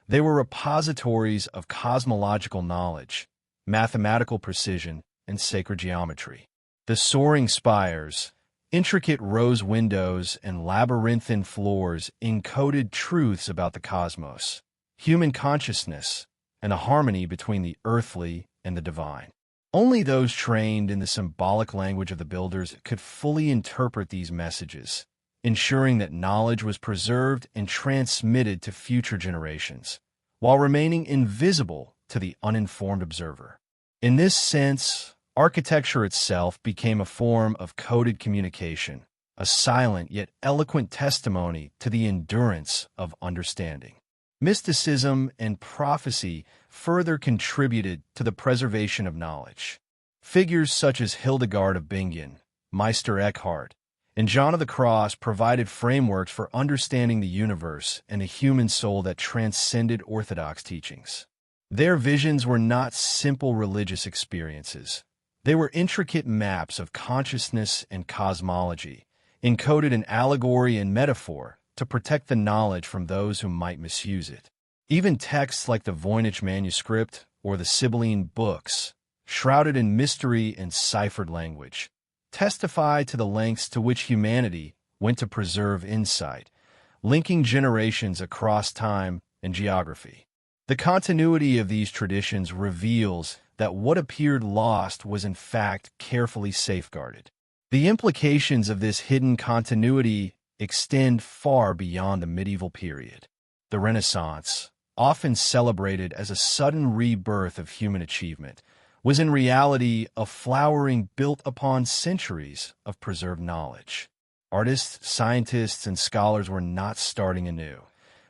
they were repositories of cosmological knowledge, mathematical precision, and sacred geometry. The soaring spires, intricate rose windows, and labyrinthine floors encoded truths about the cosmos, human consciousness, and a harmony between the earthly and the divine. Only those trained in the symbolic language of the builders could fully interpret these messages, ensuring that knowledge was preserved and transmitted to future generations, while remaining invisible to the uninformed observer. In this sense, architecture itself became a form of coded communication, a silent yet eloquent testimony to the endurance of understanding. Mysticism and prophecy further contributed to the preservation of knowledge. Figures such as Hildegard of Bingen, Meister Eckhart, and John of the Cross provided frameworks for understanding the universe and the human soul that transcended orthodox teachings. Their visions were not simple religious experiences. They were intricate maps of consciousness and cosmology, encoded in allegory and metaphor to protect the knowledge from those who might misuse it. Even texts like the Voynich manuscript or the Sibylline books, shrouded in mystery and ciphered language, testify to the lengths to which humanity went to preserve insight, linking generations across time and geography. The continuity of these traditions reveals that what appeared lost was in fact carefully safeguarded. The implications of this hidden continuity extend far beyond the medieval period. The Renaissance, often celebrated as a sudden rebirth of human achievement, was in reality a flowering built upon centuries of preserved knowledge. Artists, scientists, and scholars were not starting anew.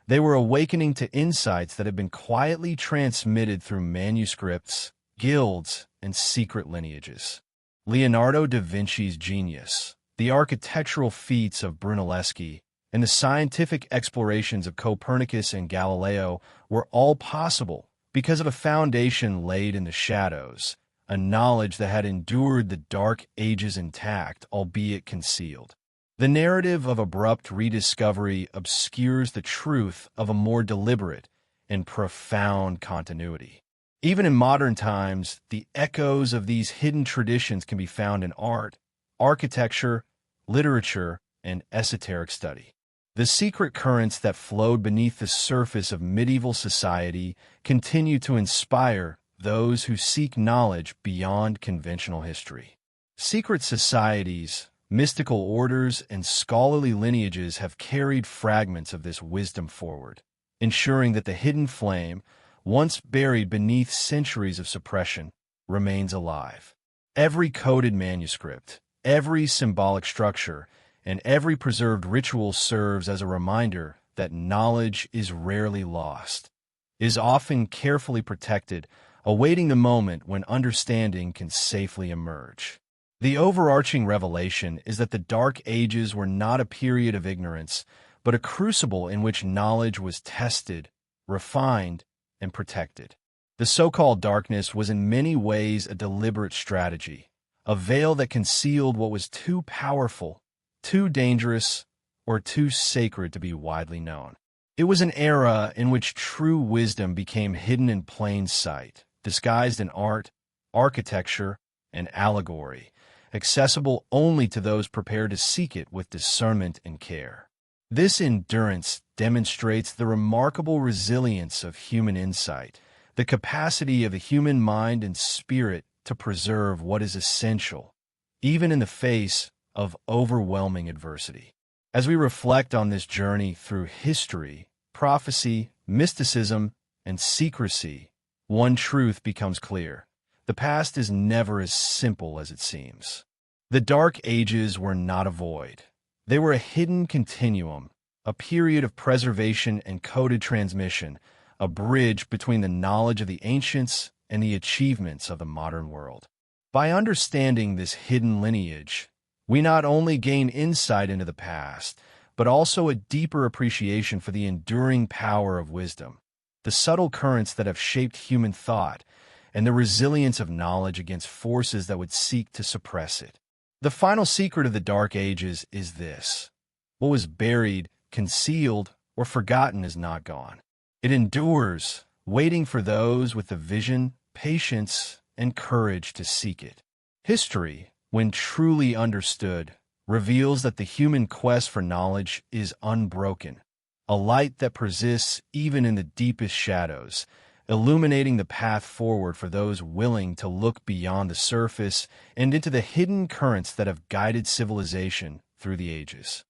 They were awakening to insights that had been quietly transmitted through manuscripts, guilds, and secret lineages. Leonardo da Vinci's genius, the architectural feats of Brunelleschi, and the scientific explorations of Copernicus and Galileo were all possible because of a foundation laid in the shadows, a knowledge that had endured the dark ages intact, albeit concealed. The narrative of abrupt rediscovery obscures the truth of a more deliberate and profound continuity. Even in modern times, the echoes of these hidden traditions can be found in art, architecture, literature, and esoteric study. The secret currents that flowed beneath the surface of medieval society continue to inspire those who seek knowledge beyond conventional history. Secret societies, mystical orders, and scholarly lineages have carried fragments of this wisdom forward, ensuring that the hidden flame, once buried beneath centuries of suppression, remains alive. Every coded manuscript, every symbolic structure, and every preserved ritual serves as a reminder that knowledge is rarely lost, is often carefully protected, awaiting the moment when understanding can safely emerge. The overarching revelation is that the Dark Ages were not a period of ignorance, but a crucible in which knowledge was tested, refined, and protected. The so-called darkness was in many ways a deliberate strategy, a veil that concealed what was too powerful, too dangerous, or too sacred to be widely known. It was an era in which true wisdom became hidden in plain sight, disguised in art, architecture, and allegory, accessible only to those prepared to seek it with discernment and care. This endurance demonstrates the remarkable resilience of human insight, the capacity of the human mind and spirit to preserve what is essential, even in the face of overwhelming adversity. As we reflect on this journey through history, prophecy, mysticism, and secrecy, one truth becomes clear. The past is never as simple as it seems. The Dark Ages were not a void. They were a hidden continuum, a period of preservation and coded transmission, a bridge between the knowledge of the ancients and the achievements of the modern world. By understanding this hidden lineage, we not only gain insight into the past, but also a deeper appreciation for the enduring power of wisdom, the subtle currents that have shaped human thought, and the resilience of knowledge against forces that would seek to suppress it. The final secret of the Dark Ages is this: what was buried, concealed, or forgotten is not gone. It endures, waiting for those with the vision, patience, and courage to seek it. History, when truly understood, reveals that the human quest for knowledge is unbroken, a light that persists even in the deepest shadows, illuminating the path forward for those willing to look beyond the surface and into the hidden currents that have guided civilization through the ages.